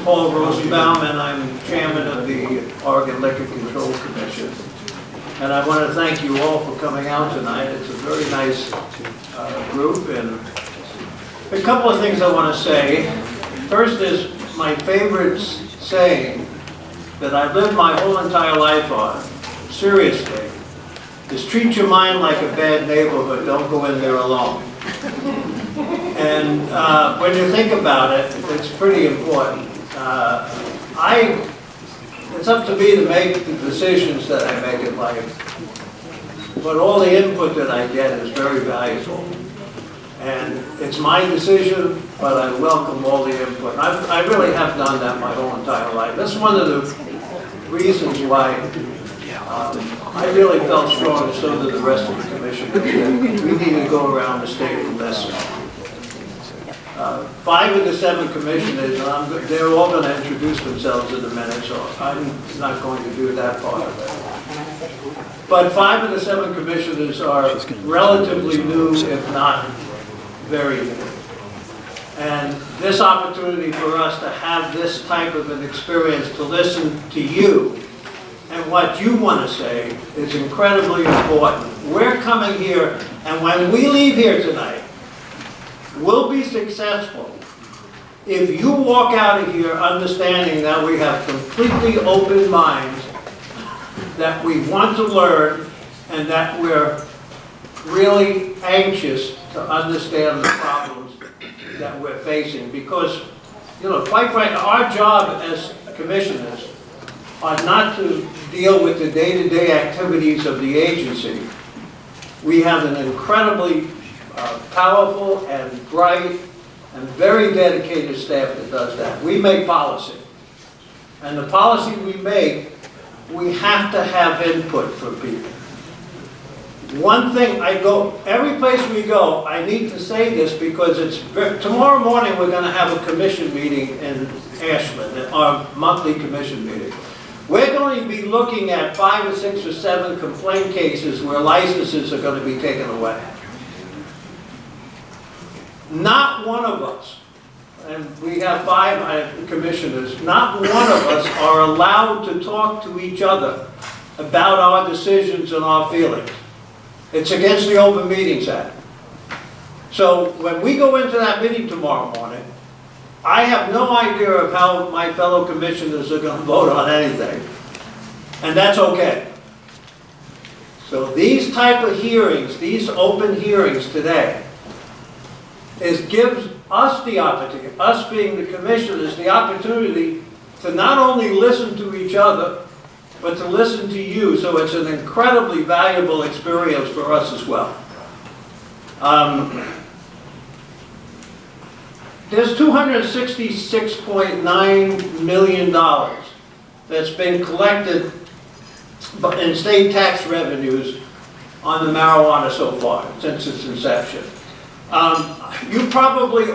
Paul Rosenbaum, and I'm chairman of the Oregon Liquor Control Commission. And I want to thank you all for coming out tonight. It's a very nice group, and a couple of things I want to say. First is my favorite saying that I've lived my whole entire life on, seriously, is treat your mind like a bad neighborhood, don't go in there alone. And when you think about it, it's pretty important. It's up to me to make the decisions that I make in life, but all the input that I get is very valuable. And it's my decision, but I welcome all the input. I really have done that my whole entire life. That's one of the reasons why I really felt strong, and so did the rest of the commission, that we need to go around the state and listen. 5 of the 7 commissioners, they're all going to introduce themselves in a minute, so I'm not going to do that part of it. But 5 of the 7 commissioners are relatively new, if not very new. And this opportunity for us to have this type of an experience, to listen to you and what you want to say, is incredibly important. We're coming here, and when we leave here tonight, we'll be successful if you walk out of here understanding that we have completely open minds, that we want to learn, and that we're really anxious to understand the problems that we're facing. Because, you know, quite frankly, our job as commissioners are not to deal with the day-to-day activities of the agency. We have an incredibly powerful and bright and very dedicated staff that does that. We make policy. And the policy we make, we have to have input from people. One thing, every place we go, I need to say this because tomorrow morning we're going to have a commission meeting in Ashland, our monthly commission meeting. We're going to be looking at 5 or 6 or 7 complaint cases where licenses are going to be taken away. Not one of us, and we have 5 commissioners, not one of us are allowed to talk to each other about our decisions and our feelings. It's against the Open Meetings Act. So when we go into that meeting tomorrow morning, I have no idea of how my fellow commissioners are going to vote on anything. And that's okay. So these type of hearings, these open hearings today, gives us the opportunity, us being the commissioners, the opportunity to not only listen to each other, but to listen to you. So it's an incredibly valuable experience for us as well. There's $266.9 million that's been collected in state tax revenues on the marijuana so far, since its inception. You probably,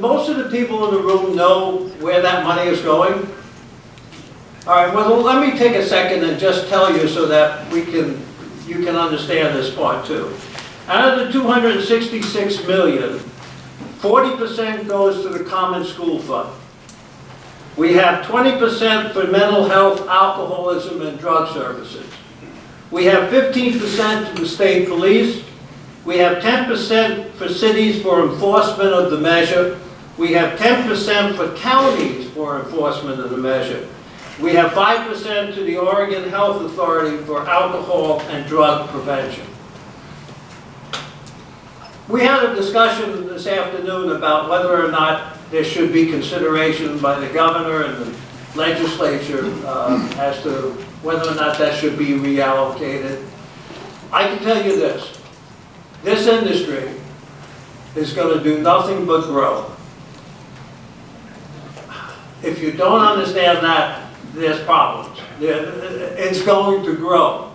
most of the people in the room know where that money is going. All right, well, let me take a second and just tell you so that you can understand this part too. Out of the 266 million, 40% goes to the Common School Fund. We have 20% for mental health, alcoholism, and drug services. We have 15% to the state police. We have 10% for cities for enforcement of the measure. We have 10% for counties for enforcement of the measure. We have 5% to the Oregon Health Authority for alcohol and drug prevention. We had a discussion this afternoon about whether or not there should be consideration by the governor and the legislature as to whether or not that should be reallocated. I can tell you this. This industry is going to do nothing but grow. If you don't understand that, there's problems. It's going to grow.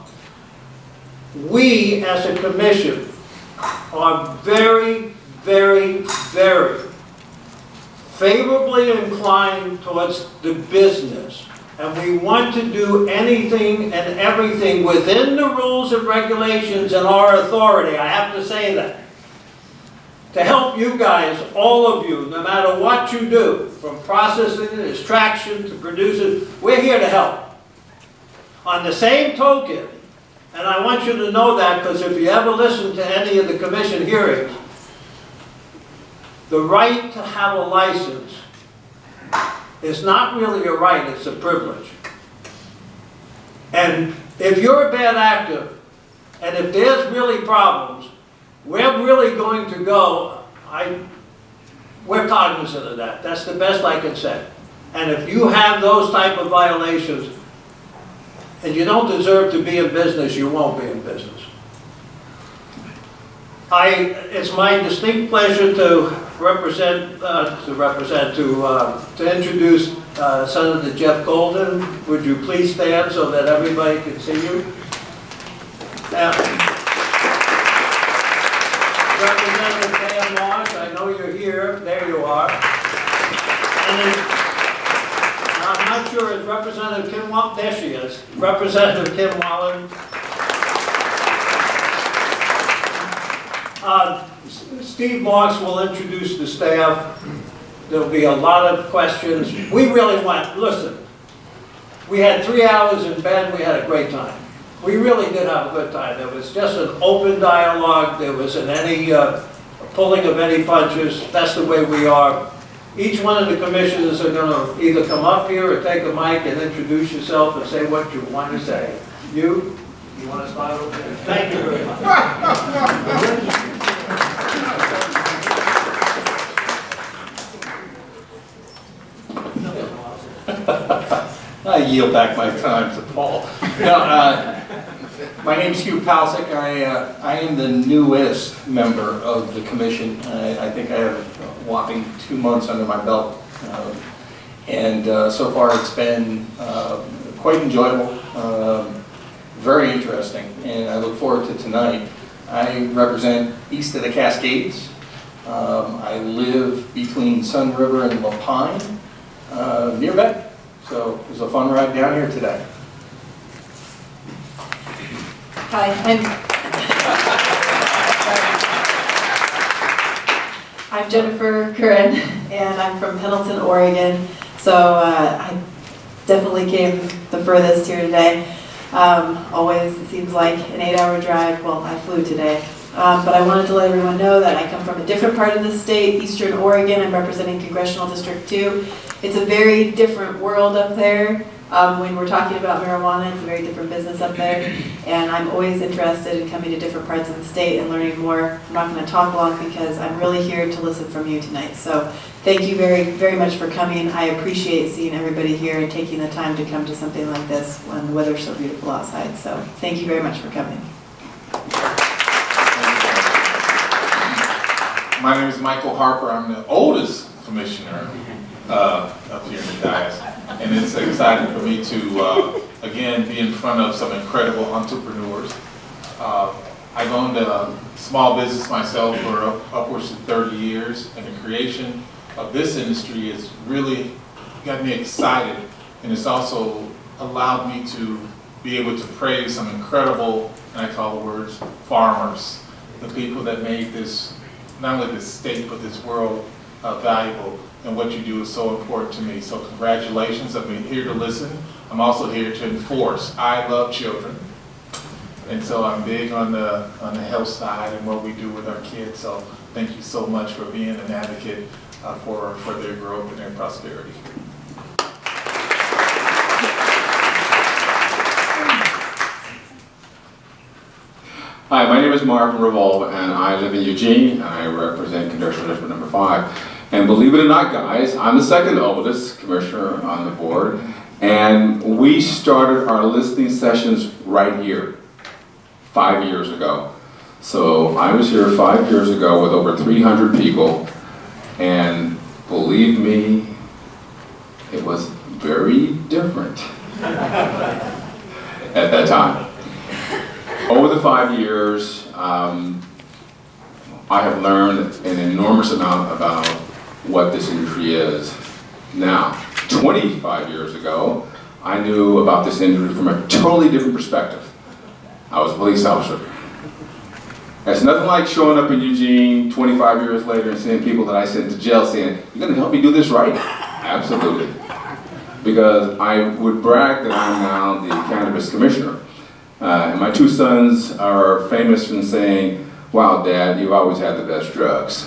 We, as a commission, are very, very, very favorably inclined towards the business. And we want to do anything and everything within the rules and regulations and our authority. I have to say that. to help you guys, all of you, no matter what you do, from processing to extraction to producing, we're here to help. On the same token, and I want you to know that because if you ever listen to any of the commission hearings, the right to have a license is not really a right, it's a privilege. And if you're a bad actor, and if there's really problems, we're really going to go, we're cognizant of that. That's the best I can say. And if you have those type of violations, and you don't deserve to be in business, you won't be in business. It's my distinct pleasure to introduce Senator Jeff Golden. Would you please stand so that everybody can see you? Representative Pam Marsh, I know you're here. There you are. And then, I'm not sure, is Representative Kim Wallen? There she is. Representative Kim Wallen. Steve Marks will introduce the staff. There'll be a lot of questions. We really want, listen, we had 3 hours in bed, we had a great time. We really did have a good time. There was just an open dialogue. There wasn't any pulling of any punches. That's the way we are. Each one of the commissioners are going to either come up here or take a mic and introduce yourself and say what you want to say. You want to start over there? Thank you very much. I yield back my time to Paul. No, my name is Hugh Palcic. I am the newest member of the commission. I think I have a whopping 2 months under my belt. So far it's been quite enjoyable, very interesting, and I look forward to tonight. I represent east of the Cascades. I live between Sun River and La Pine, near Beck. So it was a fun ride down here today. Hi, I'm Jennifer Curran, and I'm from Pendleton, Oregon. So I definitely came the furthest here today. Always, it seems like an 8-hour drive. Well, I flew today. But I wanted to let everyone know that I come from a different part of the state, Eastern Oregon. I'm representing Congressional District 2. It's a very different world up there. When we're talking about marijuana, it's a very different business up there. And I'm always interested in coming to different parts of the state and learning more. I'm not going to talk long because I'm really here to listen from you tonight. So thank you very, very much for coming. I appreciate seeing everybody here and taking the time to come to something like this when the weather's so beautiful outside. So thank you very much for coming. My name is Michael Harper. I'm the oldest commissioner up here in the dais. And it's exciting for me to, again, be in front of some incredible entrepreneurs. I've owned a small business myself for upwards of 30 years, and the creation of this industry has really got me excited, and it's also allowed me to be able to praise some incredible, and I call the words, farmers, the people that made this, not only this state, but this world valuable. And what you do is so important to me. So congratulations, I've been here to listen. I'm also here to enforce. I love children. And so I'm big on the health side and what we do with our kids. So thank you so much for being an advocate for their growth and their prosperity. Hi, my name is Marvin Revolve, and I live in Eugene, and I represent Congressional District number 5. And believe it or not, guys, I'm the second oldest commissioner on the board, and we started our listening sessions right here 5 years ago. So I was here 5 years ago with over 300 people, and believe me, it was very different at that time. Over the 5 years, I have learned an enormous amount about what this industry is. Now, 25 years ago, I knew about this industry from a totally different perspective. I was a police officer. It's nothing like showing up in Eugene 25 years later and seeing people that I sent to jail saying, "You're going to help me do this right?" Absolutely. Because I would brag that I'm now the cannabis commissioner. And my two sons are famous in saying, "Wow, Dad, you've always had the best drugs."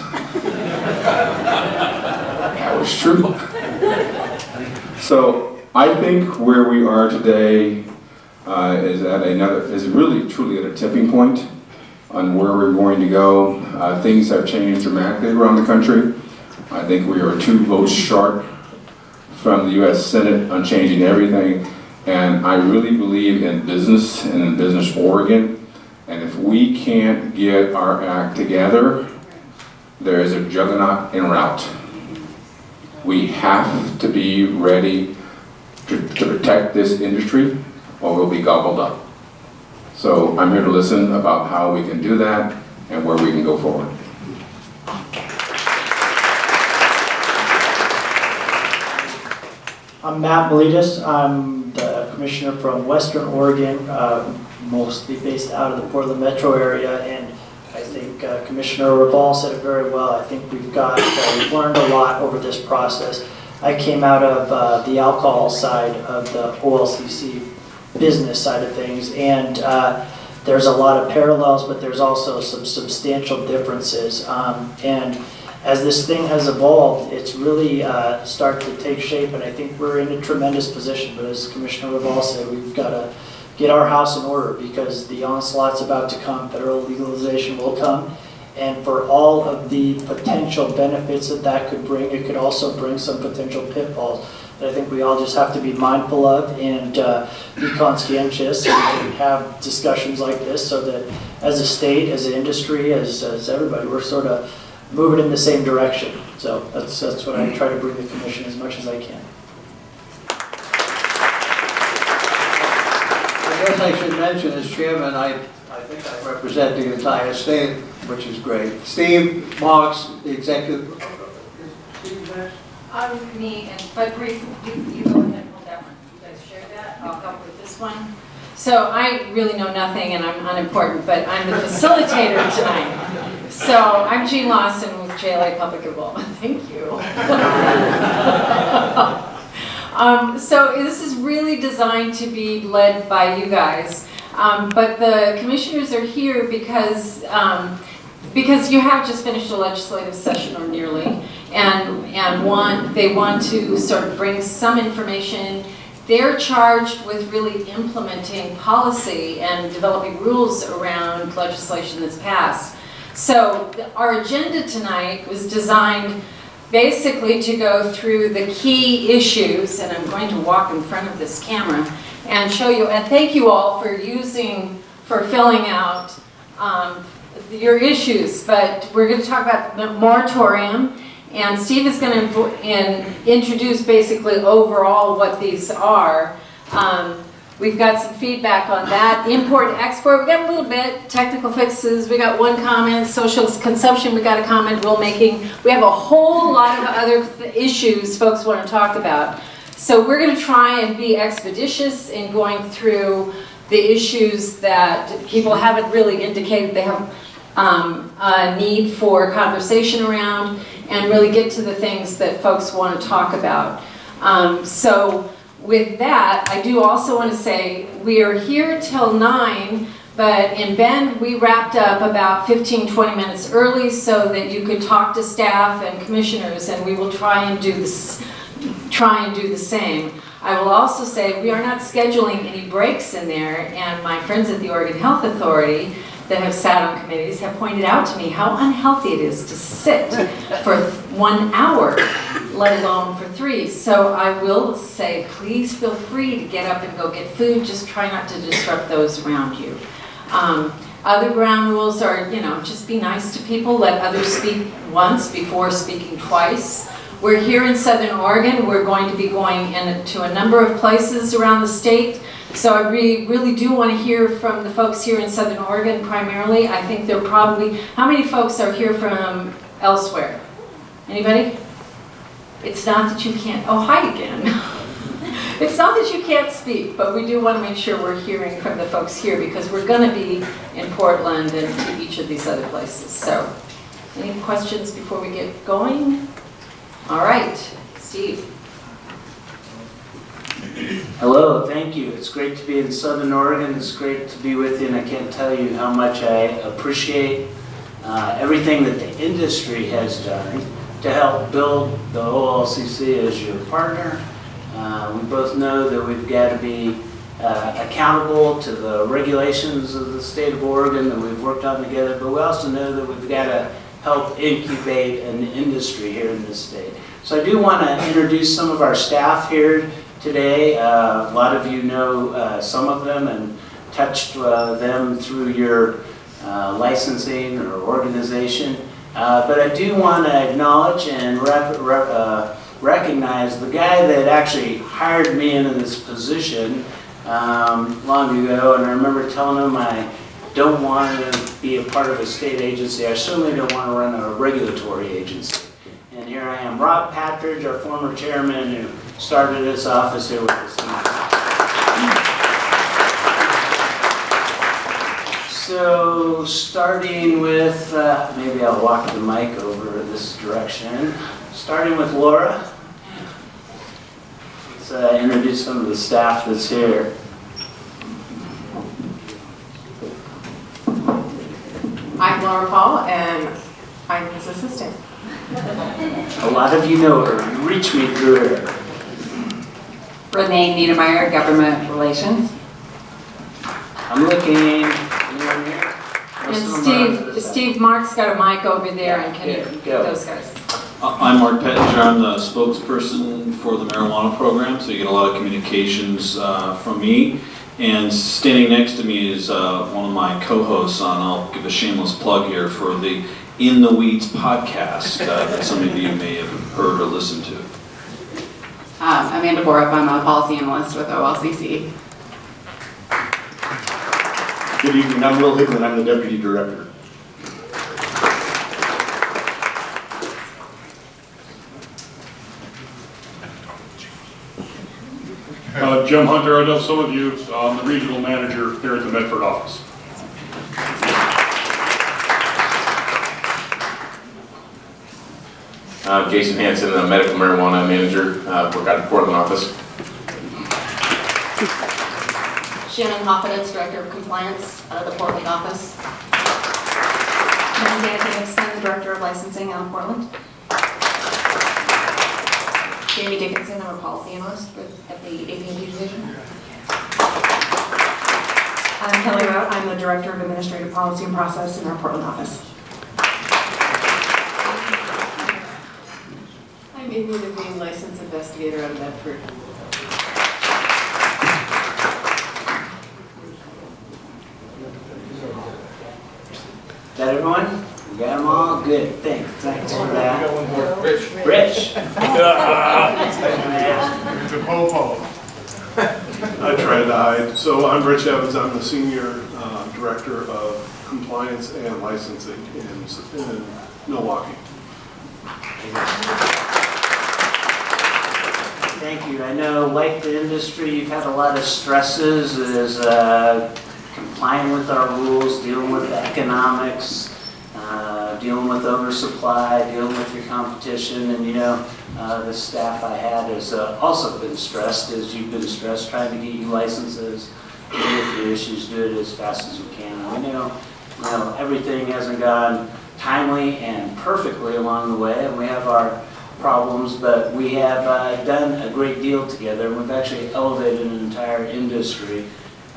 That was true. So I think where we are today is really truly at a tipping point on where we're going to go. Things have changed dramatically around the country. I think we are 2 votes short from the U.S. Senate on changing everything. And I really believe in business and in Business Oregon. And if we can't get our act together, there is a juggernaut en route. We have to be ready to protect this industry or we'll be gobbled up. So I'm here to listen about how we can do that and where we can go forward. I'm Matt Miletus. I'm the commissioner from Western Oregon, mostly based out of the Portland metro area, and I think Commissioner Reval said it very well. I think we've learned a lot over this process. I came out of the alcohol side of the OLCC business side of things, and there's a lot of parallels, but there's also some substantial differences. And as this thing has evolved, it's really started to take shape, and I think we're in a tremendous position. But as Commissioner Reval said, we've got to get our house in order because the onslaught's about to come, federal legalization will come, and for all of the potential benefits that that could bring, it could also bring some potential pitfalls that I think we all just have to be mindful of and be conscientious and have discussions like this so that as a state, as an industry, as everybody, we're sort of moving in the same direction. So that's what I try to bring the commission as much as I can. I guess I should mention, as chairman, I think I represent the entire state, which is great. Steve Marks, the executive. Me, but brief, you go ahead and hold that one. You guys share that. I'll help with this one. So I really know nothing and I'm unimportant, but I'm the facilitator tonight. So I'm Jean Lawson with JLA Public Involvement. Thank you. So this is really designed to be led by you guys, but the commissioners are here because you have just finished a legislative session or nearly, and they want to sort of bring some information. They're charged with really implementing policy and developing rules around legislation that's passed. So our agenda tonight was designed basically to go through the key issues, and I'm going to walk in front of this camera and show you, and thank you all for filling out your issues, but we're going to talk about the moratorium, and Steve is going to introduce basically overall what these are. We've got some feedback on that. Import-export, we got a little bit. Technical fixes, we got one comment. Social consumption, we got a comment. Rulemaking, we have a whole lot of other issues folks want to talk about. So we're going to try and be expeditious in going through the issues that people haven't really indicated they have a need for conversation around, and really get to the things that folks want to talk about. So with that, I do also want to say we are here till 9, but in Bend we wrapped up about 15-20 minutes early so that you could talk to staff and commissioners, and we will try and do the same. I will also say we are not scheduling any breaks in there, and my friends at the Oregon Health Authority that have sat on committees have pointed out to me how unhealthy it is to sit for 1 hour, let alone for 3. So I will say, please feel free to get up and go get food. Just try not to disrupt those around you. Other ground rules are, just be nice to people. Let others speak once before speaking twice. We're here in Southern Oregon. We're going to be going into a number of places around the state. So I really do want to hear from the folks here in Southern Oregon primarily. I think they're probably, how many folks are here from elsewhere? Anybody? It's not that you can't, oh, hi again. It's not that you can't speak, but we do want to make sure we're hearing from the folks here because we're going to be in Portland and to each of these other places. So, any questions before we get going? All right, Steve. Hello, thank you. It's great to be in Southern Oregon. It's great to be with you, and I can't tell you how much I appreciate everything that the industry has done to help build the OLCC as your partner. We both know that we've got to be accountable to the regulations of the state of Oregon that we've worked on together, but we also know that we've got to help incubate an industry here in this state. So I do want to introduce some of our staff here today. A lot of you know some of them and touched them through your licensing or organization. But I do want to acknowledge and recognize the guy that actually hired me into this position long ago, and I remember telling him I don't want to be a part of a state agency. I certainly don't want to run a regulatory agency. And here I am, Rob Patridge, our former chairman, who started this office here with us tonight. So starting with, maybe I'll walk the mic over this direction. Starting with Laura. Let's introduce some of the staff that's here. I'm Laura Paul, and I'm his assistant. A lot of you know her. You reach me through her. Renee Niedermeyer, Government Relations. I'm looking. Anyone here? And Steve Mark's got a mic over there and can Here, get go. those guys. I'm Mark Pettinger. I'm the spokesperson for the marijuana program, so you get a lot of communications from me. And standing next to me is one of my co-hosts on, I'll give a shameless plug here, for the In the Weeds podcast that some of you may have heard or listened to. Amanda Borup, I'm a policy analyst with OLCC. Good evening, I'm Will Hickman, I'm the Deputy Director. Jim Hunter, I know some of you, I'm the Regional Manager here at the Medford office. I'm Jason Hansen, the Medical Marijuana Manager, work out of the Portland office. Shannon Hoffitz, Director of Compliance out of the Portland office. Lindsay Dickinson, Director of Licensing out of Portland. Jamie Dickinson, I'm a Policy Analyst at the APMD Division. I'm Kelly Rout, I'm the Director of Administrative Policy and Process in our Portland office. I'm Amy Devine, licensed investigator out of Medford. Is that everyone? We got them all? Good, thanks for that. Rich. The po-po. I tried to hide. So I'm Rich Evans. I'm the Senior Director of Compliance and Licensing in Milwaukee. Thank you. I know, like the industry, you've had a lot of stresses as complying with our rules, dealing with the economics, dealing with oversupply, dealing with your competition, and you know, the staff I had has also been stressed, as you've been stressed trying to get you licenses, get your issues, do it as fast as you can. And we know, everything hasn't gone timely and perfectly along the way, and we have our problems, but we have done a great deal together, and we've actually elevated an entire industry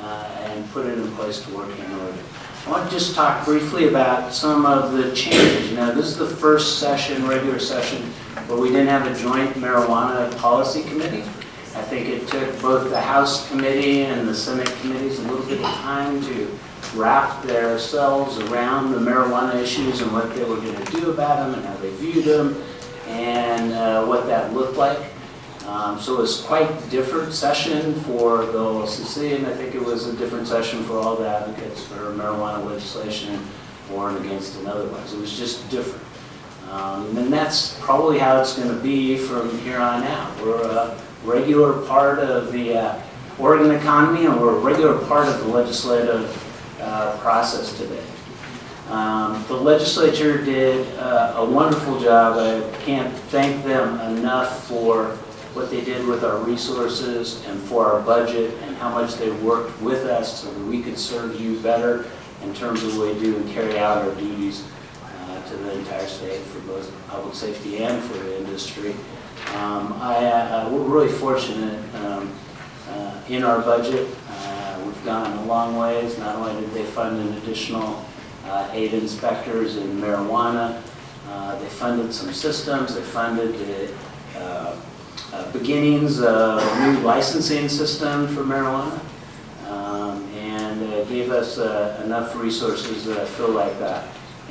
and put it in place to work in order. I want to just talk briefly about some of the changes. This is the first session, regular session, where we didn't have a joint marijuana policy committee. I think it took both the House committee and the Senate committees a little bit of time to wrap themselves around the marijuana issues and what they were going to do about them and how they viewed them and what that looked like. So it was quite a different session for the OLCC, and I think it was a different session for all the advocates for marijuana legislation, for and against and otherwise. It was just different. And that's probably how it's going to be from here on out. We're regular part of the Oregon economy, and we're a regular part of the legislative process today. The legislature did a wonderful job. I can't thank them enough for what they did with our resources and for our budget and how much they worked with us so that we could serve you better in terms of what we do and carry out our duties to the entire state for both public safety and for the industry. We're really fortunate in our budget. We've gone a long ways. Not only did they fund an additional 8 inspectors in marijuana, they funded some systems, they funded the beginnings of a new licensing system for marijuana, and gave us enough resources that I feel like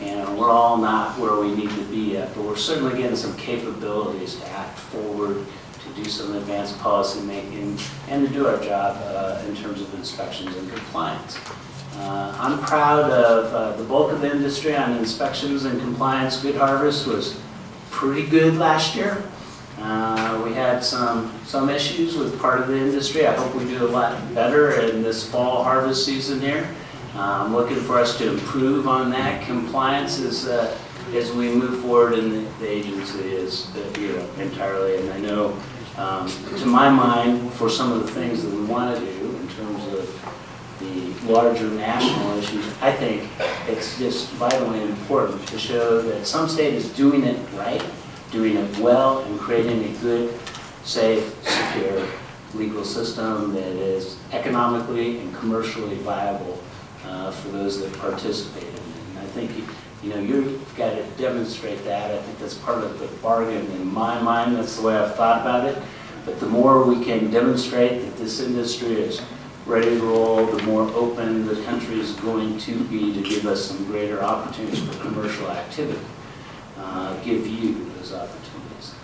and we're all not where we need to be yet, but we're certainly getting some capabilities to act forward, to do some advanced policy making, and to do our job in terms of inspections and compliance. I'm proud of the bulk of the industry on inspections and compliance. Good Harvest was pretty good last year. We had some issues with part of the industry. I hope we do a lot better in this fall harvest season here. I'm looking for us to improve on that compliance as we move forward, and the agency is entirely. And I know, to my mind, for some of the things that we want to do in terms of the larger national issues, I think it's just vitally important to show that some state is doing it right, doing it well, and creating a good, safe, secure legal system that is economically and commercially viable for those that participate in it. And I think you've got to demonstrate that. I think that's part of the bargain in my mind. That's the way I've thought about it. But the more we can demonstrate that this industry is ready to roll, the more open the country is going to be to give us some greater opportunities for commercial activity, give you those opportunities.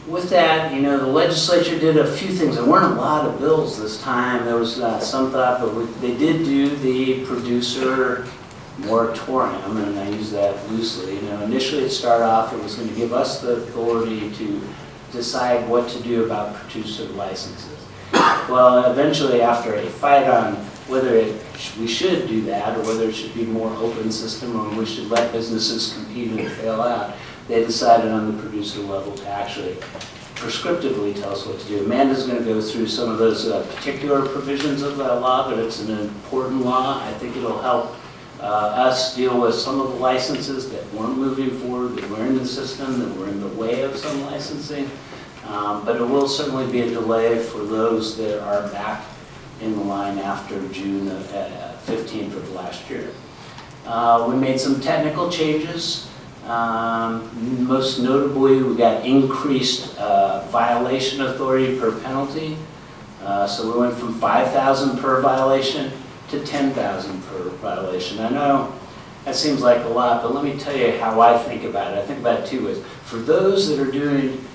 With that, the legislature did a few things. There weren't a lot of bills this time. There was some thought, but they did do the producer moratorium, and I use that loosely. Initially it started off, it was going to give us the authority to decide what to do about producer licenses. Well, eventually, after a fight on whether we should do that or whether it should be a more open system or we should let businesses compete and fail out, they decided on the producer level to actually prescriptively tell us what to do. Amanda's going to go through some of those particular provisions of that law, but it's an important law. I think it'll help us deal with some of the licenses that weren't moving forward, that were in the system, that were in the way of some licensing. But it will certainly be a delay for those that are back in the line after June 15th of last year. We made some technical changes. Most notably, we got increased violation authority per penalty. So we went from 5,000 per violation to 10,000 per violation. I know that seems like a lot, but let me tell you how I think about it. I think about it 2 ways. For those that are doing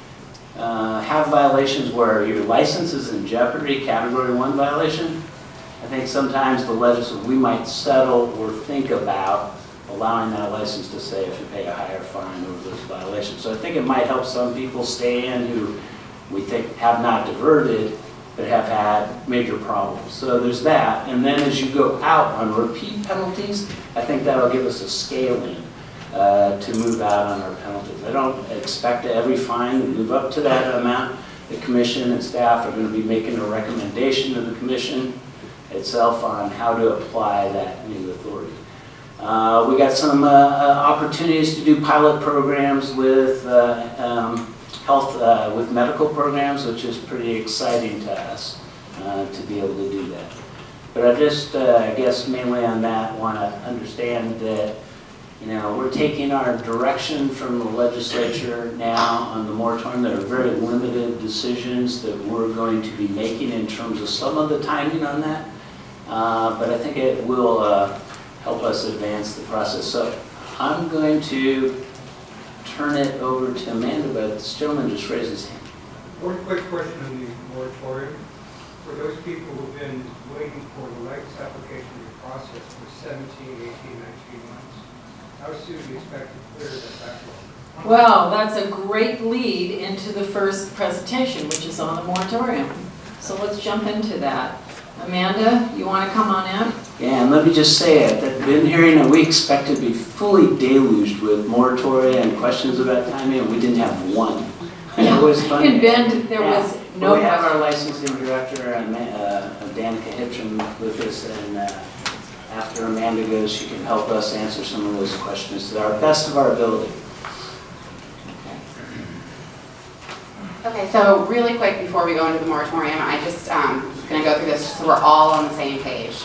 have violations where your license is in jeopardy, category 1 violation, I think sometimes the legislature, we might settle or think about allowing that license to say if you pay a higher fine over those violations. So I think it might help some people stay in who we think have not diverted but have had major problems. So there's that. And then as you go out on repeat penalties, I think that'll give us a scaling to move out on our penalties. I don't expect every fine to move up to that amount. The commission and staff are going to be making a recommendation to the commission itself on how to apply that new authority. We got some opportunities to do pilot programs with with medical programs, which is pretty exciting to us to be able to do that. But I just, I guess mainly on that, want to understand that we're taking our direction from the legislature now on the moratorium. There are very limited decisions that we're going to be making in terms of some of the timing on that. But I think it will help us advance the process. So I'm going to turn it over to Amanda, but this gentleman just raised his hand. One quick question on the moratorium. For those people who've been waiting for the license application to be processed for 17, 18, 19 months, how soon do you expect to clear that backlog? Well, that's a great lead into the first presentation, which is on the moratorium. So let's jump into that. Amanda, you want to come on in? Yeah, and let me just say at the been hearing that we expect to be fully deluged with moratoria and questions about timing, and we didn't have one. And it was funny. In Bend, there was no. We have our licensing director, Danica Hitcham, with us, and after Amanda goes, she can help us answer some of those questions to the best of our ability. Okay, so really quick before we go into the moratorium, I just going to go through this just so we're all on the same page.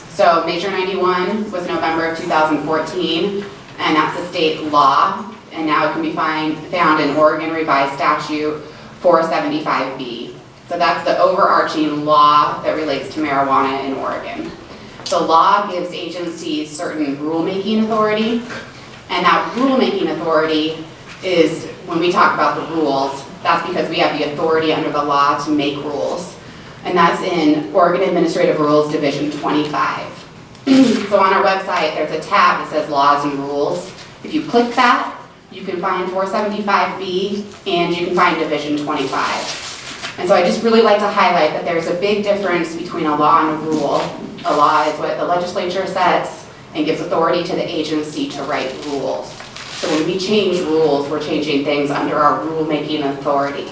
So Measure 91 was November of 2014, and that's a state law, and now it can be found in Oregon Revised Statute 475B. So that's the overarching law that relates to marijuana in Oregon. The law gives agencies certain rulemaking authority, and that rulemaking authority is, when we talk about the rules, that's because we have the authority under the law to make rules. And that's in Oregon Administrative Rules Division 25. So on our website, there's a tab that says Laws and Rules. If you click that, you can find 475B and you can find Division 25. And so I just really like to highlight that there's a big difference between a law and a rule. A law is what the legislature sets and gives authority to the agency to write rules. So when we change rules, we're changing things under our rulemaking authority.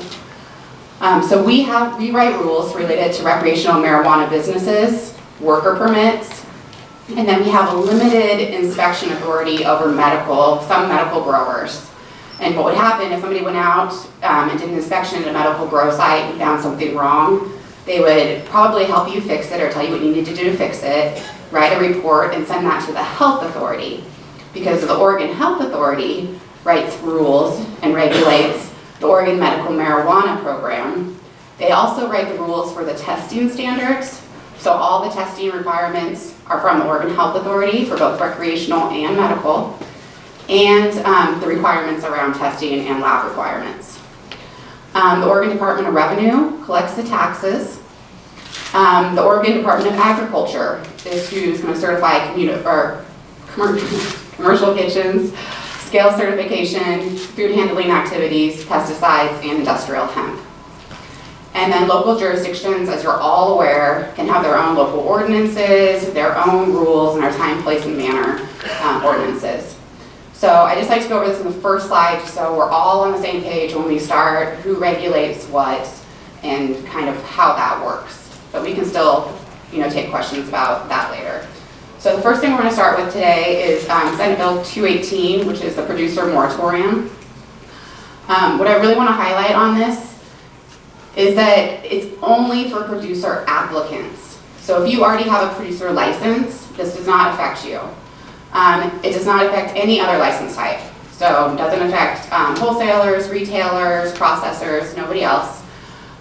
So we write rules related to recreational marijuana businesses, worker permits, and then we have a limited inspection authority over some medical growers. And what would happen if somebody went out and did an inspection at a medical grow site and found something wrong, they would probably help you fix it or tell you what you need to do to fix it, write a report and send that to the health authority. Because the Oregon Health Authority writes rules and regulates the Oregon Medical Marijuana Program. They also write the rules for the testing standards. So all the testing requirements are from the Oregon Health Authority for both recreational and medical, and the requirements around testing and lab requirements. The Oregon Department of Revenue collects the taxes. The Oregon Department of Agriculture is who's going to certify commercial kitchens, scale certification, food handling activities, pesticides, and industrial hemp. And then local jurisdictions, as you're all aware, can have their own local ordinances, their own rules, and our time, place, and manner ordinances. So I just like to go over this in the first slide so we're all on the same page when we start, who regulates what, and kind of how that works. But we can still, take questions about that later. So the first thing we're going to start with today is Senate Bill 218, which is the producer moratorium. What I really want to highlight on this is that it's only for producer applicants. So if you already have a producer license, this does not affect you. It does not affect any other license type. So it doesn't affect wholesalers, retailers, processors, nobody else.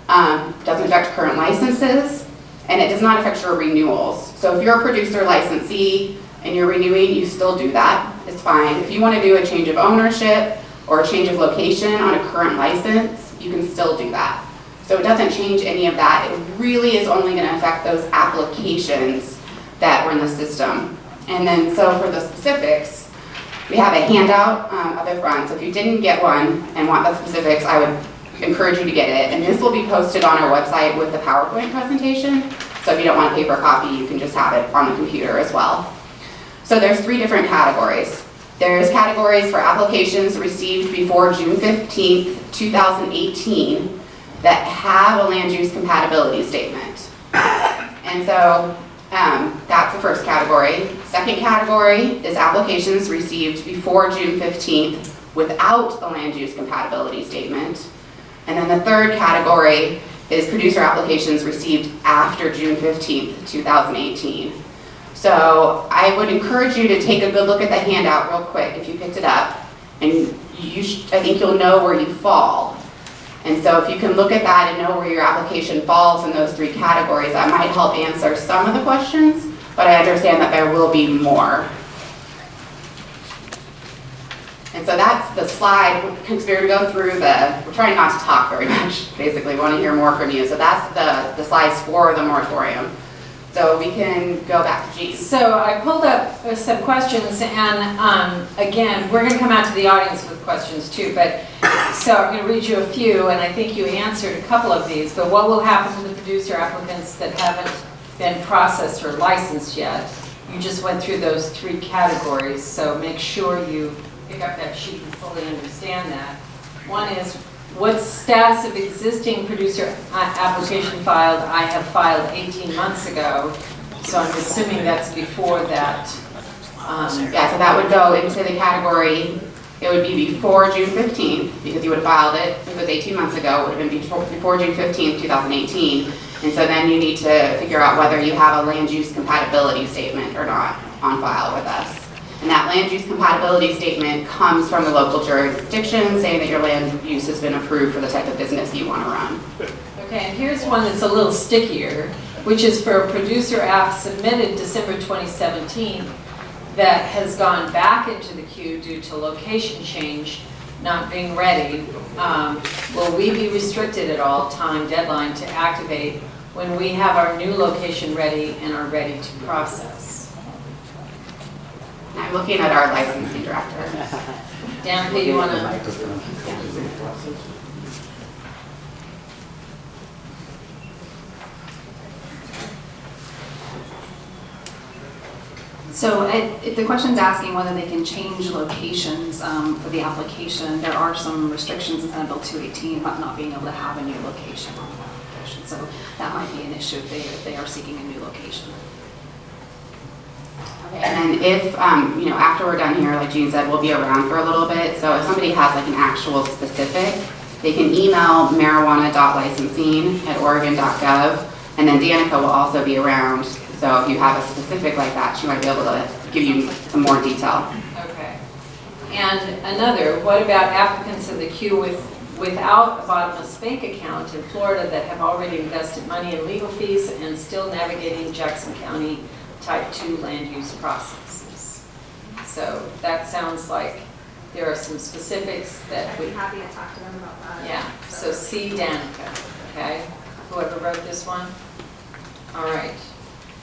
Doesn't affect current licenses. And it does not affect your renewals. So if you're a producer licensee and you're renewing, you still do that. It's fine. If you want to do a change of ownership or a change of location on a current license, you can still do that. So it doesn't change any of that. It really is only going to affect those applications that were in the system. And then so for the specifics, we have a handout up at front. So if you didn't get one and want the specifics, I would encourage you to get it. And this will be posted on our website with the PowerPoint presentation. So if you don't want a paper copy, you can just have it on the computer as well. So there's 3 different categories. There's categories for applications received before June 15th, 2018 that have a land use compatibility statement. And so that's the first category. Second category is applications received before June 15th without a land use compatibility statement. And then the third category is producer applications received after June 15th, 2018. So I would encourage you to take a good look at the handout real quick if you picked it up. And I think you'll know where you fall. And so if you can look at that and know where your application falls in those 3 categories, that might help answer some of the questions, but I understand that there will be more. And so that's the slide, because we're going to go through we're trying not to talk very much, basically, we want to hear more from you. So that's the slides for the moratorium. So we can go back to Jean. So I pulled up some questions, and again, we're going to come out to the audience with questions too, but so I'm going to read you a few, and I think you answered a couple of these, but what will happen to the producer applicants that haven't been processed or licensed yet? You just went through those 3 categories, so make sure you pick up that sheet and fully understand that. One is, what status of existing producer application filed? I have filed 18 months ago, so I'm assuming that's before that. Yeah, so that would go into the category, it would be before June 15th, because you would have filed it, if it was 18 months ago, it would have been before June 15th, 2018. And so then you need to figure out whether you have a land use compatibility statement or not on file with us. And that land use compatibility statement comes from the local jurisdiction saying that your land use has been approved for the type of business you want to run. Okay, and here's one that's a little stickier, which is for a producer app submitted December 2017 that has gone back into the queue due to location change, not being ready. Will we be restricted at all, time deadline to activate when we have our new location ready and are ready to process? I'm looking at our licensing director. Danica, you want to? So if the question's asking whether they can change locations for the application, there are some restrictions in Senate Bill 218 about not being able to have a new location on the application. So that might be an issue if they are seeking a new location. Okay, and then if, after we're done here, like Jean said, we'll be around for a little bit. So if somebody has like an actual specific, they can email marijuana.licensing@oregon.gov, and then Danica will also be around. So if you have a specific like that, she might be able to give you some more detail. Okay. And another, what about applicants in the queue without a bottomless bank account in Florida that have already invested money in legal fees and still navigating Jackson County Type 2 land use processes? So that sounds like there are some specifics that I'd be happy to talk to them about that. Yeah, so see Danica, okay? Whoever wrote this one? All right.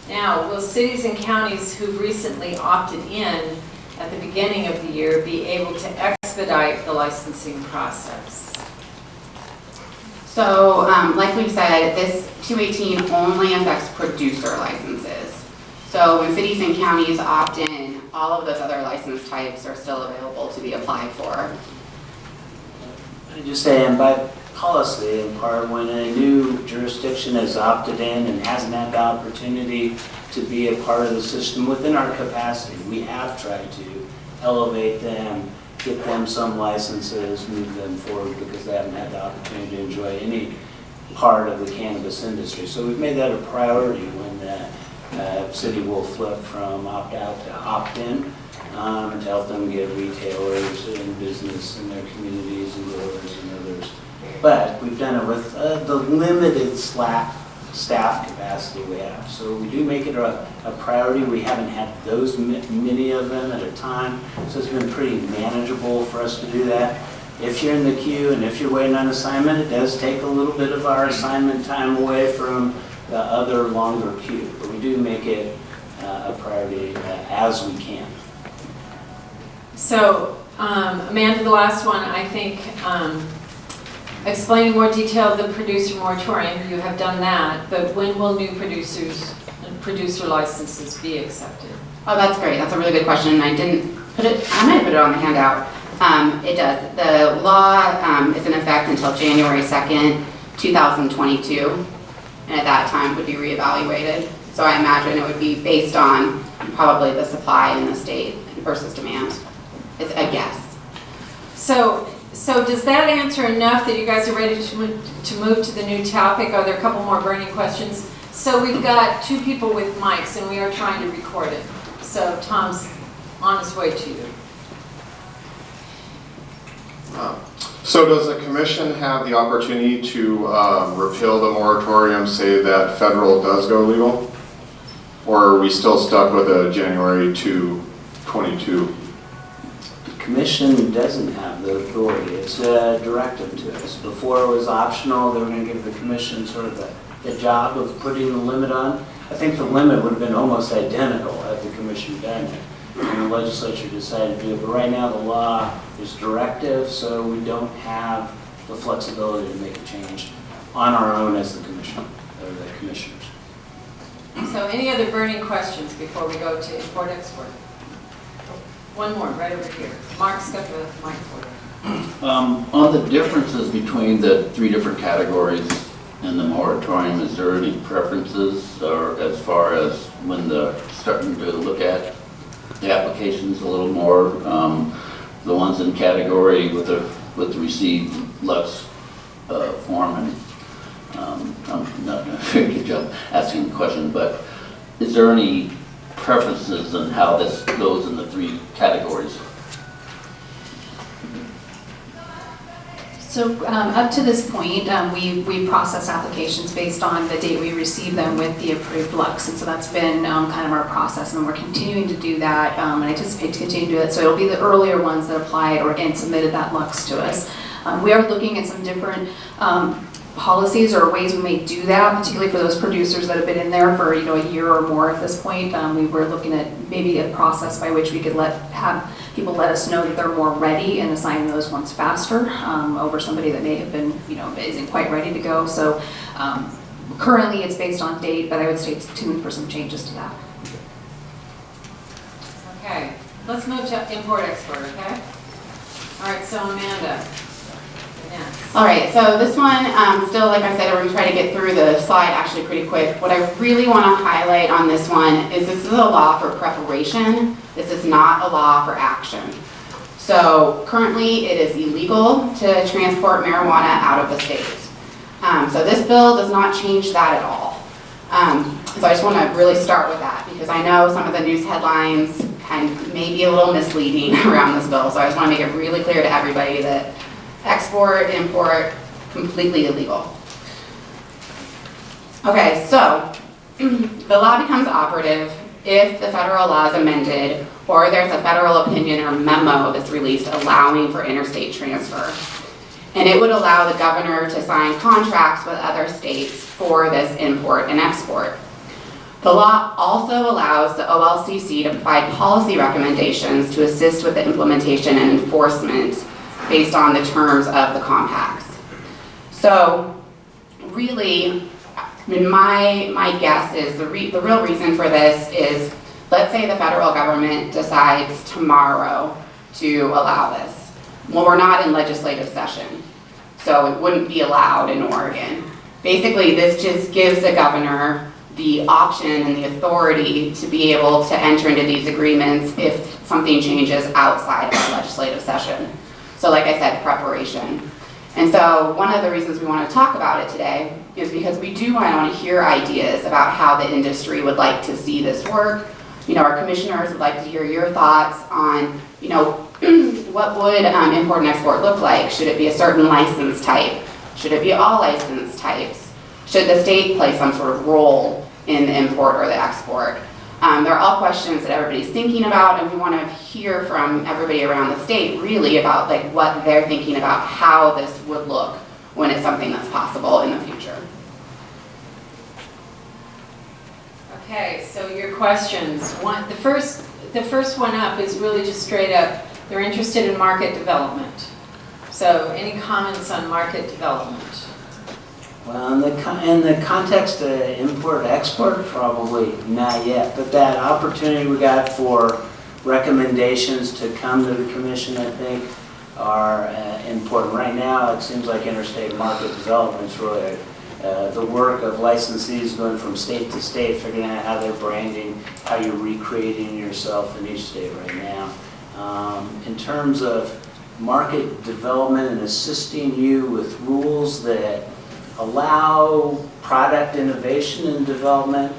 Now, will cities and counties who've recently opted in at the beginning of the year be able to expedite the licensing process? So, like we've said, this 218 only affects producer licenses. So when cities and counties opt in, all of those other license types are still available to be applied for. I just say, and by policy, in part, when a new jurisdiction has opted in and hasn't had the opportunity to be a part of the system within our capacity, we have tried to elevate them, get them some licenses, move them forward because they haven't had the opportunity to enjoy any part of the cannabis industry. So we've made that a priority when the city will flip from opt-out to opt-in to help them get retailers in business in their communities and growers and others. But we've done it with the limited staff capacity we have. So we do make it a priority. We haven't had those many of them at a time, so it's been pretty manageable for us to do that. If you're in the queue and if you're waiting on assignment, it does take a little bit of our assignment time away from the other longer queue, but we do make it a priority as we can. So, Amanda, the last one, I think, explain in more detail the producer moratorium. You have done that, but when will new producer licenses be accepted? Oh, that's great. That's a really good question. I didn't put it, I might have put it on the handout. It does. The law is in effect until January 2nd, 2022. And at that time would be reevaluated. So I imagine it would be based on probably the supply in the state versus demand. It's a guess. So does that answer enough that you guys are ready to move to the new topic? Are there a couple more burning questions? So we've got 2 people with mics and we are trying to record it. So Tom's on his way to you. So does the commission have the opportunity to repeal the moratorium, say that federal does go legal? Or are we still stuck with a January 2022? The commission doesn't have the authority. It's a directive to us. Before it was optional, they were going to give the commission sort of the job of putting the limit on. I think the limit would have been almost identical had the commission done it. And the legislature decided to do it. But right now the law is directive, so we don't have the flexibility to make a change on our own as the commission, or the commissioners. So any other burning questions before we go to import-export? One more, right over here. Mark's got the mic for you. On the differences between the three different categories in the moratorium, is there any preferences or as far as when they're starting to look at the applications a little more? The ones in category with the received Lux form, and I'm not a very good job asking the question, but is there any preferences on how this goes in the three categories? So up to this point, we process applications based on the date we receive them with the approved Lux, and so that's been kind of our process, and we're continuing to do that, and I anticipate to continue to do it. So it'll be the earlier ones that applied and submitted that Lux to us. We are looking at some different policies or ways we may do that, particularly for those producers that have been in there for a year or more at this point. We were looking at maybe a process by which we could have people let us know that they're more ready and assign those ones faster over somebody that may have been, isn't quite ready to go. So currently it's based on date, but I would stay tuned for some changes to that. Okay, let's move to import-export, okay? All right, so Amanda. All right, so this one, still, like I said, we're going to try to get through the slide actually pretty quick. What I really want to highlight on this one is this is a law for preparation. This is not a law for action. So currently it is illegal to transport marijuana out of the state. So this bill does not change that at all. So I just want to really start with that because I know some of the news headlines may be a little misleading around this bill. So I just want to make it really clear to everybody that export, import, completely illegal. Okay, so the law becomes operative if the federal law is amended or there's a federal opinion or memo that's released allowing for interstate transfer. And it would allow the governor to sign contracts with other states for this import and export. The law also allows the OLCC to provide policy recommendations to assist with the implementation and enforcement based on the terms of the compacts. So really, my guess is the real reason for this is, let's say the federal government decides tomorrow to allow this. Well, we're not in legislative session, so it wouldn't be allowed in Oregon. Basically, this just gives the governor the option and the authority to be able to enter into these agreements if something changes outside of our legislative session. So like I said, preparation. And so one of the reasons we want to talk about it today is because we do want to hear ideas about how the industry would like to see this work. Our commissioners would like to hear your thoughts on, what would import and export look like? Should it be a certain license type? Should it be all license types? Should the state play some sort of role in the import or the export? They're all questions that everybody's thinking about, and we want to hear from everybody around the state really about what they're thinking about how this would look when it's something that's possible in the future. Okay, so your questions. The first one up is really just straight up, they're interested in market development. So any comments on market development? Well, in the context of import-export, probably not yet. But that opportunity we got for recommendations to come to the commission, I think, are important. Right now, it seems like interstate market development is really the work of licensees going from state to state, figuring out how they're branding, how you're recreating yourself in each state right now. In terms of market development and assisting you with rules that allow product innovation and development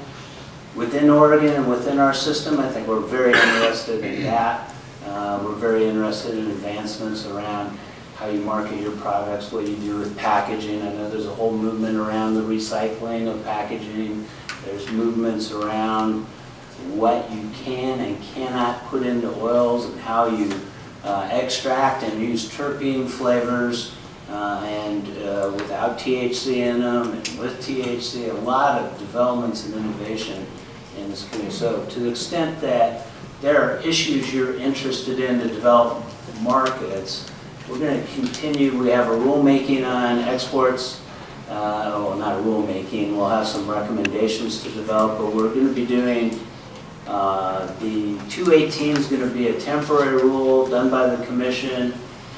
within Oregon and within our system, I think we're very interested in that. We're very interested in advancements around how you market your products, what you do with packaging. I know there's a whole movement around the recycling of packaging. There's movements around what you can and cannot put into oils and how you extract and use terpene flavors. and without THC in them, and with THC, a lot of developments and innovation in this community. So to the extent that there are issues you're interested in to develop markets, we're going to continue. We have a rulemaking on exports. Well, not a rulemaking. We'll have some recommendations to develop, but we're going to be doing the 218 is going to be a temporary rule done by the Commission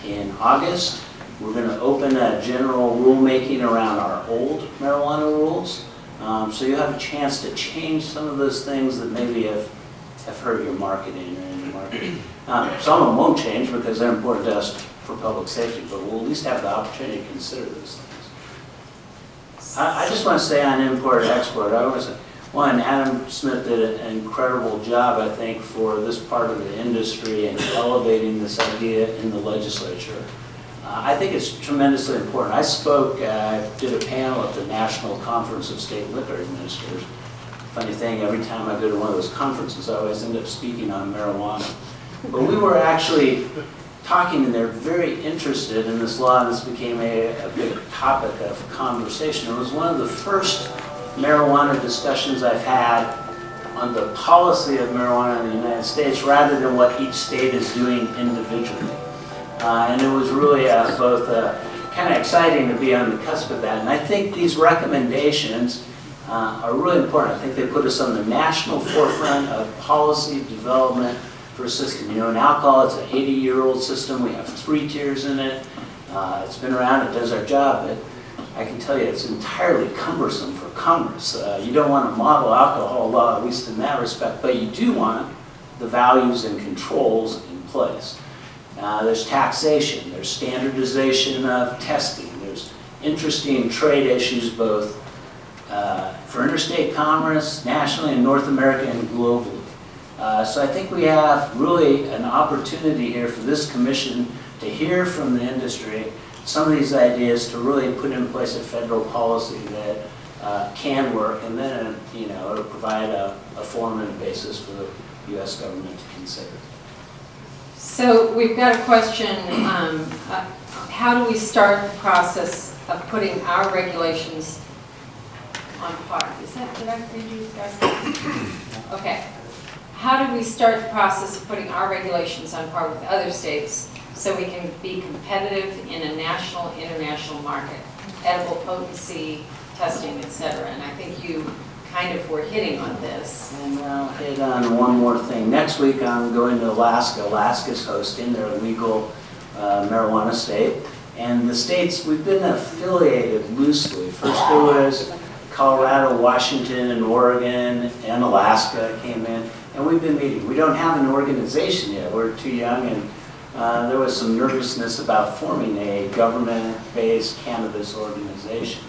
in August. We're going to open a general rulemaking around our old marijuana rules. So you have a chance to change some of those things that maybe have hurt your marketing or in your marketing. Some of them won't change because they're important to us for public safety, but we'll at least have the opportunity to consider those things. I just want to say on import and export, I want to say, one, Adam Smith did an incredible job, I think, for this part of the industry and elevating this idea in the legislature. I think it's tremendously important. I did a panel at the National Conference of State Liquor Administrators. Funny thing, every time I go to one of those conferences, I always end up speaking on marijuana. But we were actually talking, and they're very interested in this law, and this became a big topic of conversation. It was one of the first marijuana discussions I've had on the policy of marijuana in the United States rather than what each state is doing individually. And it was really both kind of exciting to be on the cusp of that. And I think these recommendations are really important. I think they put us on the national forefront of policy development for a system. You know, in alcohol, it's an 80-year-old system. We have 3 tiers in it. It's been around, it does our job, but I can tell you it's entirely cumbersome for Congress. You don't want to model alcohol law, at least in that respect, but you do want the values and controls in place. There's taxation, there's standardization of testing, there's interesting trade issues both for interstate commerce, nationally in North America and globally. So I think we have really an opportunity here for this commission to hear from the industry some of these ideas to really put in place a federal policy that can work, and then it'll provide a form and a basis for the U.S. government to consider. So we've got a question, how do we start the process of putting our regulations on par? Did I read you guys? Okay. How do we start the process of putting our regulations on par with other states so we can be competitive in a national, international market? Edible potency, testing, etc. And I think you kind of were hitting on this. And I'll hit on one more thing. Next week I'm going to Alaska. Alaska's hosting their legal marijuana state. And the states, we've been affiliated loosely. First there was Colorado, Washington, and Oregon, and Alaska came in. And we've been meeting. We don't have an organization yet. We're too young, and there was some nervousness about forming a government-based cannabis organization.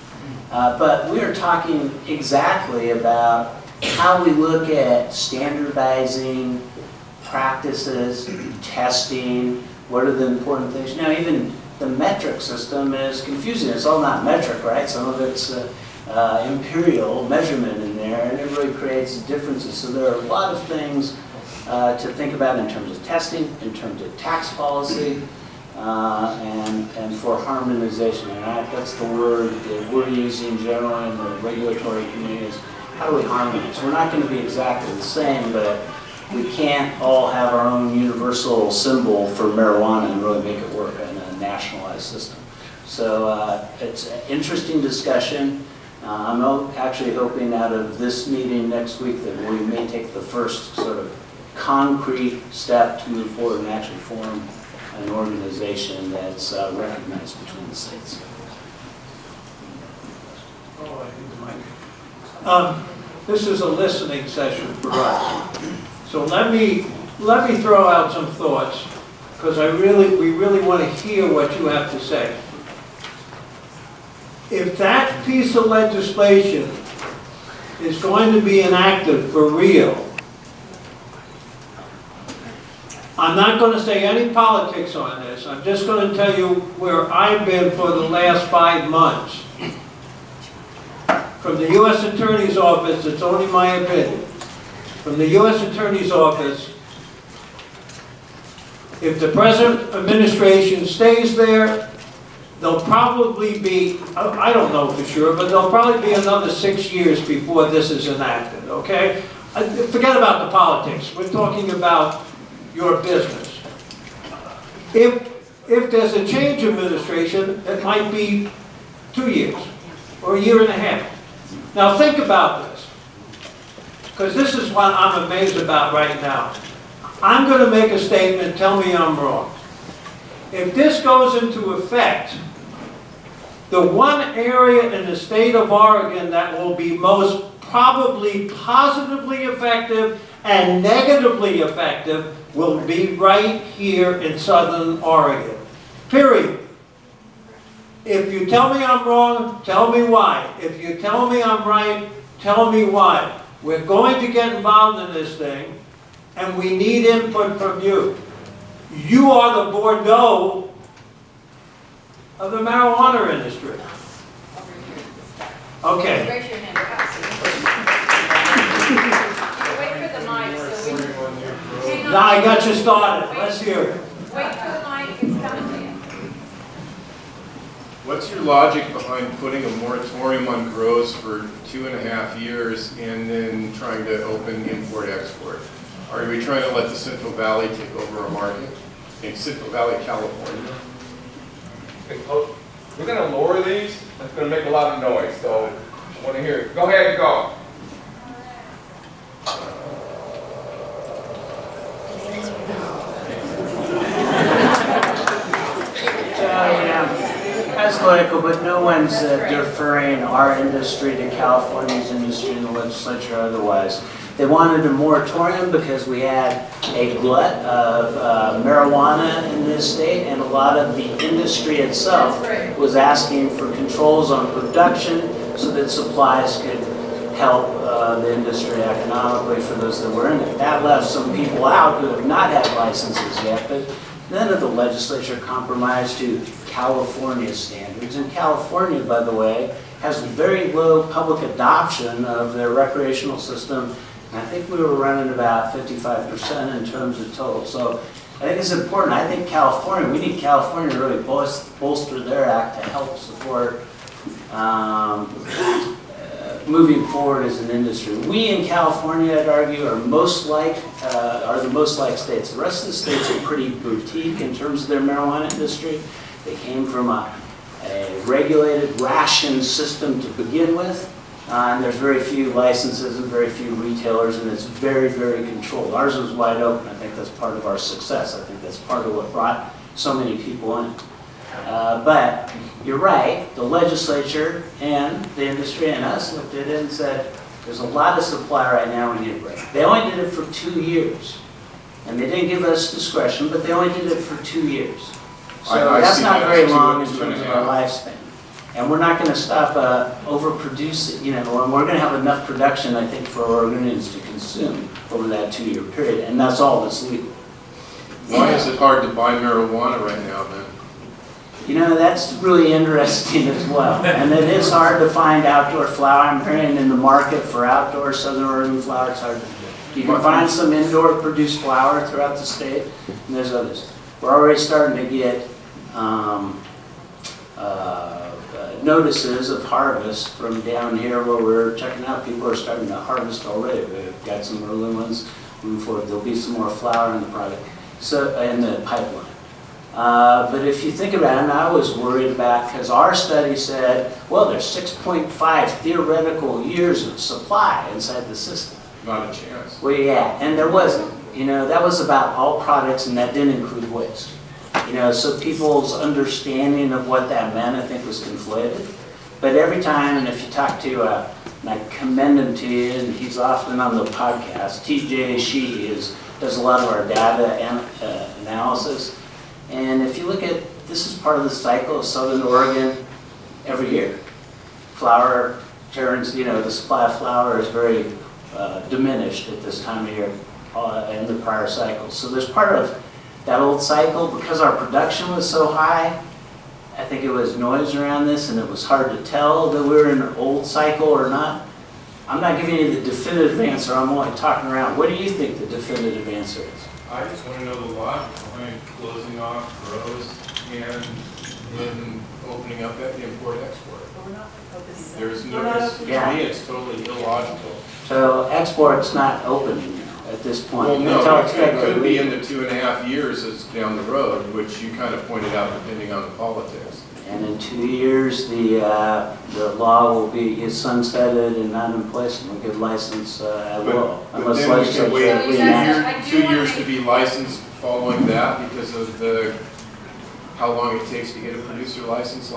But we are talking exactly about how we look at standardizing practices, testing, what are the important things. Now, even the metric system is confusing. It's all not metric, right? Some of it's imperial measurement in there, and it really creates differences. So there are a lot of things to think about in terms of testing, in terms of tax policy, and for harmonization. And that's the word that we're using generally in the regulatory community is how do we harmonize? We're not going to be exactly the same, but we can't all have our own universal symbol for marijuana and really make it work in a nationalized system. So it's an interesting discussion. I'm actually hoping out of this meeting next week that we may take the first sort of concrete step to move forward and actually form an organization that's recognized between the states. This is a listening session for us. So let me throw out some thoughts, because we really want to hear what you have to say. If that piece of legislation is going to be enacted for real, I'm not going to say any politics on this. I'm just going to tell you where I've been for the last 5 months. From the U.S. Attorney's Office, it's only my opinion. From the U.S. Attorney's Office, if the present administration stays there, there'll probably be, I don't know for sure, but there'll probably be another 6 years before this is enacted, okay? Forget about the politics. We're talking about your business. If there's a change in administration, it might be 2 years or a year and a half. Now think about this, because this is what I'm amazed about right now. I'm going to make a statement, tell me I'm wrong. If this goes into effect, the one area in the state of Oregon that will be most probably positively effective and negatively effective will be right here in Southern Oregon. Period. If you tell me I'm wrong, tell me why. If you tell me I'm right, tell me why. We're going to get involved in this thing, and we need input from you. You are the Bordeaux of the marijuana industry. Okay. Raise your hand. Wait for the mic so we can... Now I got you started. Let's hear it. Wait for the mic. It's coming to you. What's your logic behind putting a moratorium on grows for 2.5 years and then trying to open import-export? Are we trying to let the Central Valley take over a market? In Central Valley, California? We're going to lower these. That's going to make a lot of noise, so I want to hear it. Go ahead and go. That's political, but no one's deferring our industry to California's industry in the legislature otherwise. They wanted a moratorium because we had a glut of marijuana in this state, and a lot of the industry itself was asking for controls on production so that supplies could help the industry economically for those that were in it. That left some people out who have not had licenses yet, but none of the legislature compromised to California standards. And California, by the way, has very low public adoption of their recreational system. And I think we were running about 55% in terms of total. So I think it's important. I think California, we need California to really bolster their act to help support moving forward as an industry. We in California, I'd argue, are the most like states. The rest of the states are pretty boutique in terms of their marijuana industry. They came from a regulated ration system to begin with. And there's very few licenses and very few retailers, and it's very, very controlled. Ours was wide open. I think that's part of our success. I think that's part of what brought so many people in. But you're right, the legislature and the industry and us looked at it and said, there's a lot of supply right now, we need a break. They only did it for 2 years. And they didn't give us discretion, but they only did it for 2 years. So that's not very long in terms of our lifespan. And we're not going to stop overproducing, and we're going to have enough production, I think, for Oregonians to consume over that 2-year period, and that's all that's legal. Why is it hard to buy marijuana right now, then? That's really interesting as well. And it is hard to find outdoor flower. I'm hearing in the market for outdoor Southern Oregon flower, it's hard to do. You can find some indoor produced flower throughout the state, and there's others. We're already starting to get notices of harvest from down here where we're checking out. People are starting to harvest already. We've got some early ones moving forward. There'll be some more flower in the product, in the pipeline. But if you think about it, and I was worried about, because our study said, well, there's 6.5 theoretical years of supply inside the system. Not a chance. Well, yeah, and there wasn't. That was about all products, and that didn't include waste. So people's understanding of what that meant, I think, was conflated. But every time, and if you talk to, and I commend him to you, and he's often on the podcast, TJ Sheehy does a lot of our data analysis. And if you look at, this is part of the cycle of Southern Oregon every year. Flower turns, the supply of flower is very diminished at this time of year in the prior cycles. So there's part of that old cycle, because our production was so high, I think it was noise around this, and it was hard to tell that we were in an old cycle or not. I'm not giving you the definitive answer, I'm only talking around. What do you think the definitive answer is? I just want to know the logic behind closing off grows and in opening up that import-export? There's We're no, not to open me, yet. it's totally illogical. So export's not open at this point. Well, no, until it it's could be federally in the 2.5 years that's down the road, which you kind of pointed out depending on the politics. And in 2 years, the law will be sunsetted and not in place, and we could license at will. But Unless then we can wait legislature So you guys are- reenacts. 2 years to be licensed following that because of how long it takes to get a producer licensed.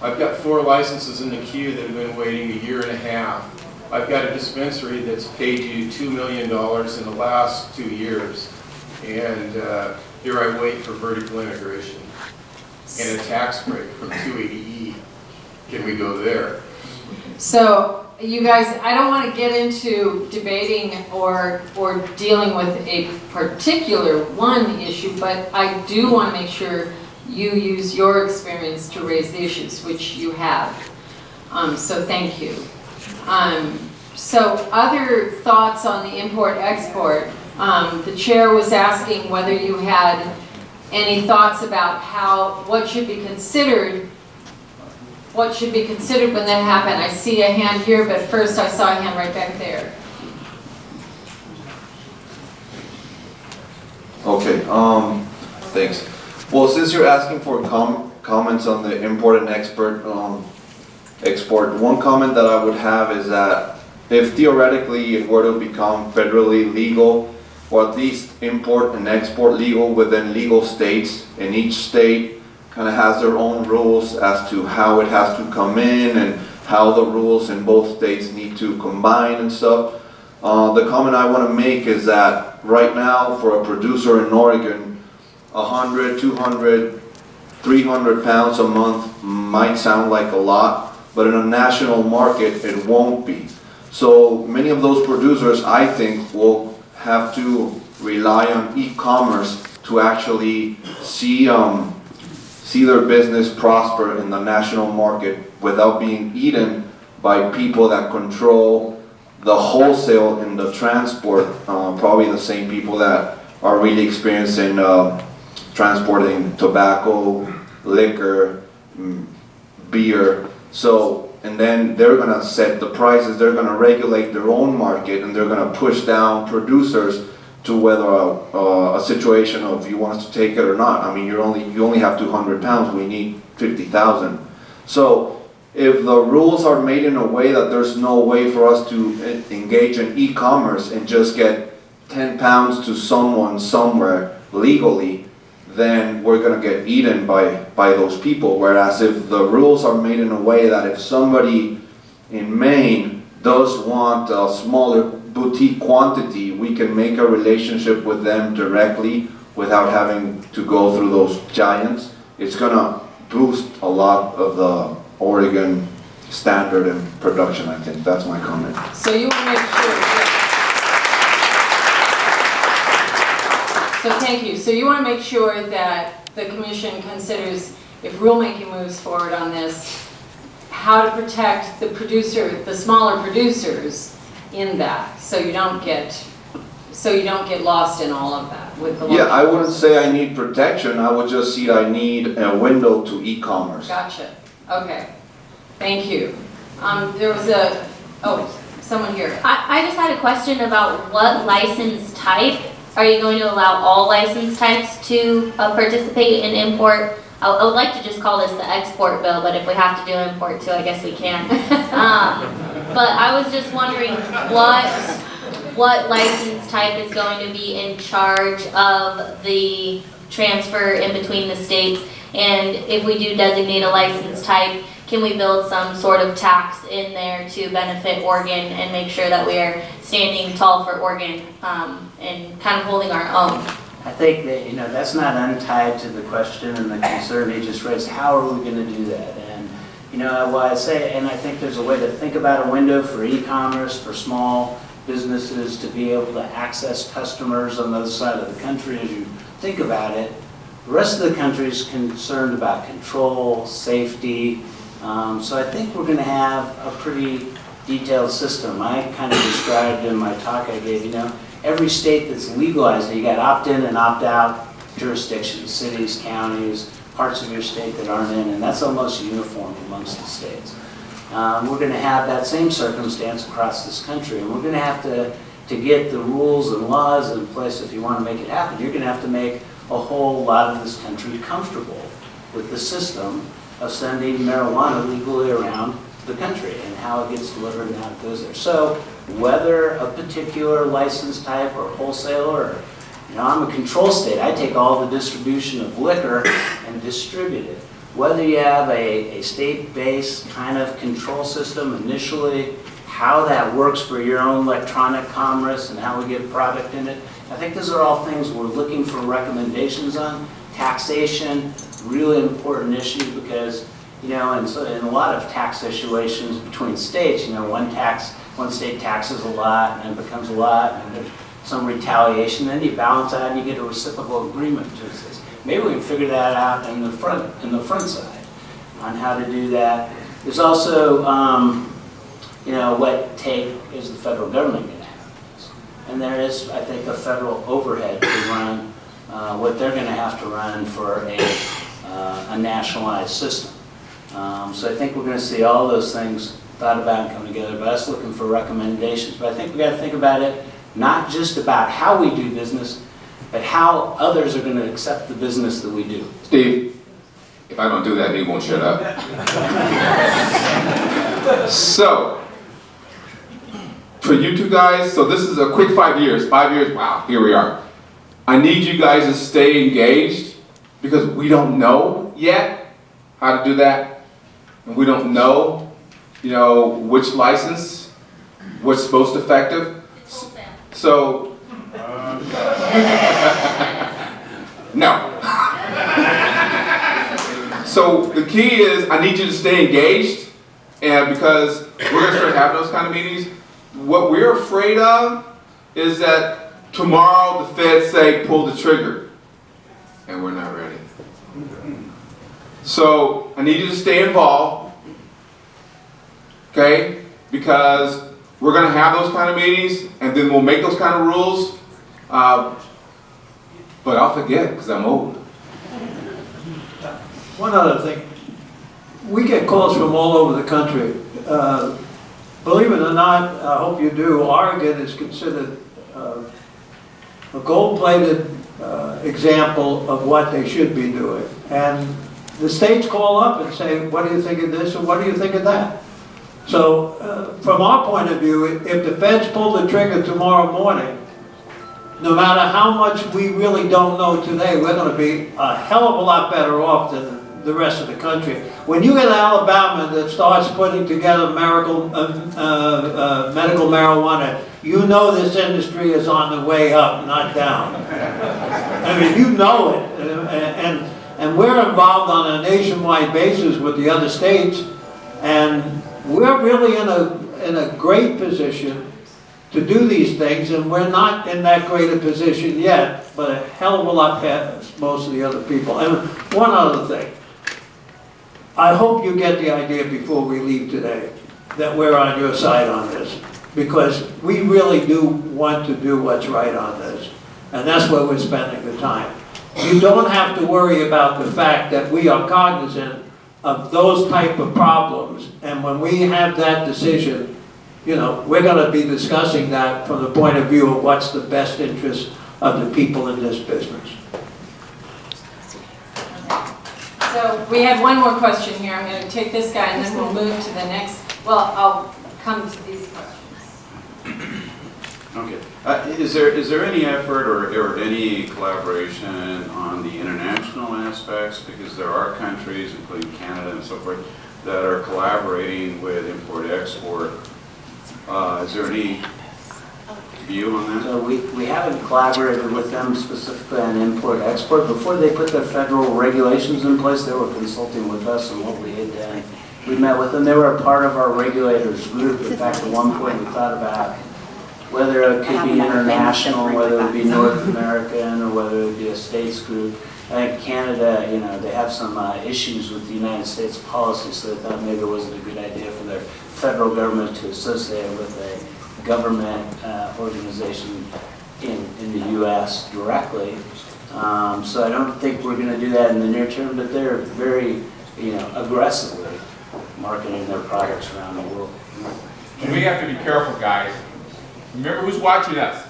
I've got 4 licenses in the queue that have been waiting 1.5 years. I've got a dispensary that's paid you $2 million in the last 2 years. And here I wait for vertical integration and a tax break from 280E. Can we go there? So, you guys, I don't want to get into debating or dealing with a particular one issue, but I do want to make sure you use your experience to raise the issues, which you have. So thank you. So other thoughts on the import-export? The chair was asking whether you had any thoughts about what should be considered when that happens. I see a hand here, but first I saw a hand right back there. Okay, thanks. Well, since you're asking for comments on the import and export, one comment that I would have is that if theoretically it were to become federally legal, or at least import and export legal within legal states, and each state kind of has their own rules as to how it has to come in and how the rules in both states need to combine and stuff. The comment I want to make is that right now for a producer in Oregon, 100, 200, 300 pounds a month might sound like a lot, but in a national market it won't be. So many of those producers, I think, will have to rely on e-commerce to actually see their business prosper in the national market without being eaten by people that control the wholesale and the transport, probably the same people that are really experienced in transporting tobacco, liquor, beer. So, and then they're gonna set the prices, they're gonna regulate their own market, and they're gonna push down producers to whether a situation of you want us to take it or not. I mean, you only have 200 pounds, we need 50,000. So if the rules are made in a way that there's no way for us to engage in e-commerce and just get 10 pounds to someone somewhere legally, then we're going to get eaten by those people. Whereas if the rules are made in a way that if somebody in Maine does want a smaller boutique quantity, we can make a relationship with them directly without having to go through those giants. It's going to boost a lot of the Oregon standard and production, I think. That's my comment. So you want to make sure. So thank you. So you want to make sure that the commission considers, if rulemaking moves forward on this, how to protect the producer, the smaller producers in that, so you don't get lost in all of that with the. Yeah, I wouldn't say I need protection. I would just see I need a window to e-commerce. Gotcha. Okay. Thank you. There was someone here. I just had a question about what license type. Are you going to allow all license types to participate in import? I would like to just call this the export bill, but if we have to do import too, I guess we can. But I was just wondering what license type is going to be in charge of the transfer in between the states, and if we do designate a license type, can we build some sort of tax in there to benefit Oregon and make sure that we are standing tall for Oregon and kind of holding our own? I think that, that's not untied to the question and the concern he just raised. How are we going to do that? And, I say, and I think there's a way to think about a window for e-commerce, for small businesses to be able to access customers on the other side of the country as you think about it. The rest of the country is concerned about control, safety. So I think we're going to have a pretty detailed system. I kind of described in my talk I gave, every state that's legalized, you got opt-in and opt-out jurisdictions, cities, counties, parts of your state that aren't in, and that's almost uniform amongst the states. We're going to have that same circumstance across this country, and we're going to have to get the rules and laws in place if you want to make it happen. You're going to have to make a whole lot of this country comfortable with the system of sending marijuana legally around the country and how it gets delivered and how it goes there. So whether a particular license type or wholesaler, or, I'm a control state. I take all the distribution of liquor and distribute it. Whether you have a state-based kind of control system initially, how that works for your own electronic commerce and how we get product in it, I think those are all things we're looking for recommendations on. Taxation, really important issue because, in a lot of tax situations between states, one state taxes a lot and then it becomes a lot and there's some retaliation, then you balance out and you get a reciprocal agreement. Maybe we can figure that out in the front side on how to do that. There's also, what take is the federal government going to have? And there is, I think, a federal overhead to run what they're going to have to run for a nationalized system. So I think we're going to see all those things thought about and come together, but us looking for recommendations. But I think we got to think about it, not just about how we do business, but how others are going to accept the business that we do. Steve, if I don't do that, he won't shut up. So, for you two guys, so this is a quick 5 years. 5 years, wow, here we are. I need you guys to stay engaged because we don't know yet how to do that. And we don't know, which license, what's most effective. So, no. So the key is I need you to stay engaged, and because we're going to start having those kind of meetings, what we're afraid of is that tomorrow the feds say pull the trigger, and we're not ready. So I need you to stay involved, okay? Because we're going to have those kind of meetings, and then we'll make those kind of rules. But I'll forget because I'm old. One other thing, we get calls from all over the country. Believe it or not, I hope you do, Oregon is considered a gold-plated example of what they should be doing. And the states call up and say, what do you think of this and what do you think of that? So from our point of view, if the feds pull the trigger tomorrow morning, no matter how much we really don't know today, we're going to be a hell of a lot better off than the rest of the country. When you get Alabama that starts putting together medical marijuana, you know this industry is on the way up, not down. I mean, you know it. And we're involved on a nationwide basis with the other states, and we're really in a great position to do these things, and we're not in that great a position yet, but a hell of a lot past most of the other people. And one other thing, I hope you get the idea before we leave today that we're on your side on this, because we really do want to do what's right on this, and that's where we're spending the time. You don't have to worry about the fact that we are cognizant of those type of problems, and when we have that decision, we're going to be discussing that from the point of view of what's the best interest of the people in this business. So we have one more question here. I'm going to take this guy and then we'll move to the next. Well, I'll come to these questions. Okay. Is there any effort or any collaboration on the international aspects? Because there are countries, including Canada and so forth, that are collaborating with import-export. Is there any view on that? So we haven't collaborated with them specifically on import-export. Before they put their federal regulations in place, they were consulting with us on what we had done. We met with them. They were a part of our regulators group. In fact, at one point we thought about whether it could be international, whether it would be North American, or whether it would be a states group. I think Canada, they have some issues with the United States policy, so they thought maybe it wasn't a good idea for their federal government to associate with a government organization in the U.S. directly. So I don't think we're going to do that in the near term, but they're very, aggressively marketing their products around the world. And we have to be careful, guys. Remember who's watching us.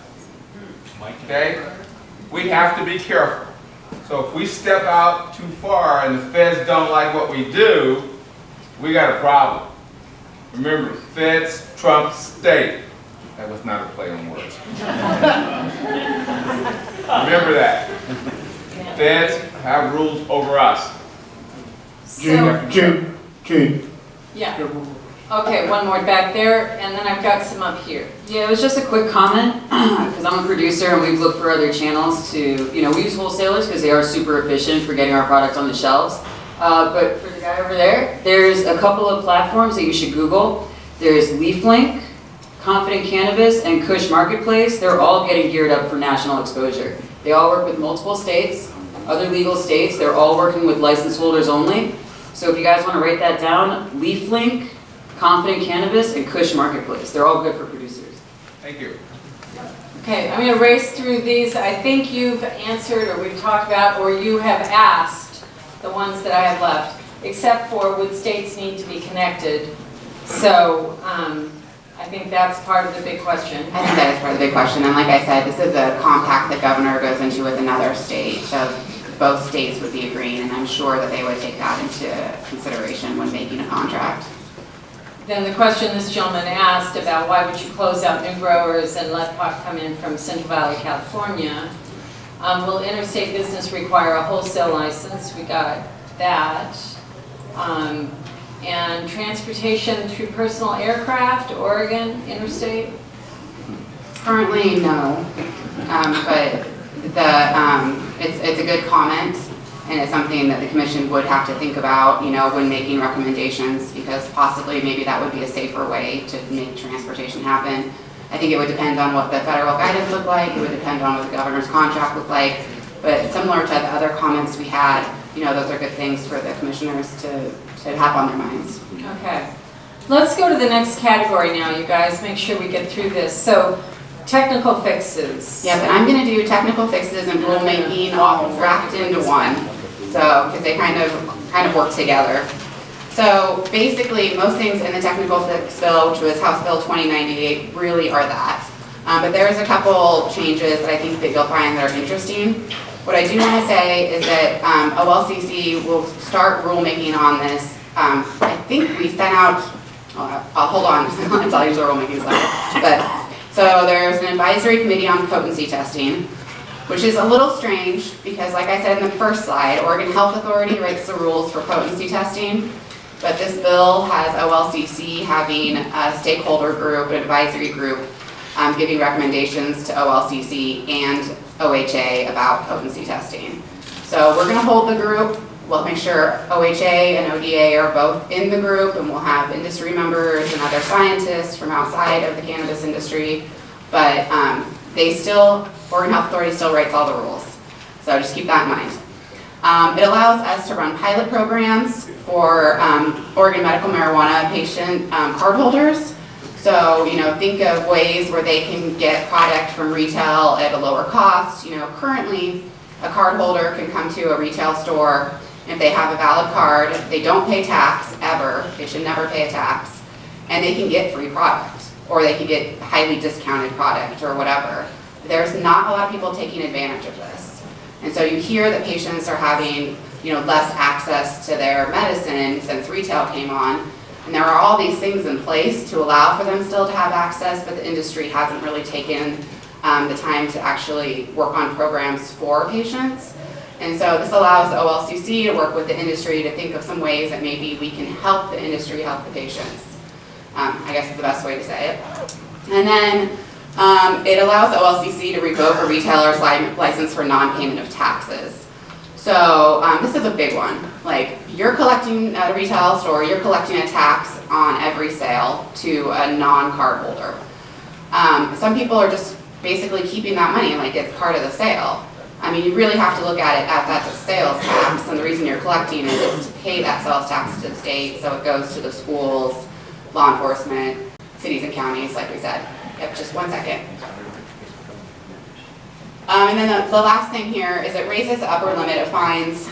Okay? We have to be careful. So if we step out too far and the feds don't like what we do, we got a problem. Remember, feds trump state. That was not a play on words. Remember that. Feds have rules over us. Gene. Yeah. Okay, one more back there, and then I've got some up here. Yeah, it was just a quick comment, because I'm a producer and we've looked for other channels to, we use wholesalers because they are super efficient for getting our products on the shelves. But for the guy over there, there's a couple of platforms that you should Google. There's LeafLink, Confident Cannabis, and Kush Marketplace. They're all getting geared up for national exposure. They all work with multiple states, other legal states. They're all working with license holders only. So if you guys want to write that down, LeafLink, Confident Cannabis, and Kush Marketplace. They're all good for producers. Thank you. Okay, I'm going to race through these. I think you've answered, or we've talked about, or you have asked the ones that I have left, except for would states need to be connected? So I think that's part of the big question. I think that is part of the big question. And like I said, this is a compact that governor goes into with another state. So both states would be agreeing, and I'm sure that they would take that into consideration when making a contract. Then the question this gentleman asked about why would you close out new growers and let pot come in from Central Valley, California? Will interstate business require a wholesale license? We got that. And transportation through personal aircraft, Oregon, interstate? Currently, no. But it's a good comment, and it's something that the commission would have to think about, when making recommendations, because possibly maybe that would be a safer way to make transportation happen. I think it would depend on what the federal guidance looked like. It would depend on what the governor's contract looked like. But similar to the other comments we had, those are good things for the commissioners to have on their minds. Okay. Let's go to the next category now, you guys. Make sure we get through this. So, technical fixes. Yeah, but I'm going to do technical fixes and rulemaking all wrapped into one. So, because they kind of work together. So basically, most things in the technical fix bill, which was House Bill 2098, really are that. But there's a couple changes that I think that you'll find that are interesting. What I do want to say is that OLCC will start rulemaking on this. I think we sent out, I'll hold on, I'll tell you the rulemaking slide. But so there's an advisory committee on potency testing, which is a little strange because, like I said in the first slide, Oregon Health Authority writes the rules for potency testing. But this bill has OLCC having a stakeholder group, an advisory group, giving recommendations to OLCC and OHA about potency testing. So we're going to hold the group. We'll make sure OHA and ODA are both in the group, and we'll have industry members and other scientists from outside of the cannabis industry. But Oregon Health Authority still writes all the rules. So just keep that in mind. It allows us to run pilot programs for Oregon medical marijuana patient cardholders. So, think of ways where they can get product from retail at a lower cost. Currently, a cardholder can come to a retail store. If they have a valid card, they don't pay tax ever. They should never pay a tax. And they can get free product, or they can get highly discounted product or whatever. There's not a lot of people taking advantage of this. And so you hear that patients are having less access to their medicine since retail came on. And there are all these things in place to allow for them still to have access, but the industry hasn't really taken the time to actually work on programs for patients. And so this allows the OLCC to work with the industry to think of some ways that maybe we can help the industry help the patients. I guess is the best way to say it. And then it allows the OLCC to revoke a retailer's license for non-payment of taxes. So this is a big one. Like, you're collecting at a retail store, you're collecting a tax on every sale to a non-card holder. Some people are just basically keeping that money like it's part of the sale. I mean, you really have to look at it as that's a sales tax, and the reason you're collecting it is to pay that sales tax to the state, so it goes to the schools, law enforcement, cities and counties, like we said. Yep, just one second. And then the last thing here is it raises the upper limit of fines.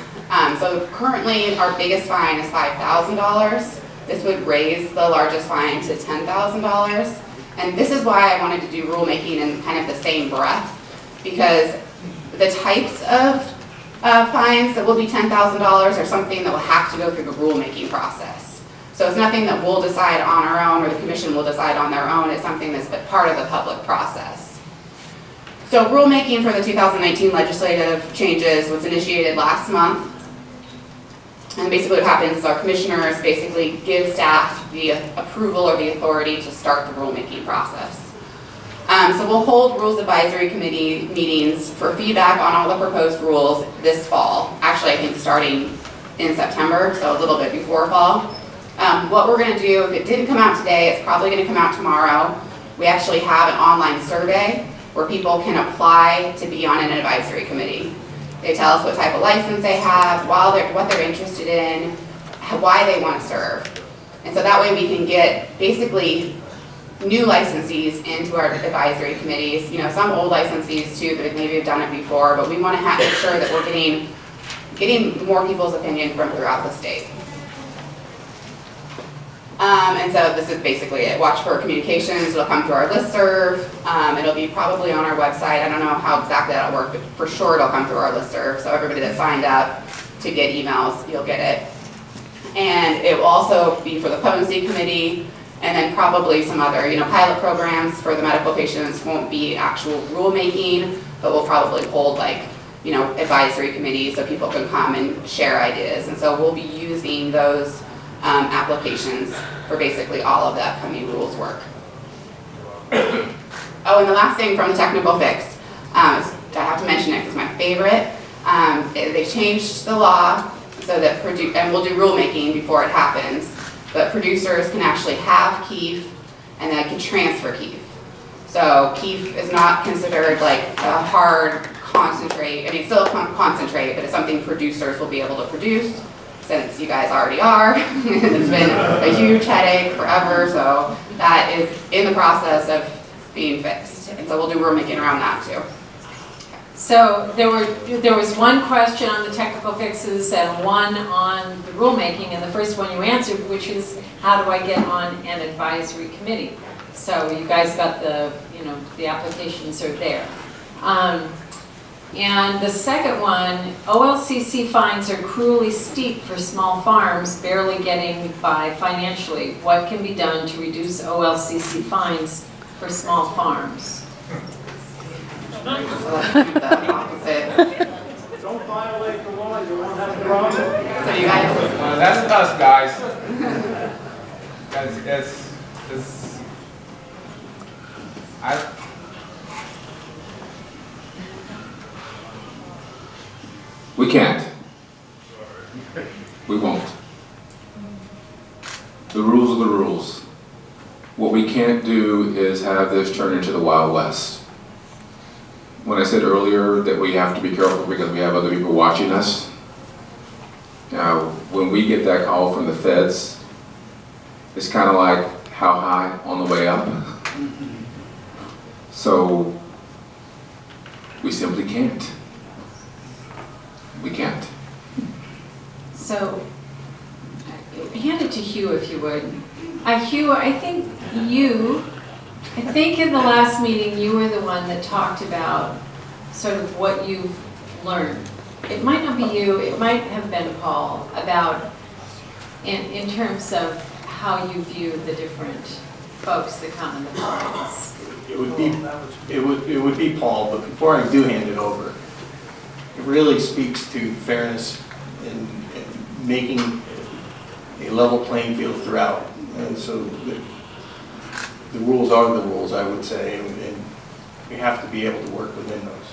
So currently our biggest fine is $5,000. This would raise the largest fine to $10,000. And this is why I wanted to do rulemaking in kind of the same breath, because the types of fines that will be $10,000 are something that will have to go through the rulemaking process. So it's nothing that we'll decide on our own or the commission will decide on their own. It's something that's part of the public process. So rulemaking for the 2019 legislative changes was initiated last month. And basically what happens is our commissioners basically give staff the approval or the authority to start the rulemaking process. So we'll hold Rules Advisory Committee meetings for feedback on all the proposed rules this fall. Actually, I think starting in September, so a little bit before fall. What we're going to do, if it didn't come out today, it's probably going to come out tomorrow. We actually have an online survey where people can apply to be on an advisory committee. They tell us what type of license they have, what they're interested in, why they want to serve. And so that way we can get basically new licensees into our advisory committees. You know, some old licensees too that maybe have done it before, but we want to make sure that we're getting more people's opinion from throughout the state. And so this is basically it. Watch for communications. It'll come through our listserv. It'll be probably on our website. I don't know how exactly that'll work, but for sure it'll come through our listserv. So everybody that signed up to get emails, you'll get it. And it will also be for the potency committee, and then probably some other, pilot programs for the medical patients. Won't be actual rulemaking, but we'll probably hold advisory committees so people can come and share ideas. And so we'll be using those applications for basically all of the upcoming rules work. Oh, and the last thing from the technical fix, I have to mention it because it's my favorite. They changed the law so that, and we'll do rulemaking before it happens, but producers can actually have keef and they can transfer keef. So keef is not considered like a hard concentrate. I mean, still concentrate, but it's something producers will be able to produce, since you guys already are. It's been a huge headache forever, so that is in the process of being fixed. And so we'll do rulemaking around that too. So there was one question on the technical fixes and one on the rulemaking, and the first one you answered, which is how do I get on an advisory committee? So you guys got the applications are there. And the second one, OLCC fines are cruelly steep for small farms barely getting by financially. What can be done to reduce OLCC fines for small farms? Don't violate the law, you won't have a problem. So you guys, That's us, guys. We can't. We won't. The rules are the rules. What we can't do is have this turn into the Wild West. When I said earlier that we have to be careful because we have other people watching us, now when we get that call from the feds, it's kind of like how high on the way up. So we simply can't. We can't. So, hand it to Hugh if you would. Hugh, I think in the last meeting you were the one that talked about sort of what you've learned. It might not be you, it might have been Paul, about in terms of how you view the different folks that come in the forums. It would be Paul, but before I do hand it over, it really speaks to fairness and making a level playing field throughout. And so the rules are the rules, I would say, and we have to be able to work within those.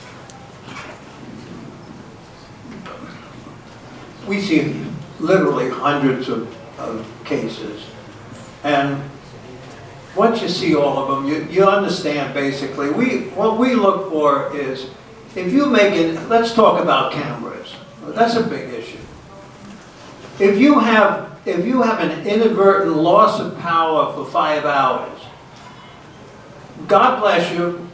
We see literally hundreds of cases, and once you see all of them, you understand basically. What we look for is, if you make it, let's talk about cameras. That's a big issue. If you have an inadvertent loss of power for 5 hours, God bless you,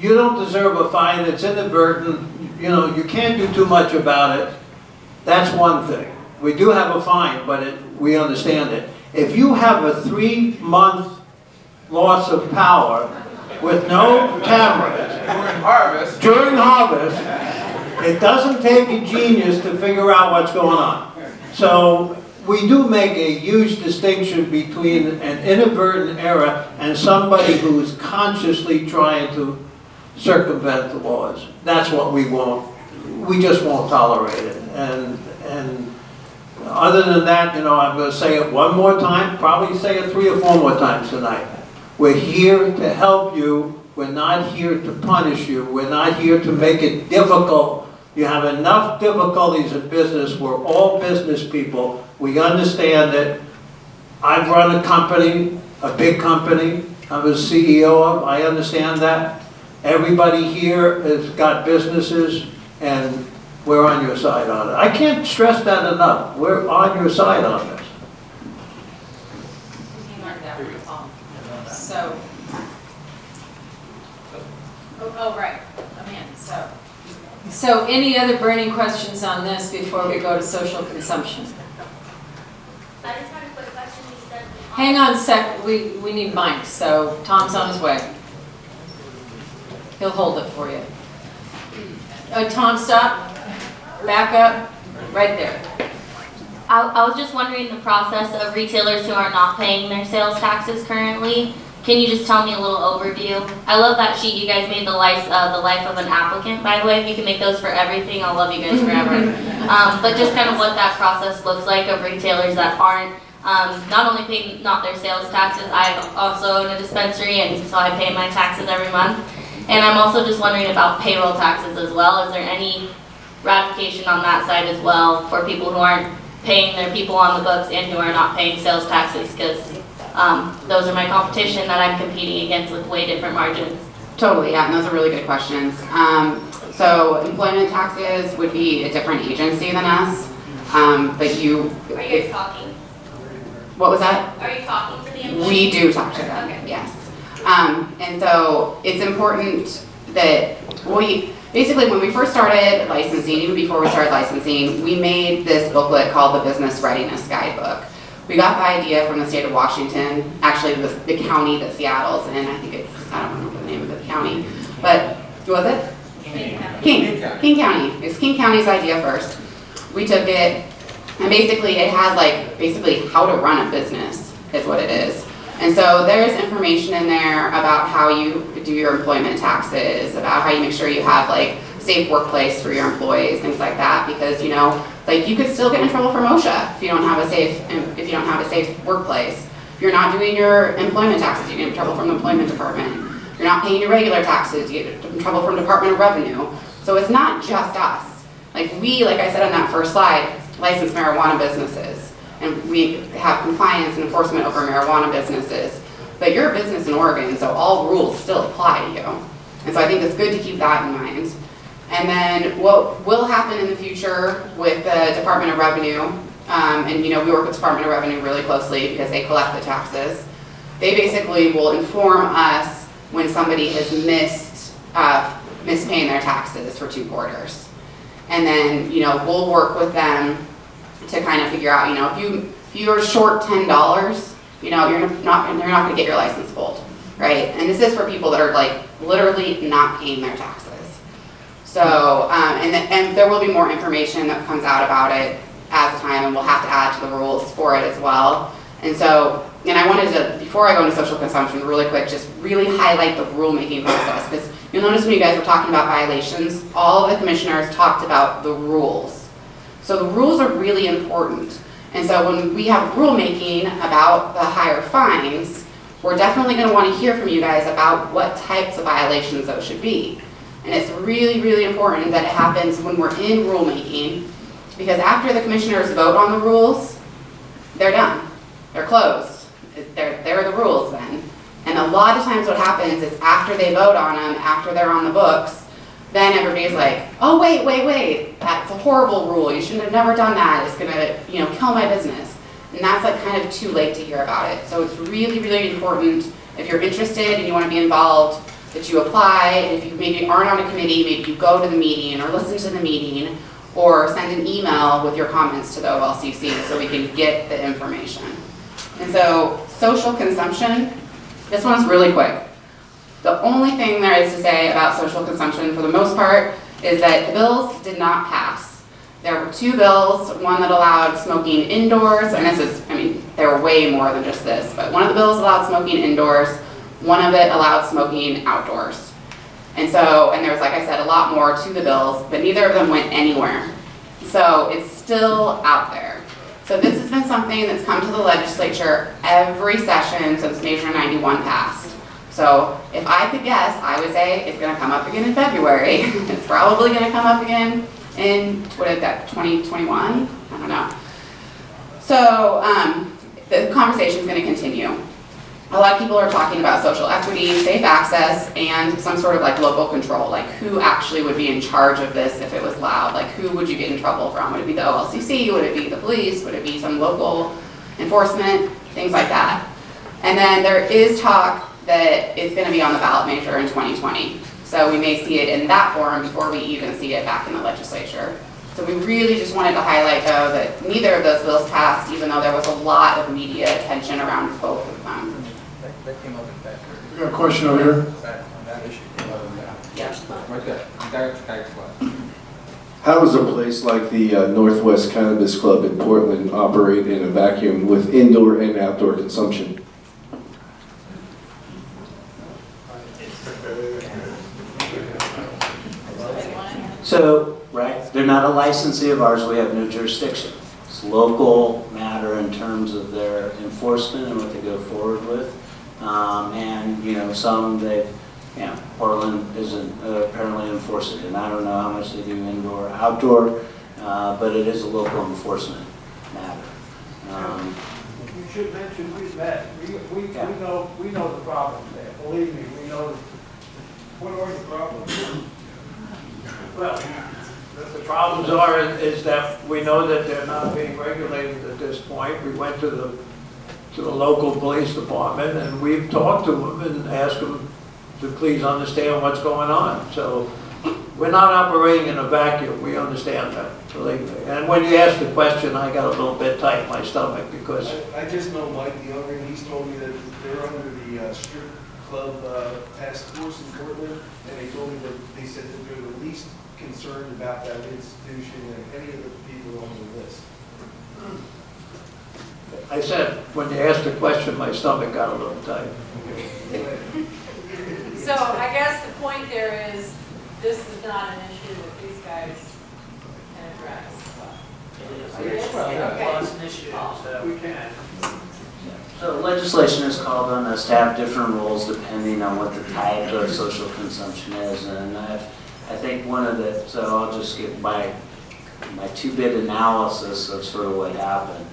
you don't deserve a fine, it's inadvertent, you know, you can't do too much about it. That's one thing. We do have a fine, but we understand it. If you have a 3-month loss of power with no cameras during harvest, it doesn't take a genius to figure out what's going on. So we do make a huge distinction between an inadvertent error and somebody who's consciously trying to circumvent the laws. That's what we just won't tolerate it. And other than that, you know, I'm going to say it one more time, probably say it 3 or 4 more times tonight. We're here to help you. We're not here to punish you. We're not here to make it difficult. You have enough difficulties in business. We're all business people. We understand that. I've run a company, a big company. I'm a CEO of. I understand that. Everybody here has got businesses, and we're on your side on it. I can't stress that enough. We're on your side on this. So, right, Amanda, so any other burning questions on this before we go to social consumption? I just had a quick question. You said Hang on a sec, we need mics, so Tom's on his way. He'll hold it for you. Tom, stop, back up, right there. I was just wondering the process of retailers who are not paying their sales taxes currently. Can you just tell me a little overview? I love that sheet you guys made, the life of an applicant, by the way. If you can make those for everything, I'll love you guys forever. But just kind of what that process looks like of retailers that aren't not only paying not their sales taxes. I also own a dispensary, and so I pay my taxes every month. And I'm also just wondering about payroll taxes as well. Is there any ratification on that side as well for people who aren't paying their people on the books and who are not paying sales taxes? Because those are my competition that I'm competing against with way different margins. Totally, yeah, and those are really good questions. So employment taxes would be a different agency than us, but you... Are you guys talking? What was that? Are you talking to the employees? We do talk to them, okay. Yes. And so it's important that basically when we first started licensing, even before we started licensing, we made this booklet called the Business Readiness Guidebook. We got the idea from the state of Washington, actually the county that Seattle's in. I think I don't remember the name of the county, but what was it? King County. It's King County's idea first. We took it, and basically it has basically how to run a business is what it is. And so there's information in there about how you do your employment taxes, about how you make sure you have safe workplace for your employees, things like that, because you could still get in trouble from OSHA if you don't have a safe workplace. If you're not doing your employment taxes, you get in trouble from the employment department. If you're not paying your regular taxes, you get in trouble from Department of Revenue. So it's not just us. Like I said on that first slide, licensed marijuana businesses, and we have compliance and enforcement over marijuana businesses. But you're a business in Oregon, so all rules still apply to you. And so I think it's good to keep that in mind. And then what will happen in the future with the Department of Revenue, and we work with Department of Revenue really closely because they collect the taxes. They basically will inform us when somebody has missed paying their taxes for 2 quarters. And then, we'll work with them to kind of figure out, if you're short $10, they're not going to get your license pulled, right? And this is for people that are literally not paying their taxes. So, and there will be more information that comes out about it as time, and we'll have to add to the rules for it as well. And so, I wanted to, before I go into social consumption, really quick, just really highlight the rulemaking process, because you'll notice when you guys were talking about violations, all of the commissioners talked about the rules. So the rules are really important. And so when we have rulemaking about the higher fines, we're definitely going to want to hear from you guys about what types of violations those should be. And it's really, really important that it happens when we're in rulemaking, because after the commissioners vote on the rules, they're done. They're closed. They're the rules then. And a lot of times what happens is after they vote on them, after they're on the books, then everybody's like, oh, wait, that's a horrible rule. You shouldn't have never done that. It's gonna, kill my business. And that's kind of too late to hear about it. So it's really, really important if you're interested and you want to be involved, that you apply, and if you maybe aren't on a committee, maybe you go to the meeting or listen to the meeting or send an email with your comments to the OLCC so we can get the information. And so social consumption, this one's really quick. The only thing there is to say about social consumption for the most part is that the bills did not pass. There were 2 bills, one that allowed smoking indoors, and this is, I mean, there were way more than just this, but one of the bills allowed smoking indoors, one of it allowed smoking outdoors. And so, and there's, like I said, a lot more to the bills, but neither of them went anywhere. So it's still out there. So this has been something that's come to the legislature every session since Measure 91 passed. So if I could guess, I would say it's going to come up again in February. It's probably going to come up again in, what is that, 2021? I don't know. So the conversation is going to continue. A lot of people are talking about social equity, safe access, and some sort of like local control, like who actually would be in charge of this if it was loud? Like who would you get in trouble from? Would it be the OLCC? Would it be the police? Would it be some local enforcement? Things like that. And then there is talk that it's going to be on the ballot measure in 2020. So we may see it in that form before we even see it back in the legislature. So we really just wanted to highlight, though, that neither of those bills passed, even though there was a lot of media attention around both of them. That came up in that. We got a question over here. On that issue came up in that. Yes. Right there. How does a place like the Northwest Cannabis Club in Portland operate in a vacuum with indoor and outdoor consumption? So, right, they're not a licensee of ours, we have no jurisdiction. It's local matter in terms of their enforcement and what they go forward with. And, you know, some they, you know, Portland isn't apparently enforcing it. And I don't know how much they do indoor, outdoor, but it is a local enforcement matter. You should mention we've met. We know the problem there. Believe me, we know. What are the problems? Well, the problems are is that we know that they're not being regulated at this point. We went to the local police department and we've talked to them and asked them to please understand what's going on. So we're not operating in a vacuum. We understand that, believe me. And when you asked the question, I got a little bit tight in my stomach because I just know Mike, the owner, and he's told me that they're under the strip club task force in Portland, and they told me that they said that they're the least concerned about that institution and any of the people on the list. I said, when you asked the question, my stomach got a little tight. So I guess the point there is, this is not an issue that these guys can address. It is. Okay. It's an issue that we can. So legislation has called on us to have different rules depending on what the type of social consumption is. And I think one of the, so I'll just give my 2-bit analysis of sort of what happened.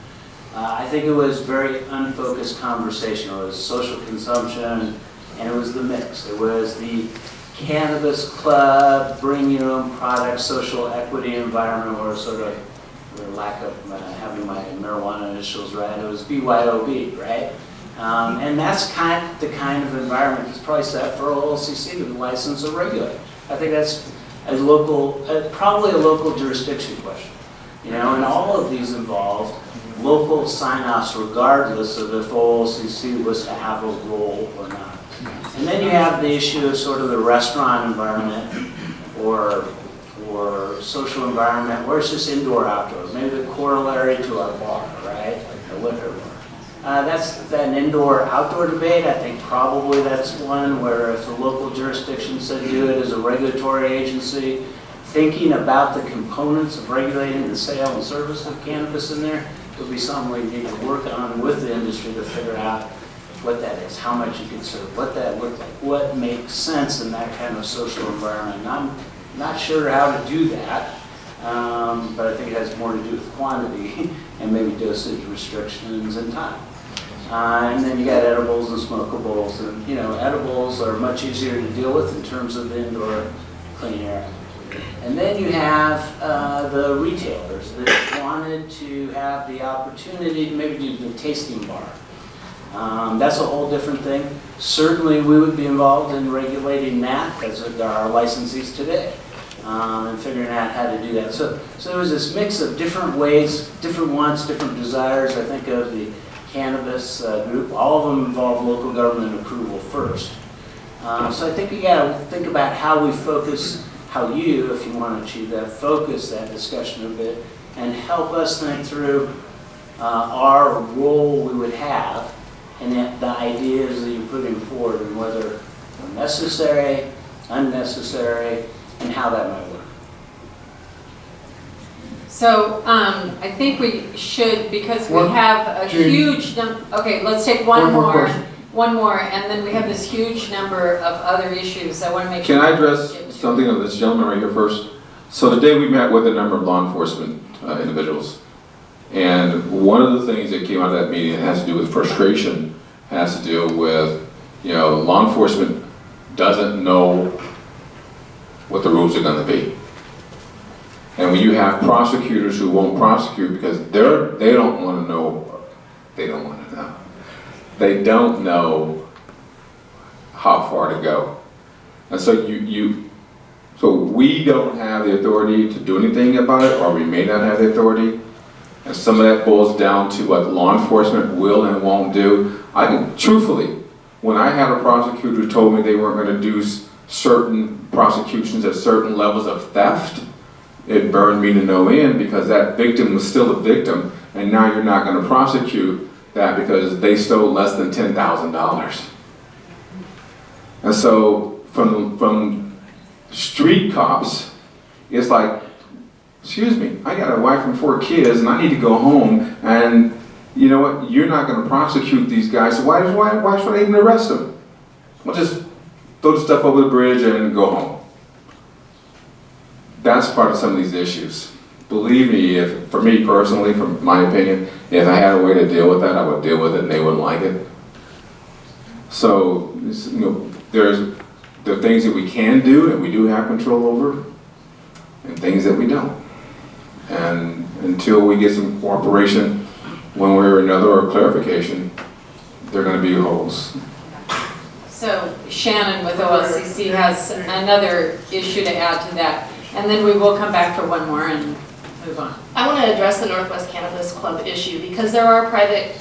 I think it was very unfocused conversation. It was social consumption and it was the mix. It was the cannabis club, bring your own product, social equity environment, or sort of, for lack of having my marijuana initials right, it was BYOB, right? And that's the kind of environment that's probably set for OLCC to license or regulate. I think that's a local, probably a local jurisdiction question. You know, and all of these involve local sign-offs regardless of if OLCC was to have a role or not. And then you have the issue of sort of the restaurant environment or social environment where it's just indoor, outdoor. Maybe the corollary to our bar, right? Like the liquor bar. That's an indoor-outdoor debate. I think probably that's one where if the local jurisdiction said do it as a regulatory agency, thinking about the components of regulating the sale and service of cannabis in there would be something we need to work on with the industry to figure out what that is, how much you can serve, what that looks like, what makes sense in that kind of social environment. And I'm not sure how to do that, but I think it has more to do with quantity and maybe dosage restrictions and time. And then you got edibles and smokables, and you know, edibles are much easier to deal with in terms of the indoor clean air. And then you have the retailers that wanted to have the opportunity to maybe do the tasting bar. That's a whole different thing. Certainly, we would be involved in regulating that, as there are licensees today, and figuring out how to do that. So there was this mix of different ways, different wants, different desires. I think of the cannabis group. All of them involve local government approval first. So I think you got to think about how we focus, how you, if you want to achieve that, focus that discussion a bit, and help us think through our role we would have and the ideas that you're putting forward and whether they're necessary, unnecessary, and how that might work. So I think we should, because we have a huge number, okay, let's take one more, and then we have this huge number of other issues. I want to make sure. Can I address something of this gentleman right here first? So today we met with a number of law enforcement individuals. And one of the things that came out of that meeting that has to do with frustration, has to do with, law enforcement doesn't know what the rules are going to be. And when you have prosecutors who won't prosecute because they don't want to know, they don't want to know. They don't know how far to go. And so so we don't have the authority to do anything about it, or we may not have the authority. And some of that boils down to what law enforcement will and won't do. Truthfully, when I had a prosecutor who told me they weren't going to do certain prosecutions at certain levels of theft, it burned me to no end, because that victim was still a victim, and now you're not going to prosecute that because they stole less than $10,000. And so from street cops, it's like, excuse me, I got a wife and 4 kids and I need to go home, and you know what, you're not going to prosecute these guys, so why should I even arrest them? We'll just throw the stuff over the bridge and go home. That's part of some of these issues. Believe me, for me personally, from my opinion, if I had a way to deal with that, I would deal with it and they wouldn't like it. So, there are things that we can do and we do have control over, and things that we don't. And until we get some cooperation one way or another, or clarification, there are going to be holes. So Shannon with OLCC has another issue to add to that. And then we will come back for one more and move on. I want to address the Northwest Cannabis Club issue, because there are private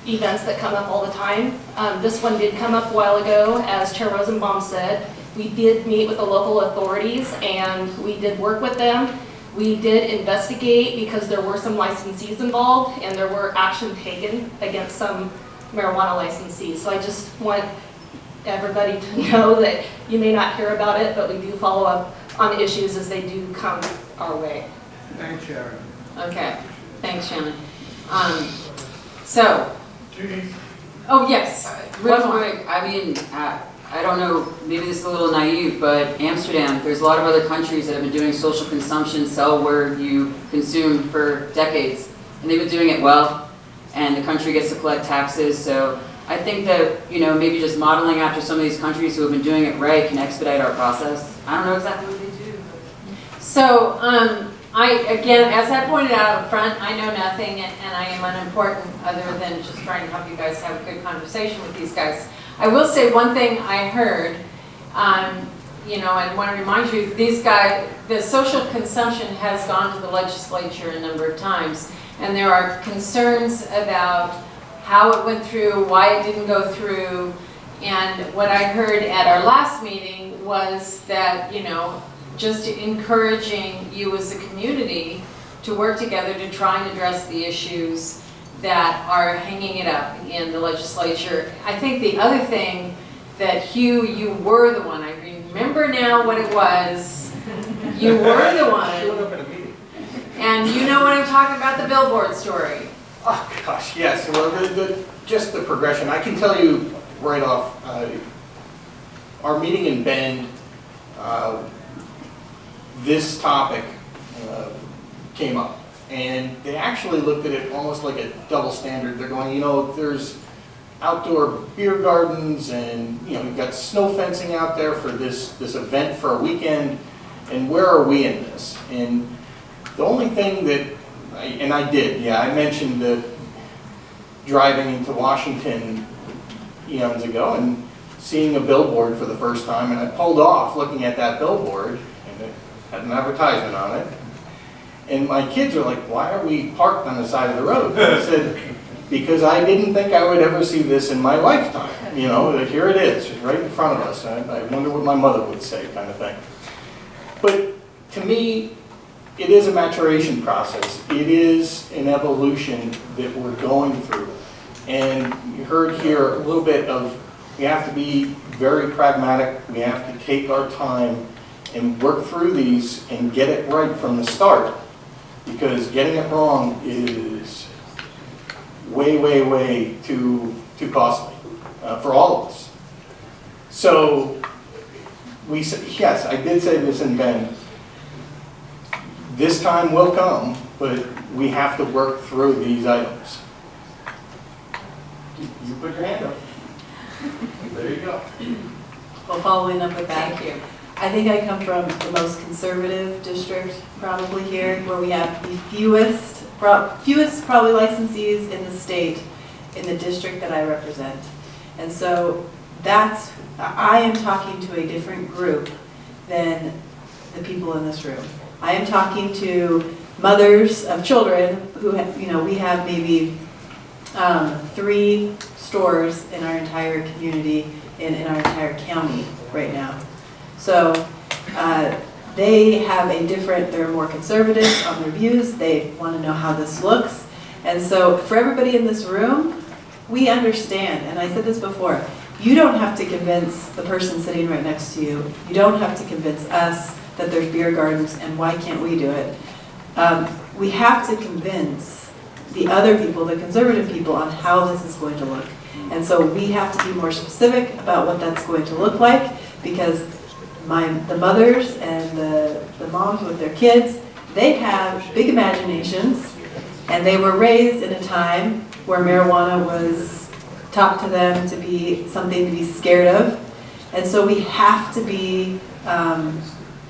events that come up all the time. This one did come up a while ago, as Chair Rosenbaum said. We did meet with the local authorities and we did work with them. We did investigate because there were some licensees involved and there were action taken against some marijuana licensees. So I just want everybody to know that you may not hear about it, but we do follow up on issues as they do come our way. Thanks, Sharon. Okay, thanks, Shannon. Oh yes. Real quick, I don't know, maybe this is a little naive, but Amsterdam, there's a lot of other countries that have been doing social consumption, sell where you consume, for decades. And they've been doing it well, and the country gets to collect taxes. So I think that, maybe just modeling after some of these countries who have been doing it right can expedite our process. I don't know exactly what they do. So, again, as I pointed out up front, I know nothing and I am unimportant other than just trying to help you guys have a good conversation with these guys. I will say one thing I heard, and want to remind you, these guys, the social consumption has gone to the legislature a number of times, and there are concerns about how it went through, why it didn't go through, and what I heard at our last meeting was that, just encouraging you as a community to work together to try and address the issues that are hanging it up in the legislature. I think the other thing that Hugh, you were the one, I remember now what it was, you were the one, and you know what I'm talking about, the billboard story. Oh gosh, yes, well, just the progression. I can tell you right off, our meeting in Bend, this topic came up. And they actually looked at it almost like a double standard. They're going, there's outdoor beer gardens and, we've got snow fencing out there for this event for a weekend, and where are we in this? And the only thing that, I mentioned that driving into Washington eons ago and seeing a billboard for the first time, and I pulled off looking at that billboard, and it had an advertisement on it. And my kids were like, why are we parked on the side of the road? And I said, because I didn't think I would ever see this in my lifetime. You know, here it is, right in front of us. I wonder what my mother would say, kind of thing. But to me, it is a maturation process. It is an evolution that we're going through. And you heard here a little bit of, we have to be very pragmatic. We have to take our time and work through these and get it right from the start. Because getting it wrong is way, way, way too costly for all of us. So, yes, I did say this in Ben. This time will come, but we have to work through these items. You put your hand up. There you go. Well, following up with that, I think I come from the most conservative district probably here, where we have the fewest probably licensees in the state in the district that I represent. And so I am talking to a different group than the people in this room. I am talking to mothers of children who have, we have maybe 3 stores in our entire community, in our entire county right now. So they have they're more conservative on their views. They want to know how this looks. And so for everybody in this room, we understand, and I said this before, you don't have to convince the person sitting right next to you. You don't have to convince us that there's beer gardens and why can't we do it. We have to convince the other people, the conservative people, on how this is going to look. And so we have to be more specific about what that's going to look like, because the mothers and the moms with their kids, they have big imaginations, and they were raised in a time where marijuana was taught to them to be something to be scared of. And so we have to be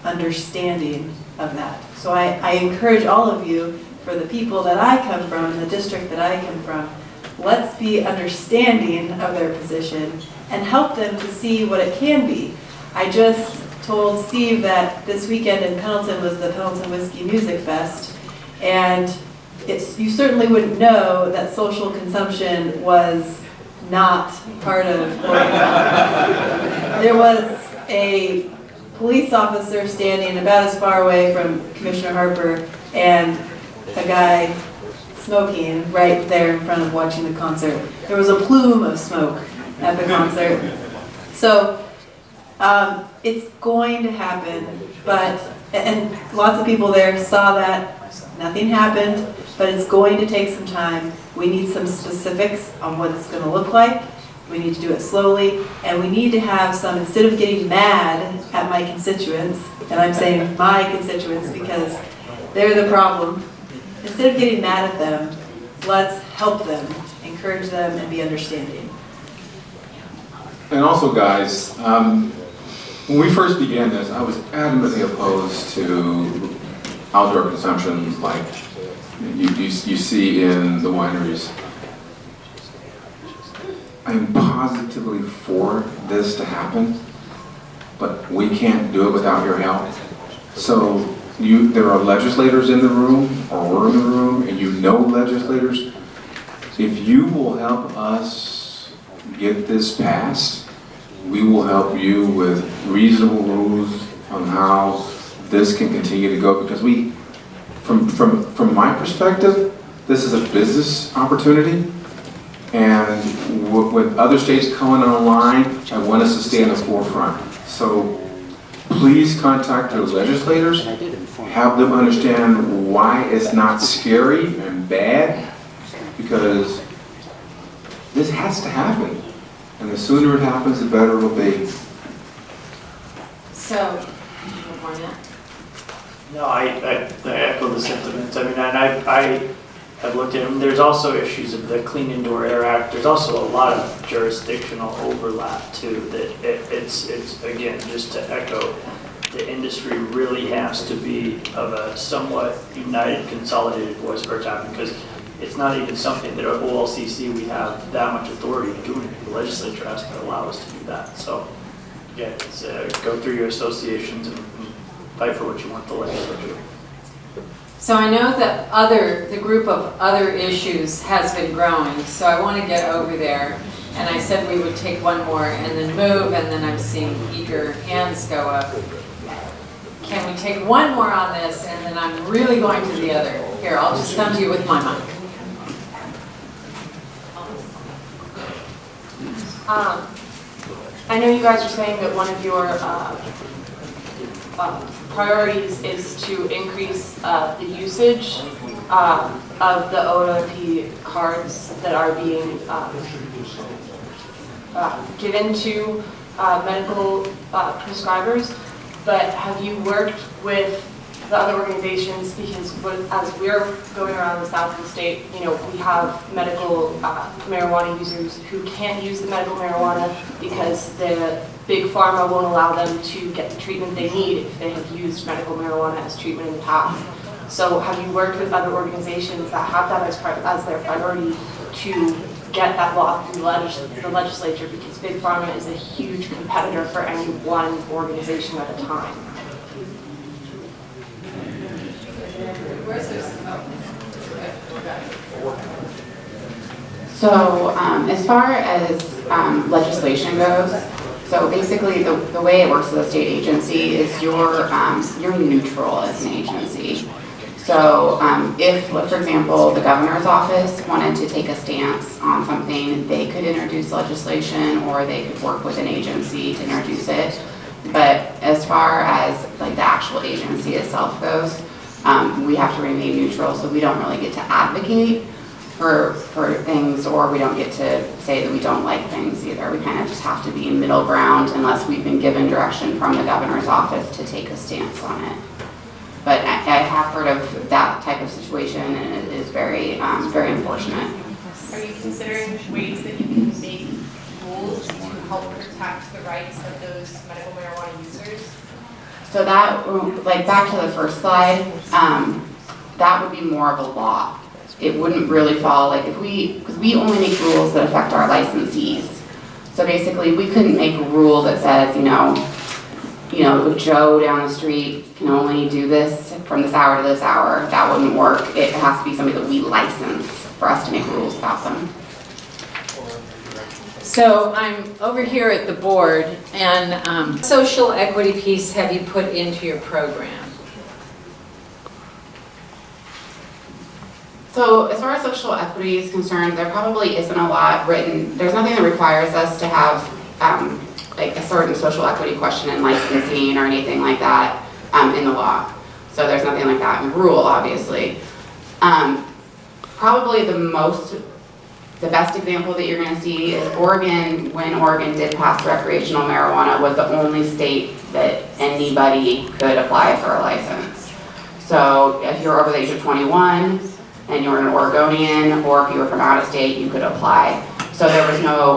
understanding of that. So I encourage all of you, for the people that I come from, and the district that I come from, let's be understanding of their position and help them to see what it can be. I just told Steve that this weekend in Pendleton was the Pendleton Whiskey Music Fest, and you certainly wouldn't know that social consumption was not part of Oregon. There was a police officer standing about as far away from Commissioner Harper and a guy smoking right there in front of watching the concert. There was a plume of smoke at the concert. So it's going to happen, and lots of people there saw that. Nothing happened, but it's going to take some time. We need some specifics on what it's going to look like. We need to do it slowly, and we need to have some, instead of getting mad at my constituents, and I'm saying my constituents because they're the problem, instead of getting mad at them, let's help them, encourage them, and be understanding. And also, guys, when we first began this, I was adamantly opposed to outdoor consumption like you see in the wineries. I'm positively for this to happen, but we can't do it without your help. So there are legislators in the room, or we're in the room, and you know legislators. If you will help us get this passed, we will help you with reasonable rules on how this can continue to go, because from my perspective, this is a business opportunity, and with other states coming online, I want us to stay in the forefront. So please contact your legislators, have them understand why it's not scary and bad, because this has to happen. And the sooner it happens, the better it'll be. So, no, I echo the sentiments. I mean, and I've looked at them. There's also issues of the Clean Indoor Air Act. There's also a lot of jurisdictional overlap too. That it's again, just to echo, the industry really has to be of a somewhat united, consolidated voice for time, because it's not even something that at OLCC we have that much authority to do. The legislature has to allow us to do that. So, yeah, it's, go through your associations and fight for what you want the legislature to do. So I know that the group of other issues has been growing, so I want to get over there. And I said we would take one more and then move, and then I'm seeing eager hands go up. Can we take one more on this, and then I'm really going to the other? Here, I'll just come to you with my mic. I know you guys are saying that one of your priorities is to increase the usage of the OLP cards that are being given to medical prescribers, but have you worked with the other organizations? Because as we're going around the south of the state, you know, we have medical marijuana users who can't use the medical marijuana because the big pharma won't allow them to get the treatment they need if they have used medical marijuana as treatment in the past. So have you worked with other organizations that have that as their priority to get that law through the legislature, because big pharma is a huge competitor for any one organization at a time? So as far as legislation goes, so basically the way it works with a state agency is you're neutral as an agency. So if, for example, the governor's office wanted to take a stance on something, they could introduce legislation or they could work with an agency to introduce it. But as far as like the actual agency itself goes, we have to remain neutral, so we don't really get to advocate for things, or we don't get to say that we don't like things either. We kind of just have to be in middle ground unless we've been given direction from the governor's office to take a stance on it. But I have heard of that type of situation, and it is very, very unfortunate. Are you considering ways that you can make rules to help protect the rights of those medical marijuana users? So that, like back to the first slide, that would be more of a law. It wouldn't really fall, like because we only make rules that affect our licensees. So basically, we couldn't make a rule that says, you know, Joe down the street can only do this from this hour to this hour. That wouldn't work. It has to be somebody that we license for us to make rules about them. So I'm over here at the board, and social equity piece have you put into your program? So as far as social equity is concerned, there probably isn't a lot written. There's nothing that requires us to have like a certain social equity question in licensing or anything like that in the law. So there's nothing like that in the rule, obviously. Probably the best example that you're going to see is Oregon. When Oregon did pass recreational marijuana, was the only state that anybody could apply for a license. So if you're over the age of 21 and you're an Oregonian, or if you were from out of state, you could apply. So there was no,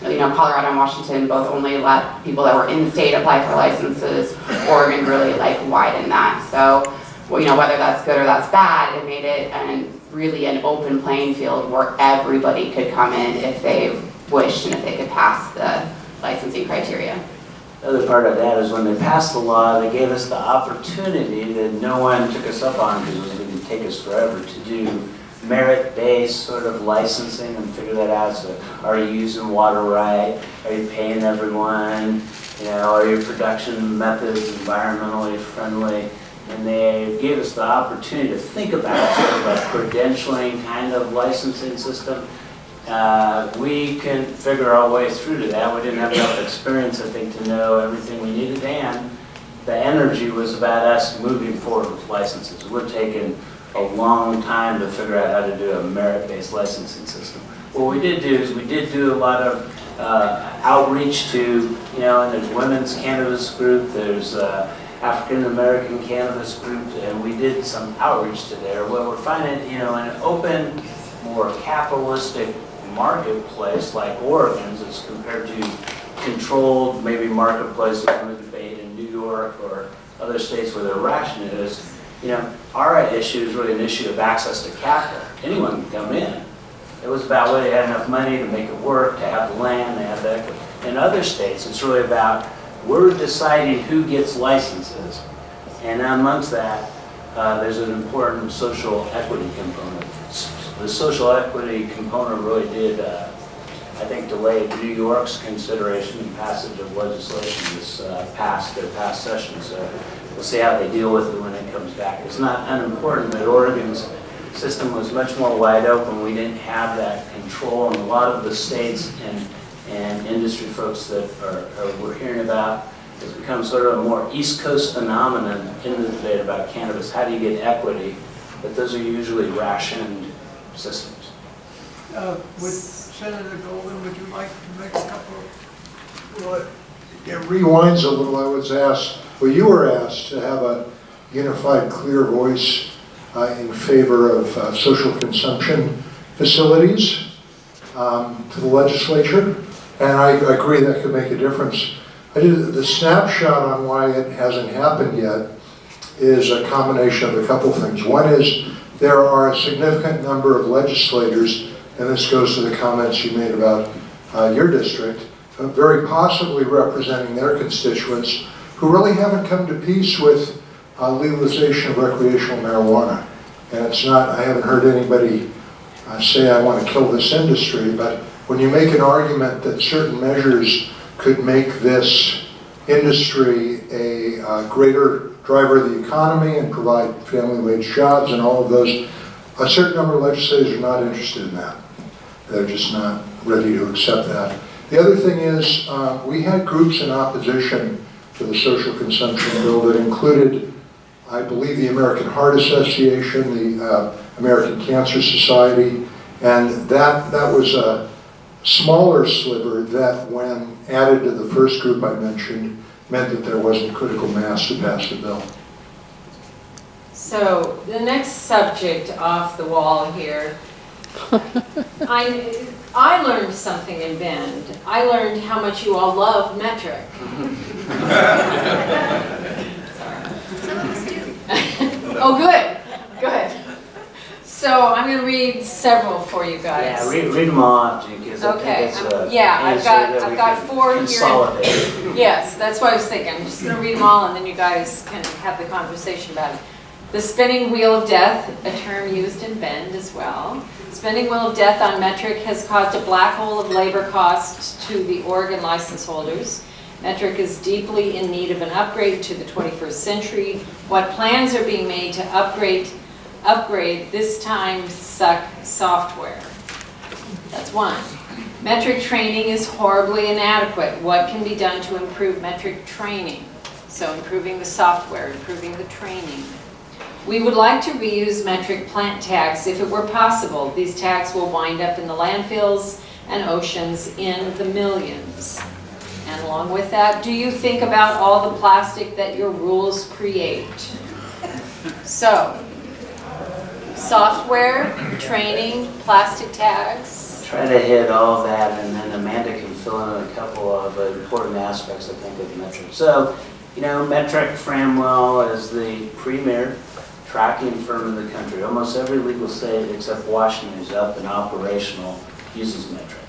Colorado and Washington both only let people that were in the state apply for licenses. Oregon really widened that. So, whether that's good or that's bad, it made it really an open playing field where everybody could come in if they wished and if they could pass the licensing criteria. The other part of that is when they passed the law, they gave us the opportunity that no one took us up on, because it was going to take us forever to do merit-based sort of licensing and figure that out. So are you using water right? Are you paying everyone? Are your production methods environmentally friendly? And they gave us the opportunity to think about sort of a credentialing kind of licensing system. We couldn't figure our way through to that. We didn't have enough experience, I think, to know everything we needed, and the energy was about us moving forward with licenses. It would have taken a long time to figure out how to do a merit-based licensing system. What we did do is we did do a lot of outreach to, and there's women's cannabis group, there's African American cannabis group, and we did some outreach to there. What we're finding, in an open, more capitalistic marketplace like Oregon's as compared to controlled maybe marketplaces in the debate in New York or other states where the ration is, our issue is really an issue of access to capital. Anyone can come in. It was about whether they had enough money to make it work, to have the land, to have the equity. In other states, it's really about we're deciding who gets licenses. And amongst that, there's an important social equity component. The social equity component really did, I think, delay New York's consideration and passage of legislation this their past session. So we'll see how they deal with it when it comes back. It's not unimportant that Oregon's system was much more wide open. We didn't have that control, and a lot of the states and industry folks that we're hearing about, it's become sort of a more East Coast phenomenon in the debate about cannabis. How do you get equity? But those are usually rationed systems. Senator Golden, would you like to make a couple of... Well, it rewinds a little. I was asked, well, you were asked to have a unified, clear voice in favor of social consumption facilities to the legislature, and I agree that could make a difference. I did the snapshot on why it hasn't happened yet is a combination of a couple things. One is there are a significant number of legislators, and this goes to the comments you made about your district, very possibly representing their constituents who really haven't come to peace with legalization of recreational marijuana. And it's not, I haven't heard anybody say I want to kill this industry, but when you make an argument that certain measures could make this industry a greater driver of the economy and provide family wage jobs and all of those, a certain number of legislators are not interested in that. They're just not ready to accept that. The other thing is, we had groups in opposition to the social consumption bill that included, I believe, the American Heart Association, the American Cancer Society, and that was a smaller sliver that, when added to the first group I mentioned, meant that there wasn't critical mass to pass the bill. So the next subject off the wall here, I learned something in Bend. I learned how much you all love metric. Some of us do. Oh, good, good. So I'm going to read several for you guys. Yeah, read them off, because Okay. it's a Yeah, I've answer that got we got can 4 consolidate. here. Yes, that's what I was thinking. I'm just going to read them all, and then you guys can have the conversation about it. The spinning wheel of death, a term used in Bend as well. Spinning wheel of death on metric has caused a black hole of labor costs to the Oregon license holders. Metric is deeply in need of an upgrade to the 21st century. What plans are being made to upgrade this time suck software? That's one. Metric training is horribly inadequate. What can be done to improve metric training? So improving the software, improving the training. We would like to reuse metric plant tags if it were possible. These tags will wind up in the landfills and oceans in the millions. And along with that, do you think about all the plastic that your rules create? So, software, training, plastic tags. Try to hit all of that, and then Amanda can fill in a couple of important aspects, I think, of metric. So, metric Framwell is the premier tracking firm in the country. Almost every legal state except Washington is up and operational uses metric.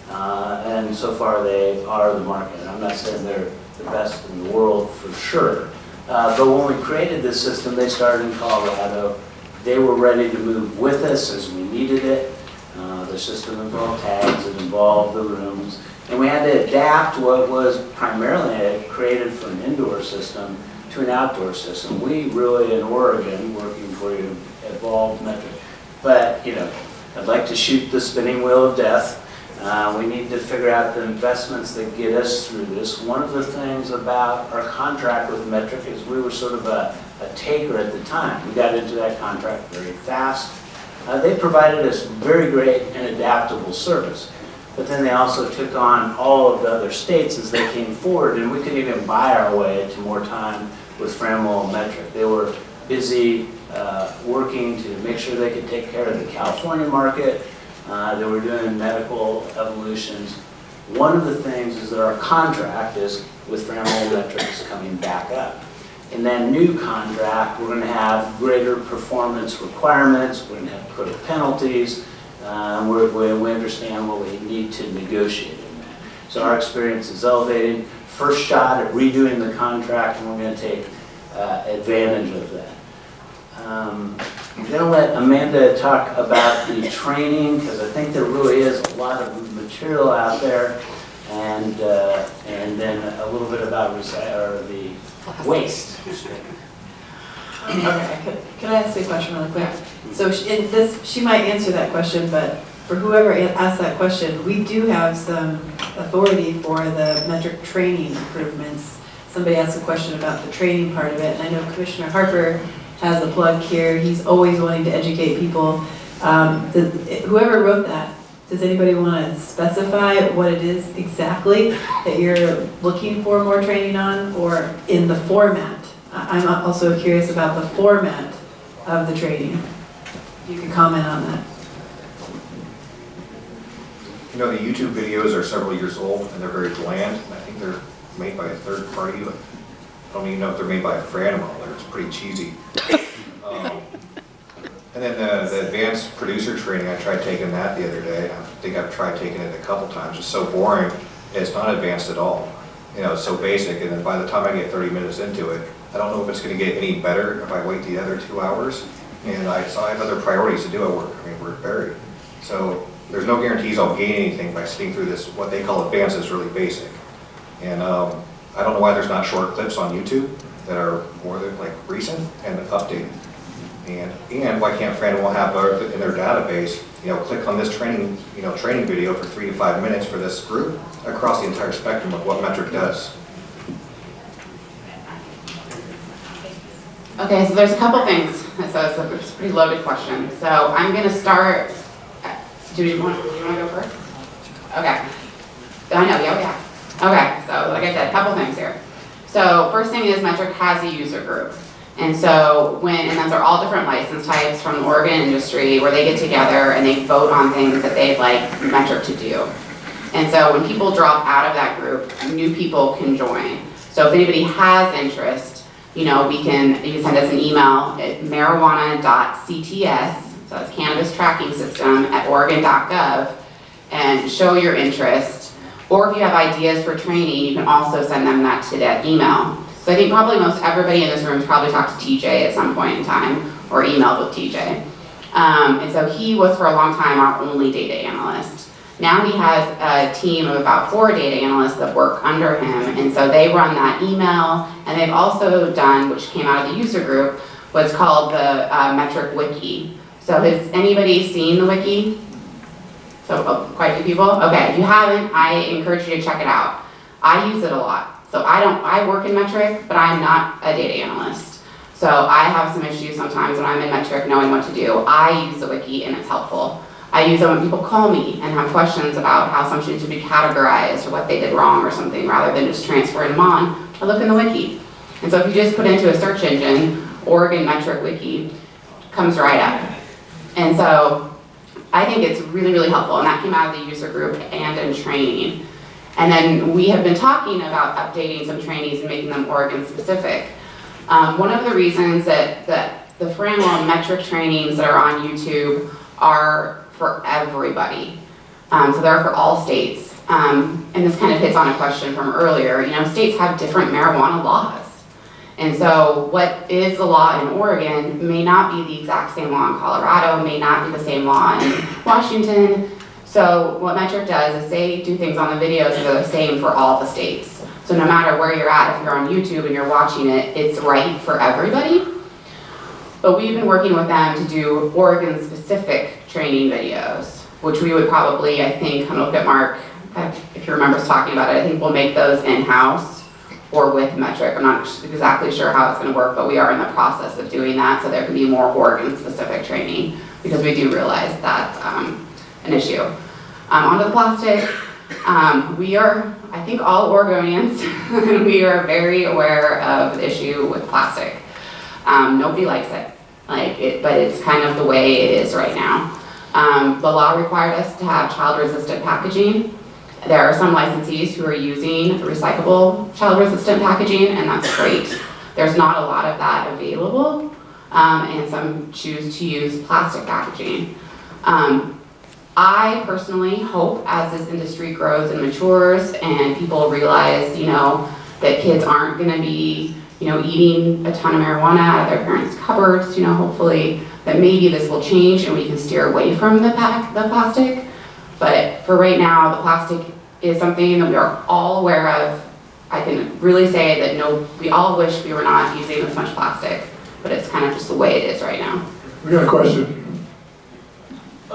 And so far they are the market. I'm not saying they're the best in the world for sure. But when we created this system, they started in Colorado. They were ready to move with us as we needed it. The system involved tags, it involved the rooms. And we had to adapt what was primarily created for an indoor system to an outdoor system. We really, in Oregon, working for you, evolved metric. But, I'd like to shoot the spinning wheel of death. We need to figure out the investments that get us through this. One of the things about our contract with Metric is we were sort of a taker at the time. We got into that contract very fast. They provided us very great and adaptable service. But then they also took on all of the other states as they came forward, and we couldn't even buy our way to more time with Framwell and Metric. They were busy working to make sure they could take care of the California market. They were doing medical evolutions. One of the things is that our contract is with Framwell Metric is coming back up. In that new contract, we're going to have greater performance requirements, we're going to have greater penalties, we understand what we need to negotiate in that. So our experience is elevated. First shot at redoing the contract, and we're going to take advantage of that. I'm going to let Amanda talk about the training, because I think there really is a lot of material out there, and then a little bit about the waste. Okay, can I ask you a question really quick? So she might answer that question, but for whoever asked that question, we do have some authority for the metric training improvements. Somebody asked a question about the training part of it, and I know Commissioner Harper has a plug here. He's always wanting to educate people. Whoever wrote that, does anybody want to specify what it is exactly that you're looking for more training on, or in the format? I'm also curious about the format of the training. You can comment on that. You know, the YouTube videos are several years old and they're very bland. I think they're made by a third party, but I don't even know if they're made by Franimo. It's pretty cheesy. And then the advanced producer training, I tried taking that the other day. I think I've tried taking it a couple times. It's so boring. It's not advanced at all. You know, it's so basic. And then by the time I get 30 minutes into it, I don't know if it's going to get any better if I wait the other 2 hours. And I have other priorities to do at work. I mean, we're buried. So there's no guarantees I'll gain anything by sitting through this, what they call advanced is really basic. And I don't know why there's not short clips on YouTube that are more than like recent and updated. And why can't Franimo have in their database, you know, click on this training video for 3 to 5 minutes for this group across the entire spectrum of what metric does. Okay, so there's a couple things. So it's a pretty loaded question. So I'm going to start. Do you want to go first? Okay. I know, yeah. Okay, so like I said, a couple things here. So first thing is metric has a user group. And so and those are all different license types from the Oregon industry where they get together and they vote on things that they'd like metric to do. And so when people drop out of that group, new people can join. So if anybody has interest, you know, you can send us an email at marijuana.cts, so it's Cannabis Tracking System at oregon.gov, and show your interest. Or if you have ideas for training, you can also send them to that email. So I think probably most everybody in this room has probably talked to TJ at some point in time, or emailed with TJ. And so he was for a long time our only data analyst. Now he has a team of about 4 data analysts that work under him, and so they run that email, and they've also done, which came out of the user group, what's called the metric wiki. So has anybody seen the wiki? So quite a few people? Okay, if you haven't, I encourage you to check it out. I use it a lot. So I work in metric, but I'm not a data analyst. So I have some issues sometimes when I'm in metric knowing what to do. I use the wiki and it's helpful. I use it when people call me and have questions about how something should be categorized or what they did wrong or something, rather than just transferring them on. I look in the wiki. And so if you just put into a search engine, Oregon metric wiki, it comes right up. And so I think it's really, really helpful. And that came out of the user group and in training. And then we have been talking about updating some trainings and making them Oregon specific. One of the reasons that the Franimo metric trainings that are on YouTube are for everybody. So they're for all states. And this kind of hits on a question from earlier. You know, states have different marijuana laws. And so what is the law in Oregon may not be the exact same law in Colorado, may not be the same law in Washington. So what metric does is they do things on the videos that are the same for all the states. So no matter where you're at, if you're on YouTube and you're watching it, it's right for everybody. But we've been working with them to do Oregon-specific training videos, which we would probably, I think, I'm gonna look at Mark, if he remembers talking about it, I think we'll make those in-house or with metric. I'm not exactly sure how it's gonna work, but we are in the process of doing that, so there can be more Oregon-specific training, because we do realize that's an issue. Onto the plastic. We are, I think, all Oregonians, we are very aware of the issue with plastic. Nobody likes it, but it's kind of the way it is right now. The law required us to have child-resistant packaging. There are some licensees who are using recyclable child-resistant packaging, and that's great. There's not a lot of that available, and some choose to use plastic packaging. I personally hope as this industry grows and matures and people realize, that kids aren't gonna be, eating a ton of marijuana out of their parents' cupboards, hopefully that maybe this will change and we can steer away from the plastic. But for right now, the plastic is something that we are all aware of. I can really say that we all wish we were not using as much plastic, but it's kind of just the way it is right now. We got a question.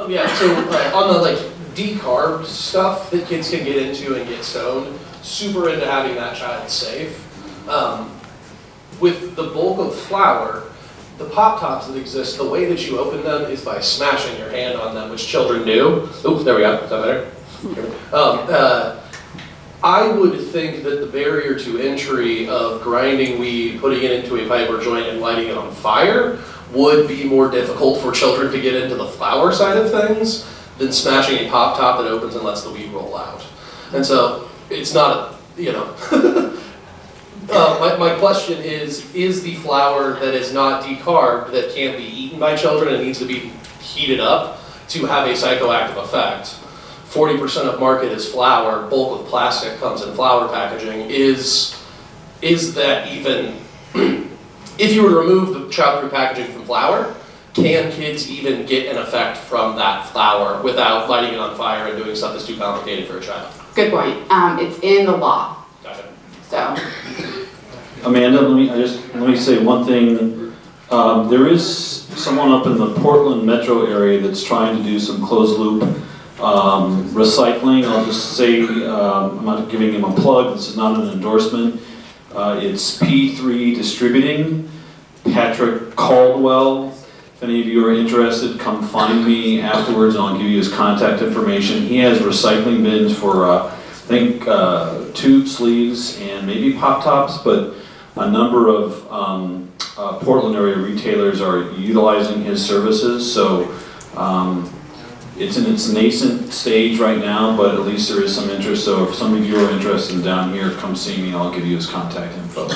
Yeah, so on the decarb stuff that kids can get into and get stoned, super into having that child safe. With the bulk of flour, the pop tops that exist, the way that you open them is by smashing your hand on them, which children do. Oops, there we go. Is that better? I would think that the barrier to entry of grinding weed, putting it into a pipe or joint, and lighting it on fire would be more difficult for children to get into the flour side of things than smashing a pop top that opens and lets the weed roll out. And so it's not, my question is the flour that is not decarbed, that can't be eaten by children and needs to be heated up to have a psychoactive effect? 40% of market is flour, bulk of plastic comes in flour packaging. Is that even, if you were to remove the child-proof packaging from flour, can kids even get an effect from that flour without lighting it on fire and doing stuff that's too complicated for a child? Good point. It's in the law. Gotcha. So. Amanda, let me say one thing. There is someone up in the Portland metro area that's trying to do some closed loop recycling. I'll just say, I'm not giving him a plug, this is not an endorsement. It's P3 Distributing, Patrick Caldwell. If any of you are interested, come find me afterwards and I'll give you his contact information. He has recycling bins for, I think, tube sleeves and maybe pop tops, but a number of Portland area retailers are utilizing his services. So it's in its nascent stage right now, but at least there is some interest. So if some of you are interested in down here, come see me and I'll give you his contact info.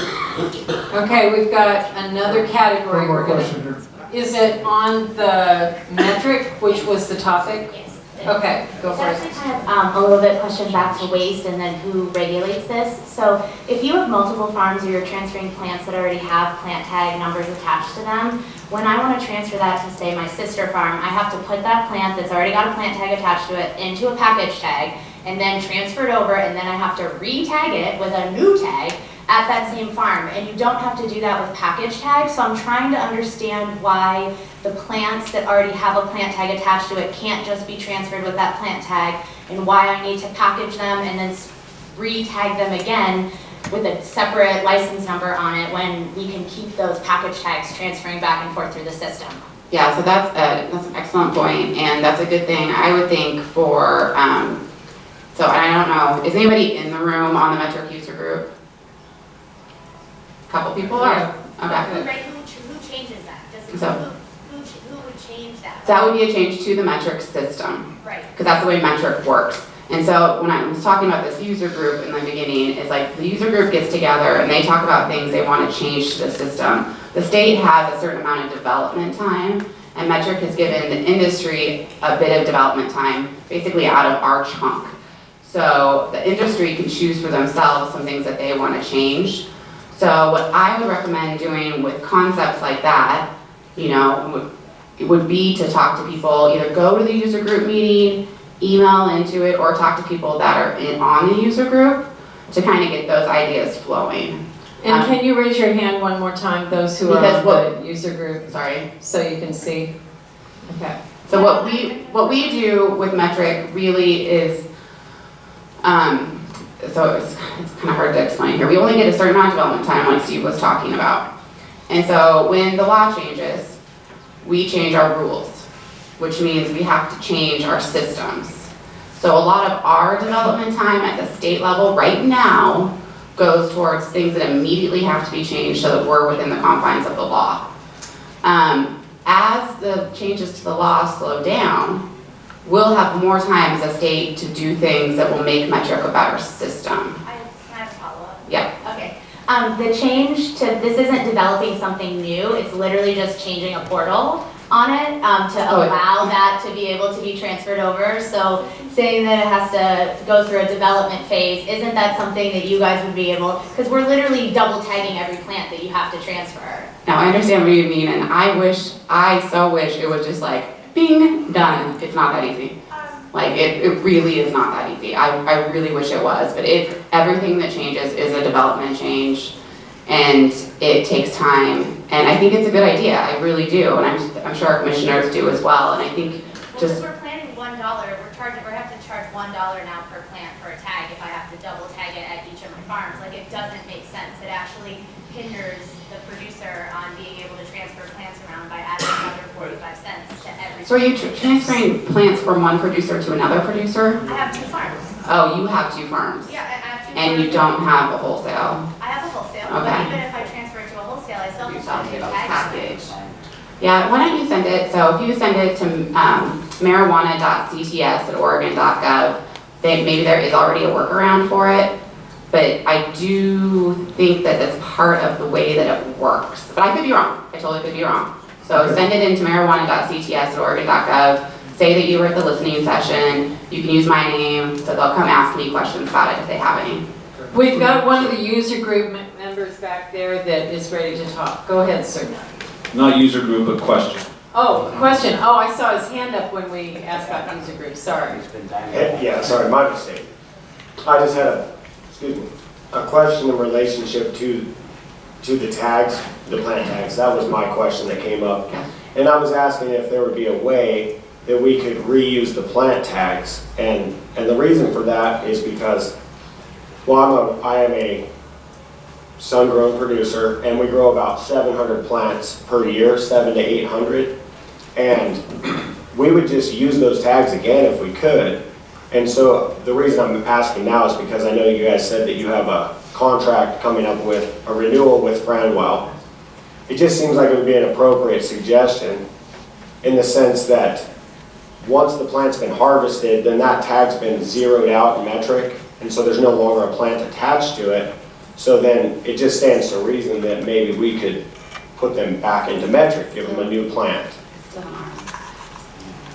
Okay, we've got another category. One more question here. Is it on the metric, which was the topic? Yes. Okay, go for it. It's actually kind of a little bit question back to waste and then who regulates this. So if you have multiple farms or you're transferring plants that already have plant tag numbers attached to them, when I want to transfer that to, say, my sister farm, I have to put that plant that's already got a plant tag attached to it into a package tag and then transfer it over, and then I have to re-tag it with a new tag at that same farm. And you don't have to do that with package tags, so I'm trying to understand why the plants that already have a plant tag attached to it can't just be transferred with that plant tag, and why I need to package them and then re-tag them again with a separate license number on it when we can keep those package tags transferring back and forth through the system. Yeah, so that's an excellent point, and that's a good thing, I would think, for, so I don't know, is anybody in the room on the Metric user group? Couple people are? Okay. Right, who changes that? Who would change that? So that would be a change to the metric system. Right. Because that's the way metric works. And so when I was talking about this user group in the beginning, it's like the user group gets together and they talk about things they want to change to the system. The state has a certain amount of development time, and metric has given the industry a bit of development time, basically out of our chunk. So the industry can choose for themselves some things that they want to change. So what I would recommend doing with concepts like that, would be to talk to people, either go to the user group meeting, email into it, or talk to people that are on the user group to kind of get those ideas flowing. And can you raise your hand one more time, those who are on the user group? Sorry. So you can see. Okay. So what we do with metric really is, so it's kind of hard to explain here. We only get a certain amount of development time, like Steve was talking about. And so when the law changes, we change our rules, which means we have to change our systems. So a lot of our development time at the state level right now goes towards things that immediately have to be changed so that we're within the confines of the law. As the changes to the law slow down, we'll have more time as a state to do things that will make metric a better system. Can I have a follow-up? Yeah. Okay. The change to, this isn't developing something new, it's literally just changing a portal on it to allow that to be able to be transferred over. So saying that it has to go through a development phase, isn't that something that you guys would be able, because we're literally double tagging every plant that you have to transfer. Now, I understand what you mean, and I so wish it was just like, bing, done. It's not that easy. Like, it really is not that easy. I really wish it was, but everything that changes is a development change, and it takes time, and I think it's a good idea, I really do, and I'm sure our commissioners do as well, and I think just... Well, we're planning $1, we have to charge $1 now per plant for a tag if I have to double tag it at each of my farms. Like, it doesn't make sense. It actually hinders the producer on being able to transfer plants around by adding another 45 cents to every. So are you transferring plants from one producer to another producer? I have 2 farms. Oh, you have 2 farms? Yeah, I have 2 farms. And you don't have a wholesale? I have a wholesale, Okay. but even if I transfer it to a wholesale, I still have to do a Package. Yeah, why don't you send it, so if you send it to marijuana.cts@oregon.gov, maybe there is already a workaround for it, but I do think that that's part of the way that it works. But I could be wrong, I totally could be wrong. So send it into marijuana.cts@oregon.gov, say that you were at the listening session, you can use my name, so they'll come ask me questions about it if they have any. We've got one of the user group members back there that is ready to talk. Go ahead, sir. Not user group, but question. Oh, question. Oh, I saw his hand up when we asked about user group. Sorry. Yeah, sorry, my mistake. I just had a question in relationship to the tags, the plant tags. That was my question that came up. And I was asking if there would be a way that we could reuse the plant tags. And the reason for that is because, well, I am a sun-grown producer, and we grow about 700 plants per year, 700 to 800, and we would just use those tags again if we could. And so the reason I'm asking now is because I know you guys said that you have a contract coming up with a renewal with Franwell. It just seems like it would be an appropriate suggestion in the sense that once the plant's been harvested, then that tag's been zeroed out in metric, and so there's no longer a plant attached to it. So then it just stands to reason that maybe we could put them back into metric, give them a new plant.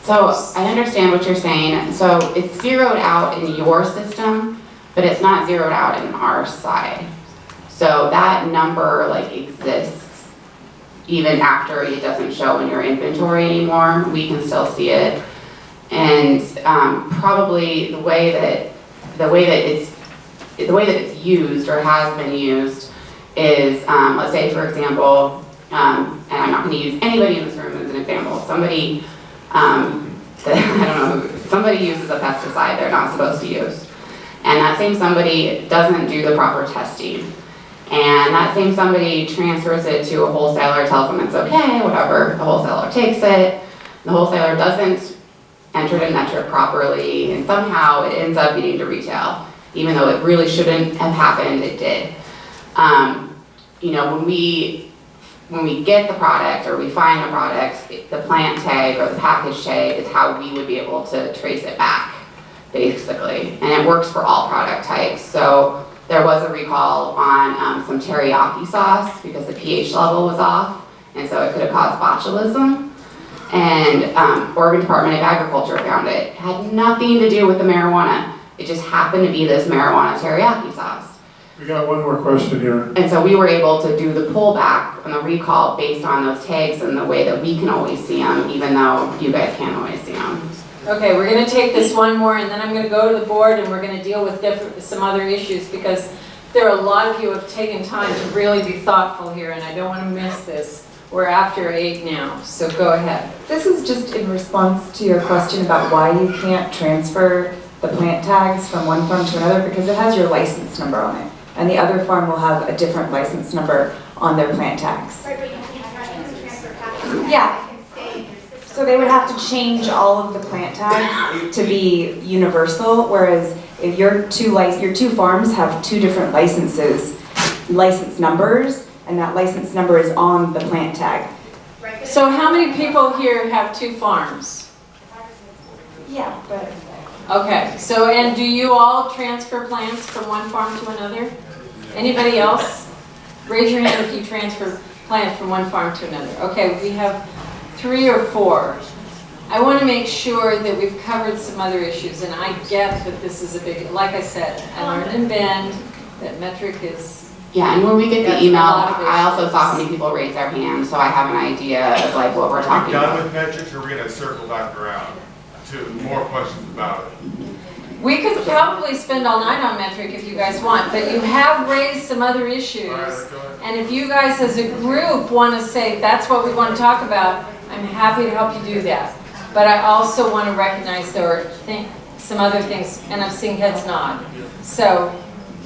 So I understand what you're saying. So it's zeroed out in your system, but it's not zeroed out in our side. So that number like exists even after it doesn't show in your inventory anymore. We can still see it. And probably the way that it's used or has been used is, let's say for example, and I'm not going to use anybody in this room as an example, somebody, I don't know, somebody uses a pesticide they're not supposed to use, and that same somebody doesn't do the proper testing, and that same somebody transfers it to a wholesaler, tells them it's okay, whatever, the wholesaler takes it, the wholesaler doesn't enter it in metric properly, and somehow it ends up getting to retail. Even though it really shouldn't have happened, it did. You know, when we get the product or we find the product, the plant tag or the package tag is how we would be able to trace it back, basically. And it works for all product types. So there was a recall on some teriyaki sauce because the pH level was off, and so it could have caused botulism. And Oregon Department of Agriculture found it. It had nothing to do with the marijuana. It just happened to be this marijuana teriyaki sauce. We got one more question here. And so we were able to do the pullback and the recall based on those tags and the way that we can always see them, even though you guys can't always see them. Okay, we're going to take this one more, and then I'm going to go to the board, and we're going to deal with some other issues, because there are a lot of you who have taken time to really be thoughtful here, and I don't want to miss this. We're after 8 now, so go ahead. This is just in response to your question about why you can't transfer the plant tags from one farm to another, because it has your license number on it, and the other farm will have a different license number on their plant tags. Right, but you can transfer packages. Yeah. So they would have to change all of the plant tags to be universal, whereas if your two farms have 2 different license numbers, and that license number is on the plant tag. So how many people here have 2 farms? Yeah, but... Okay, so and do you all transfer plants from one farm to another? Anybody else? Raise your hand if you transfer plant from one farm to another. Okay, we have 3 or 4. I want to make sure that we've covered some other issues, and I get that this is a big, like I said, I learned in Bend that metric is. Yeah, and when we get the That's a email, lot of I also issues. saw how many people raise their hands, so I have an idea of like what we're talking Are we about. done with metrics, or are we gonna circle back around to more questions about it? We could probably spend all night on metric if you guys want, but you have raised some other issues. All right, go ahead. And if you guys as a group want to say, that's what we want to talk about, I'm happy to help you do that. But I also want to recognize there are some other things, and I'm seeing heads nod. So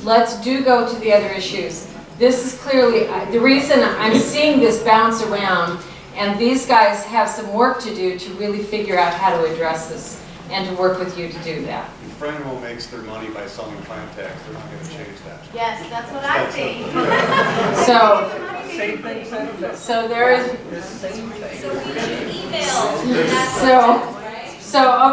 let's go to the other issues. This is clearly, the reason I'm seeing this bounce around, and these guys have some work to do to really figure out how to address this and to work with you to do that. If Frenville makes their money by selling plant tax, they're not gonna change that. Yes, that's what I think. So there is.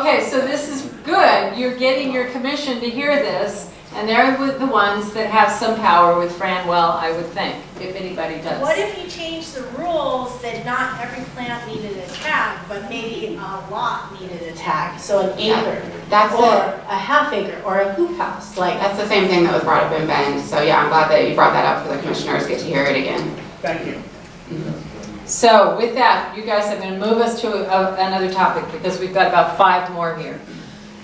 Okay, so this is good. You're getting your commission to hear this, and they're with the ones that have some power with Franwell, I would think, if anybody does. What if you change the rules that not every plant needed a tag, but maybe a lot needed a tag? So an acre, That's or a half acre, or a hoop house, like. That's the same thing that was brought up in Bend. So yeah, I'm glad that you brought that up so the commissioners get to hear it again. Thank you. So with that, you guys are going to move us to another topic because we've got about 5 more here.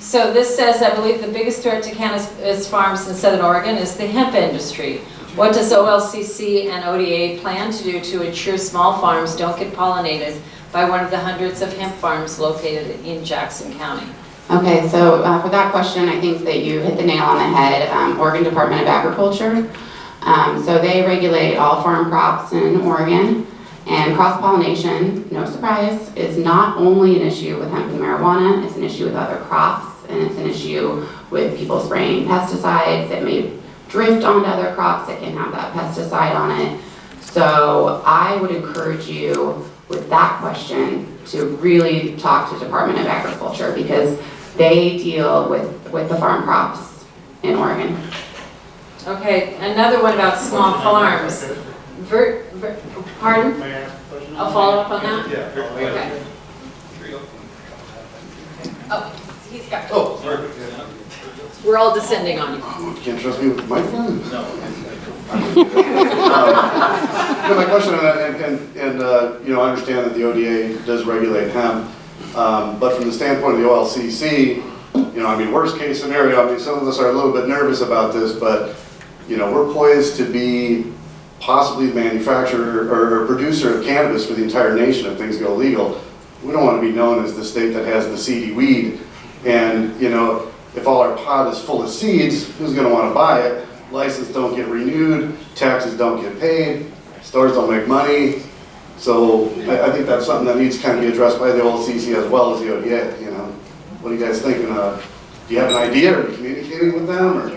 So this says, I believe the biggest threat to cannabis farms in Southern Oregon is the hemp industry. What does OLCC and ODA plan to do to ensure small farms don't get pollinated by one of the hundreds of hemp farms located in Jackson County? Okay, so for that question, I think that you hit the nail on the head. Oregon Department of Agriculture. So they regulate all farm crops in Oregon. And cross-pollination, no surprise, is not only an issue with hemp and marijuana, it's an issue with other crops, and it's an issue with people spraying pesticides that may drift onto other crops that can have that pesticide on it. So I would encourage you with that question to really talk to the Department of Agriculture because they deal with the farm crops in Oregon. Okay, another one about small farms. Pardon? May I ask a question? I'll follow up on that? Yeah. Okay. Oh, he's got. Oh, sorry. We're all descending on you. Can't trust me with the microphone? No. My question on that, and you know, I understand that the ODA does regulate hemp, but from the standpoint of the OLCC, you know, I mean, worst case scenario, I mean, some of us are a little bit nervous about this, but, you know, we're poised to be possibly the manufacturer or producer of cannabis for the entire nation if things go legal. We don't want to be known as the state that has the seedy weed. And, you know, if all our pot is full of seeds, who's going to want to buy it? Licenses don't get renewed, taxes don't get paid, stores don't make money. So I think that's something that needs to kind of be addressed by the OLCC as well as the ODA, you know. What are you guys thinking of? Do you have an idea? Are you communicating with them? Or?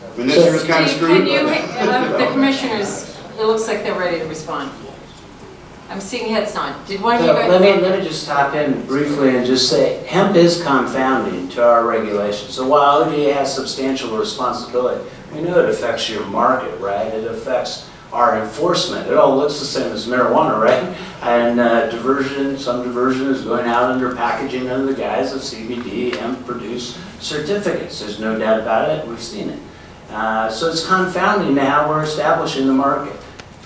I mean, this year's kind of screwed. Can you, the commissioners, it looks like they're ready to respond. I'm seeing heads nod. Did one of you guys? Let me just stop in briefly and just say, hemp is confounding to our regulations. So while ODA has substantial responsibility, we know it affects your market, right? It affects our enforcement. It all looks the same as marijuana, right? And some diversion is going out under packaging under the guise of CBD, hemp-produced certificates. There's no doubt about it. We've seen it. So it's confounding to how we're establishing the market.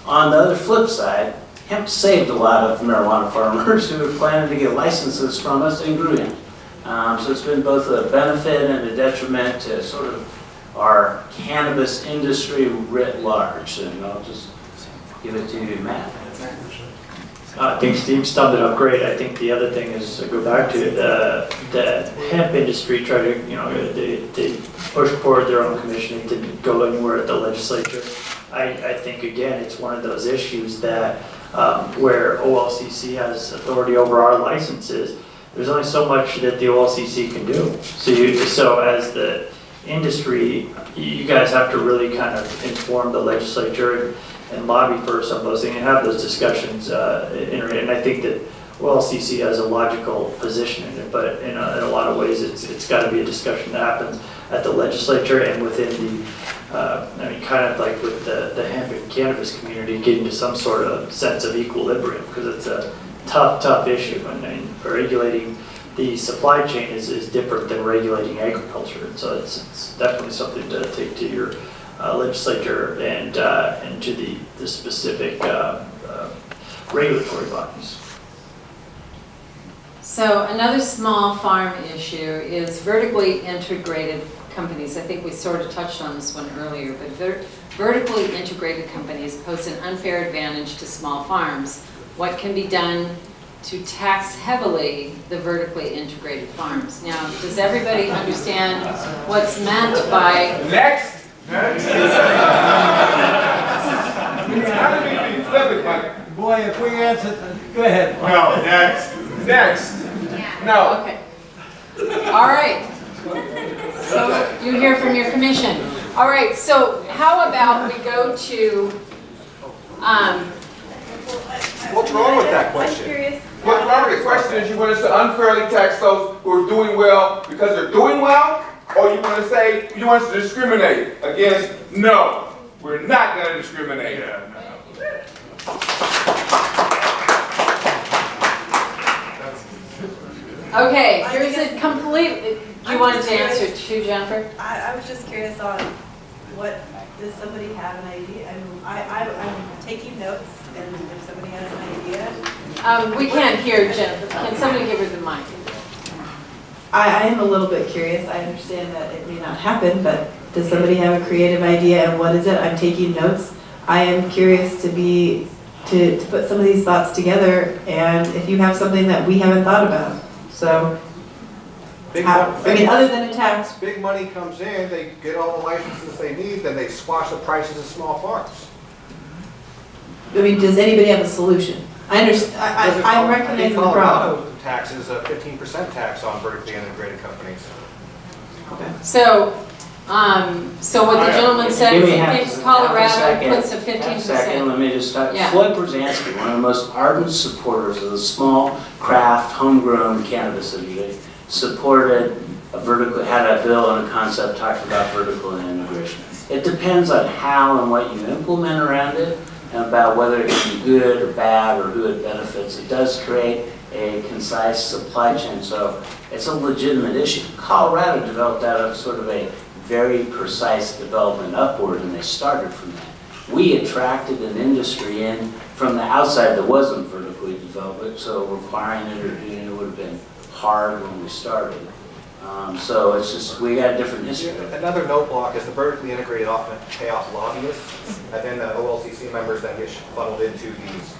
On the other flip side, hemp saved a lot of marijuana farmers who were planning to get licenses from us and grew hemp. So it's been both a benefit and a detriment to sort of our cannabis industry writ large. And I'll just give it to you, Matt. I think Steve summed it up great. I think the other thing is go back to the hemp industry. Try to, you know, they push forward their own commission. It didn't go anywhere at the legislature. I think again, it's one of those issues that where OLCC has authority over our licenses. There's only so much that the OLCC can do. So as the industry, you guys have to really kind of inform the legislature and lobby for some of those things and have those discussions. And I think that OLCC has a logical position in it, but in a lot of ways it's got to be a discussion that happens at the legislature and within I mean, kind of like with the hemp and cannabis community, getting to some sort of sense of equilibrium, because it's a tough issue. And I mean, regulating the supply chain is different than regulating agriculture. And so it's definitely something to take to your legislature and to the specific regulatory bodies. So another small farm issue is vertically integrated companies. I think we sort of touched on this one earlier, but vertically integrated companies pose an unfair advantage to small farms. What can be done to tax heavily the vertically integrated farms? Now, does everybody understand what's meant by... Next! Boy, if we answer, go ahead. No, next. Next. No. Okay. All right. So you hear from your commission. All right, so how about we go to... What's wrong with that question? What's wrong with the question is you want us to unfairly tax those who are doing well because they're doing well? Or you want to say, you want us to discriminate against? No, we're not going to discriminate. Okay, here's a complete... You wanted to answer too, Jennifer? I was just curious on what, does somebody have an idea? I'm taking notes, and if somebody has an idea. We can't hear Jennifer. Can somebody give her the mic? I am a little bit curious. I understand that it may not happen, but does somebody have a creative idea and what is it? I'm taking notes. I am curious to put some of these thoughts together, and if you have something that we haven't thought about. So, other than a tax. Big money comes in, they get all the licenses they need, then they squash the prices of small farms. I mean, does anybody have a solution? I understand. I'm recognizing the problem. Colorado taxes a 15% tax on vertically integrated companies. Okay. So what the gentleman said Give is me he half thinks a Colorado second. puts a Half a 15%. second, let me just start. Yeah. Floyd Brzezinski, one of the most ardent supporters of the small craft, homegrown cannabis industry, supported had a bill and a concept talking about vertical integration. It depends on how and what you implement around it, and about whether it can be good or bad or who it benefits. It does create a concise supply chain, so it's a legitimate issue. Colorado developed out of sort of a very precise development upward, and they started from that. We attracted an industry in from the outside that wasn't vertically developed, so requiring it or doing it would have been hard when we started. So it's just, we got a different history. Another note block is the vertically integrated often pay off lobbyists, and then the OLCC members then get funneled into these,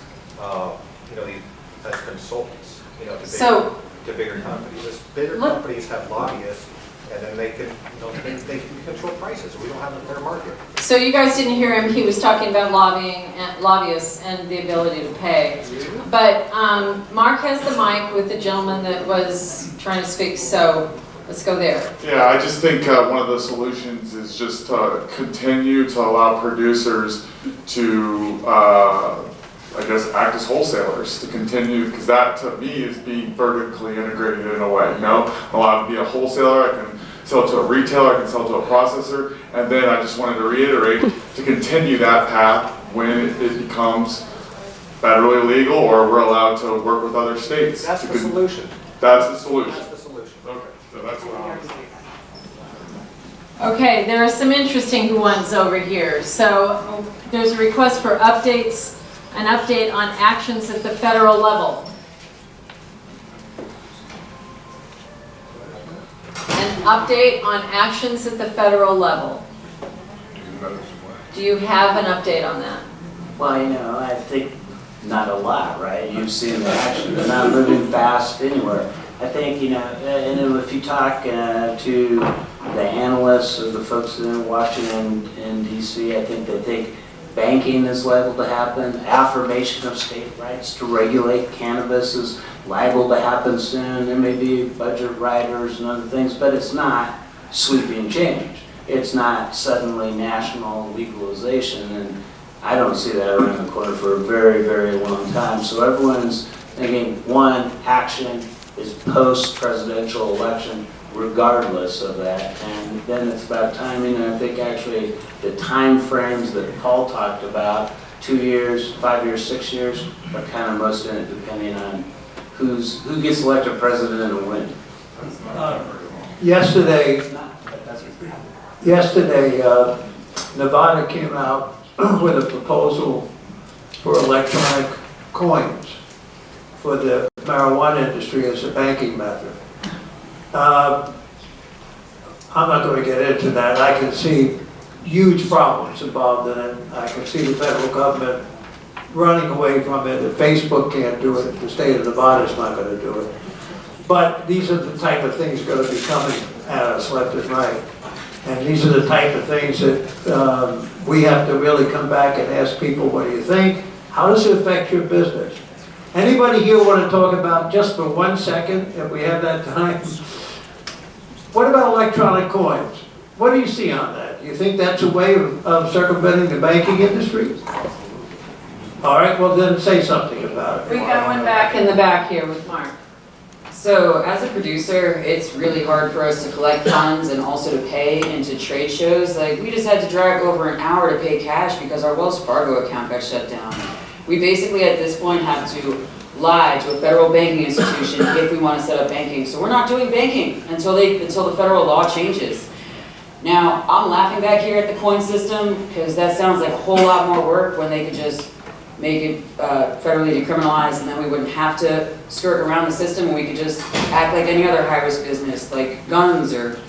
these as consultants, to bigger companies. As bigger companies have lobbyists, and then they can, they can control prices. We don't have a fair market. So you guys didn't hear him. He was talking about lobbyists and the ability to pay. But Mark has the mic with the gentleman that was trying to speak, so let's go there. Yeah, I just think one of the solutions is just to continue to allow producers to, act as wholesalers, to continue, because that to me is being vertically integrated in a way, I'm allowed to be a wholesaler, I can sell it to a retailer, I can sell it to a processor, and then I just wanted to reiterate to continue that path when it becomes federally legal or we're allowed to work with other states. That's the solution. That's the solution. That's the solution. Okay, so that's what I was. Okay, there are some interesting ones over here. So there's a request for updates, an update on actions at the federal level. An update on actions at the federal level. Do you have an update on that? Well, I think not a lot, right? You've seen the action. They're not moving fast anywhere. I think, and if you talk to the analysts or the folks that are watching in DC, I think they think banking is liable to happen. Affirmation of state rights to regulate cannabis is liable to happen soon. There may be budget riders and other things, but it's not sweeping change. It's not suddenly national legalization, and I don't see that around the corner for a very, very long time. So everyone's thinking, one, action is post-presidential election regardless of that. And then it's about timing, and I think actually the time frames that Paul talked about, 2 years, 5 years, 6 years, are kind of most in it depending on who gets elected president and when. Yesterday, Nevada came out with a proposal for electronic coins for the marijuana industry as a banking method. I'm not going to get into that. I can see huge problems involved in it. I can see the federal government running away from it. If Facebook can't do it, the state of Nevada is not going to do it. But these are the type of things going to be coming at us left and right. And these are the type of things that we have to really come back and ask people, what do you think? How does it affect your business? Anybody here want to talk about, just for 1 second, if we have that time, what about electronic coins? What do you see on that? Do you think that's a way of circumventing the banking industry? All right, well then say something about it. We got one back in the back here with Mark. So as a producer, it's really hard for us to collect funds and also to pay into trade shows. Like, we just had to drag over an hour to pay cash because our Wells Fargo account got shut down. We basically at this point have to lie to a federal banking institution if we want to set up banking. So we're not doing banking until the federal law changes. Now, I'm laughing back here at the coin system because that sounds like a whole lot more work when they could just make it federally decriminalized, and then we wouldn't have to skirt around the system, and we could just act like any other high-risk business, like guns or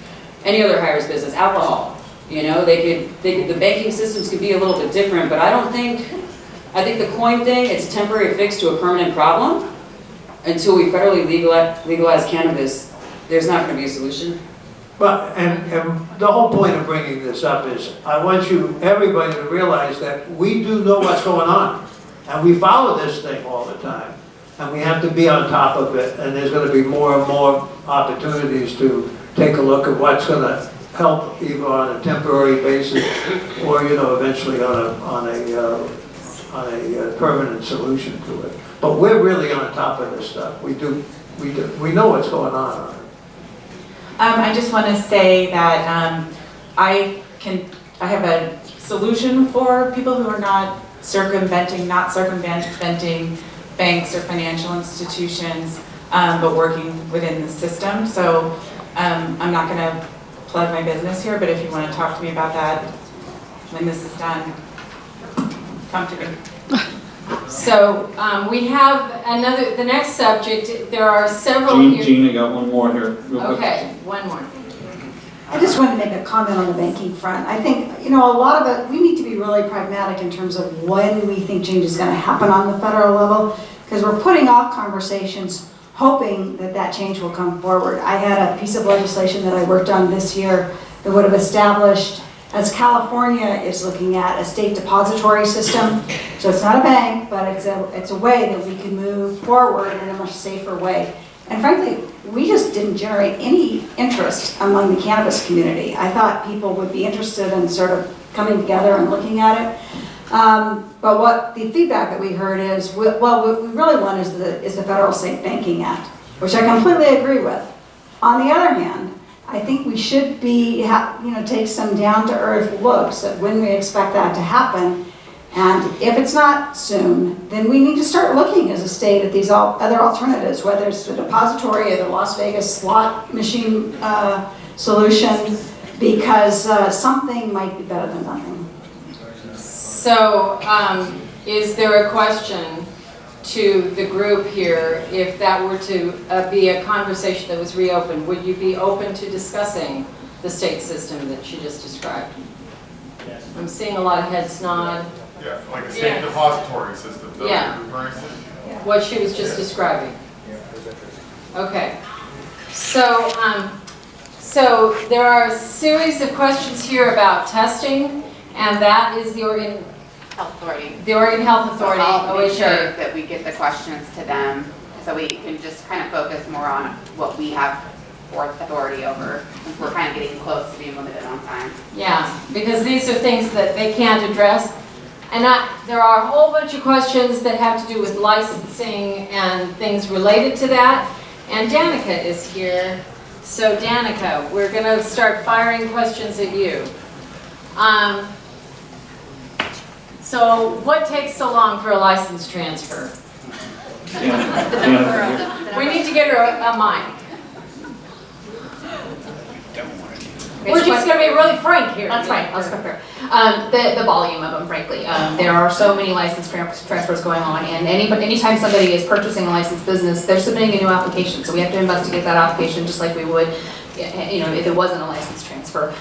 any other high-risk business, alcohol. You know, the banking systems could be a little bit different, but I think the coin thing, it's a temporary fix to a permanent problem. Until we federally legalize cannabis, there's not going to be a solution. But, and the whole point of bringing this up is, I want everybody to realize that we do know what's going on. And we follow this thing all the time. And we have to be on top of it. And there's going to be more and more opportunities to take a look at what's going to help, either on a temporary basis or, you know, eventually on a permanent solution to it. But we're really on top of this stuff. We know what's going on it. I just want to say that I have a solution for people who are not circumventing banks or financial institutions, but working within the system. So I'm not going to plug my business here, but if you want to talk to me about that when this is done, come to me. So we have the next subject. There are several here. Gene, I got one more here. Real quick. Okay, one more. I just wanted to make a comment on the banking front. I think, you know, a lot of it, we need to be really pragmatic in terms of when we think change is going to happen on the federal level, because we're putting off conversations hoping that that change will come forward. I had a piece of legislation that I worked on this year that would have established, as California is looking at, a state depository system. So it's not a bank, but it's a way that we can move forward in a much safer way. And frankly, we just didn't generate any interest among the cannabis community. I thought people would be interested in sort of coming together and looking at it. But what the feedback that we heard is, what we really want is the Federal Safe Banking Act, which I completely agree with. On the other hand, I think we should take some down-to-earth looks at when we expect that to happen. And if it's not soon, then we need to start looking as a state at these other alternatives, whether it's the depository or the Las Vegas slot machine solution, because something might be better than nothing. So is there a question to the group here, if that were to be a conversation that was reopened, would you be open to discussing the state system that she just described? Yes. I'm seeing a lot of heads nod. Yeah, like a state depository system. Yeah. What she was just describing. Okay. So, so there are a series of questions here about testing, and that is the Oregon Health Authority. The Oregon Health Authority, So I'll make sure OHA. that we get the questions to them so we can just kind of focus more on what we have authority over, since we're kind of getting close to being limited on time. Yeah, because these are things that they can't address. And there are a whole bunch of questions that have to do with licensing and things related to that. And Danica is here. So Danica, we're gonna start firing questions at you. So what takes so long for a license transfer? We need to get her a mic. We're just gonna be really frank here. That's fine, I'll just go through. The volume of them, frankly. There are so many license transfers going on, and anytime somebody is purchasing a licensed business, they're submitting a new application, so we have to investigate that application just like we would, if it wasn't a license transfer.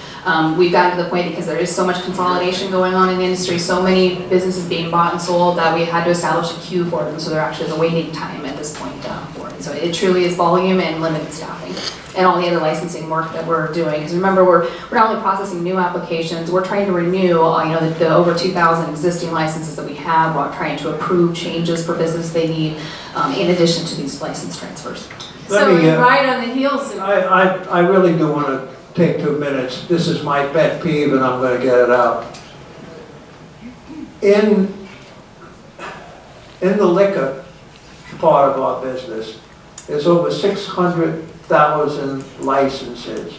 We've gotten to the point, because there is so much consolidation going on in the industry, so many businesses being bought and sold, that we had to establish a queue for them, so there actually is a waiting time at this point for it. So it truly is volume and limited staffing, and all the other licensing work that we're doing. Because remember, we're not only processing new applications, we're trying to renew, the over 2,000 existing licenses that we have. We're trying to approve changes for business they need, in addition to these license transfers. So you're right on the heels of... I really do want to take 2 minutes. This is my pet peeve, and I'm going to get it out. In the liquor part of our business, there's over 600,000 licenses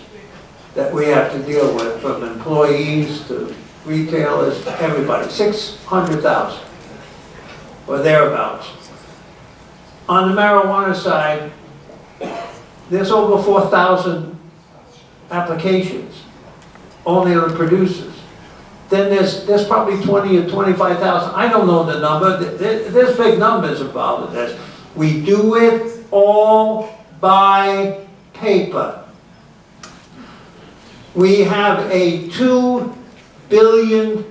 that we have to deal with, from employees to retailers, to everybody. 600,000 or thereabouts. On the marijuana side, there's over 4,000 applications, only on the producers. Then there's probably 20 or 25,000. I don't know the number. There's big numbers involved in this. We do it all by paper. We have a $2 billion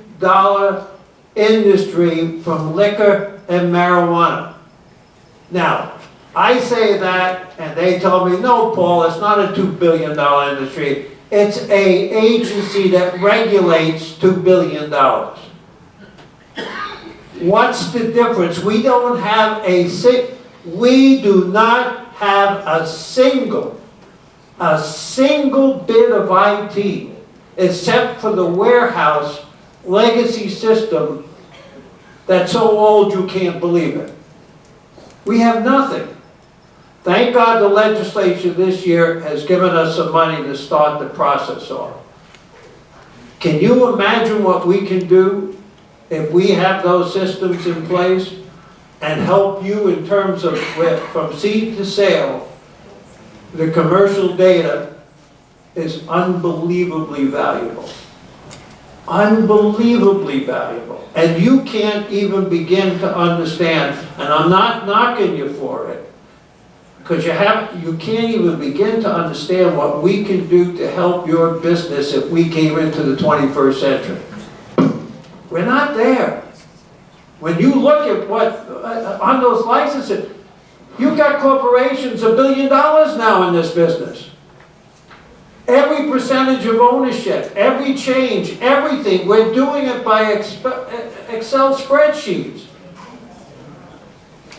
industry from liquor and marijuana. Now, I say that, and they told me, no, Paul, it's not a $2 billion industry. It's an agency that regulates $2 billion. What's the difference? We do not have a single bit of IT, except for the warehouse legacy system that's so old you can't believe it. We have nothing. Thank God the legislature this year has given us some money to start the process off. Can you imagine what we can do if we have those systems in place and help you in terms of from seed to sale? The commercial data is unbelievably valuable. Unbelievably valuable. And you can't even begin to understand, and I'm not knocking you for it, because you can't even begin to understand what we can do to help your business if we came into the 21st century. We're not there. When you look at what, on those licenses, you've got corporations $1 billion now in this business. Every percentage of ownership, every change, everything, we're doing it by Excel spreadsheets.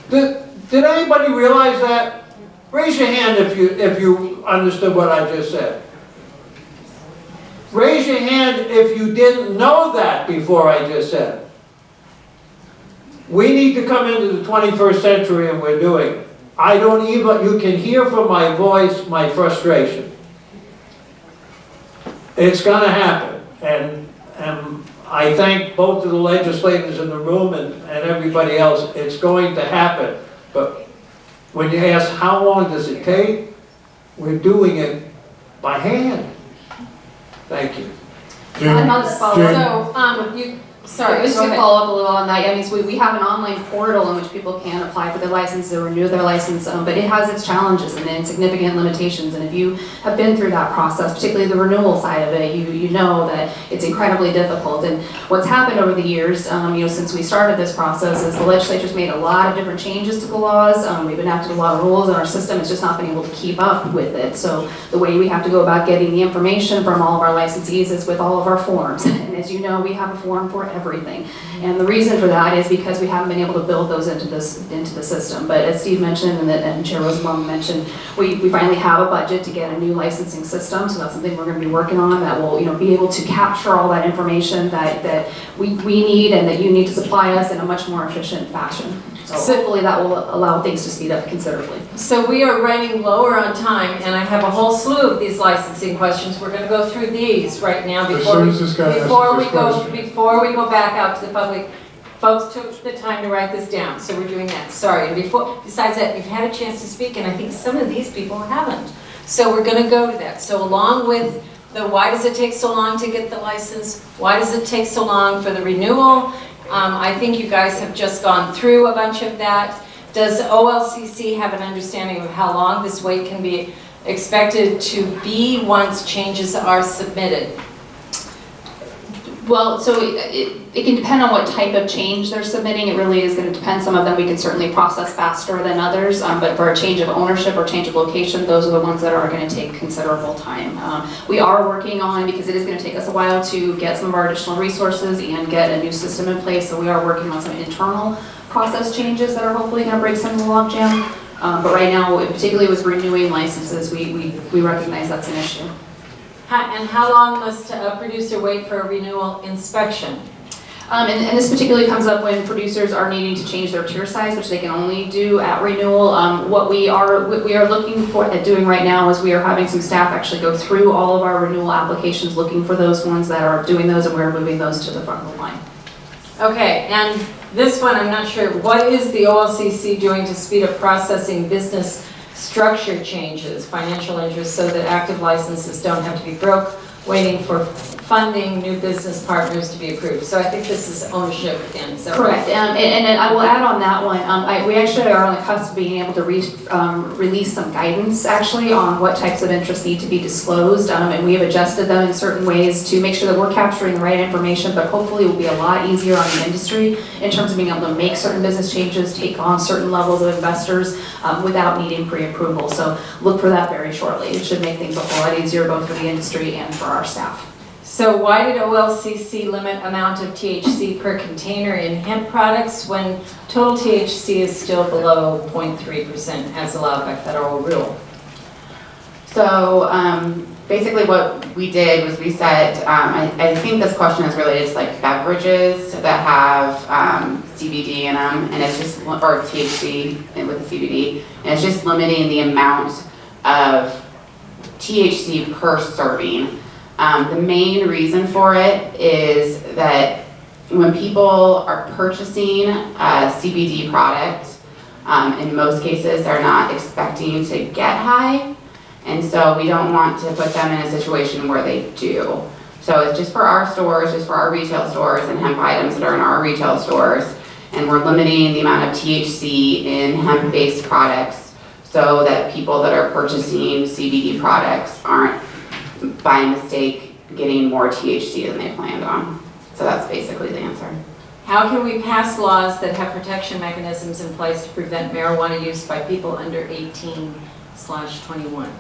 Did anybody realize that? Raise your hand if you understood what I just said. Raise your hand if you didn't know that before I just said it. We need to come into the 21st century, and we're doing it. You can hear from my voice my frustration. It's going to happen, and I thank both of the legislators in the room and everybody else. It's going to happen, but when you ask how long does it take, we're doing it by hand. Thank you. I'll just follow up. Sorry, just to follow up a little on that. I mean, so we have an online portal in which people can apply for their license or renew their license, but it has its challenges and then significant limitations. And if you have been through that process, particularly the renewal side of it, you know that it's incredibly difficult. And what's happened over the years, since we started this process, is the legislature's made a lot of different changes to the laws. We've enacted a lot of rules, and our system has just not been able to keep up with it. So the way we have to go about getting the information from all of our licensees is with all of our forms. And as you know, we have a form for everything. And the reason for that is because we haven't been able to build those into the system. But as Steve mentioned and Chair Rosenbaum mentioned, we finally have a budget to get a new licensing system. So that's something we're going to be working on that will be able to capture all that information that we need and that you need to supply us in a much more efficient fashion. So hopefully that will allow things to speed up considerably. So we are running lower on time, and I have a whole slew of these licensing questions. We're going to go through these right now As before soon we, as this guy before we answers go his question. before we go back out to the public. Folks took the time to write this down, so we're doing that. Sorry. And besides that, you've had a chance to speak, and I think some of these people haven't. So we're going to go to that. So along with the why does it take so long to get the license? Why does it take so long for the renewal? I think you guys have just gone through a bunch of that. Does OLCC have an understanding of how long this wait can be expected to be once changes are submitted? Well, so it can depend on what type of change they're submitting. It really is going to depend. Some of them we can certainly process faster than others, but for a change of ownership or change of location, those are the ones that are going to take considerable time. We are working on, because it is going to take us a while to get some of our additional resources and get a new system in place, so we are working on some internal process changes that are hopefully going to break some of the logjam. But right now, particularly with renewing licenses, we recognize that's an issue. And how long must a producer wait for a renewal inspection? And this particularly comes up when producers are needing to change their tier size, which they can only do at renewal. What we are looking for at doing right now is we are having some staff actually go through all of our renewal applications, looking for those ones that are doing those, and we're moving those to the front of the line. Okay, and this one, I'm not sure. What is the OLCC doing to speed up processing business structure changes, financial interests, so that active licenses don't have to be broke, waiting for funding, new business partners to be approved? So I think this is ownership again, is that right? Correct, and I will add on that one, we actually are on the cusp of being able to release some guidance actually on what types of interests need to be disclosed, and we have adjusted them in certain ways to make sure that we're capturing the right information, but hopefully it will be a lot easier on the industry in terms of being able to make certain business changes, take on certain levels of investors without needing pre-approval. So look for that very shortly. It should make things a whole lot easier both for the industry and for our staff. So why did OLCC limit amount of THC per container in hemp products when total THC is still below 0.3% as allowed by federal rule? So basically what we did was we said, I think this question is related to like beverages that have CBD in them, and it's just, or THC with the CBD, and it's just limiting the amount of THC per serving. The main reason for it is that when people are purchasing a CBD product, in most cases they're not expecting to get high, and so we don't want to put them in a situation where they do. So it's just for our stores, just for our retail stores and hemp items that are in our retail stores, and we're limiting the amount of THC in hemp-based products so that people that are purchasing CBD products aren't by mistake getting more THC than they planned on. So that's basically the answer. How can we pass laws that have protection mechanisms in place to prevent marijuana use by people under 18/21?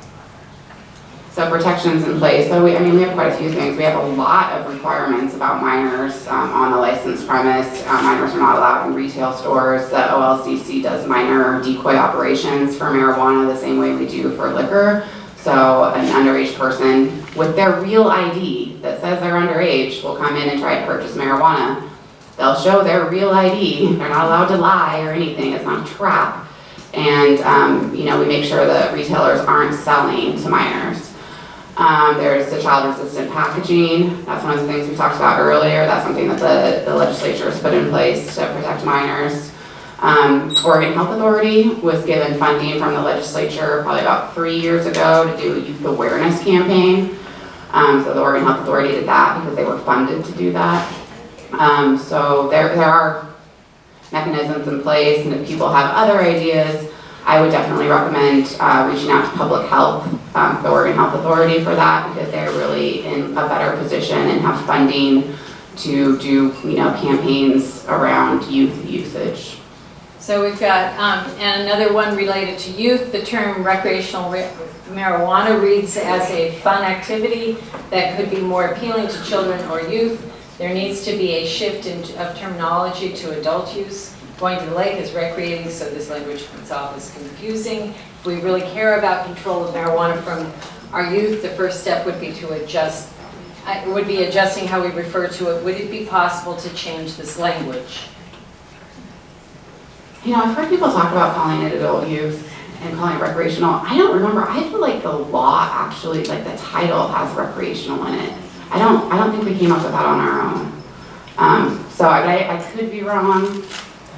So protections in place. So we have quite a few things. We have a lot of requirements about minors on the licensed premise. Minors are not allowed in retail stores. The OLCC does minor decoy operations for marijuana the same way we do for liquor. So an underage person with their real ID that says they're underage will come in and try to purchase marijuana. They'll show their real ID. They're not allowed to lie or anything. It's not a trap. And we make sure that retailers aren't selling to minors. There's the child-resistant packaging. That's one of the things we talked about earlier. That's something that the legislature has put in place to protect minors. Oregon Health Authority was given funding from the legislature probably about 3 years ago to do a youth awareness campaign. So the Oregon Health Authority did that because they were funded to do that. So there are mechanisms in place, and if people have other ideas, I would definitely recommend reaching out to Public Health, the Oregon Health Authority for that, because they're really in a better position and have funding to do campaigns around youth usage. So we've got, and another one related to youth, the term recreational marijuana reads as a fun activity that could be more appealing to children or youth. There needs to be a shift of terminology to adult use. Going to the lake is recreating, so this language comes off as confusing. If we really care about control of marijuana from our youth, the first step would be to adjust, adjusting how we refer to it. Would it be possible to change this language? You know, I've heard people talk about calling it adult use and calling it recreational. I don't remember. I feel like the law actually, like the title has recreational in it. I don't think we came up with that on our own. So I could be wrong.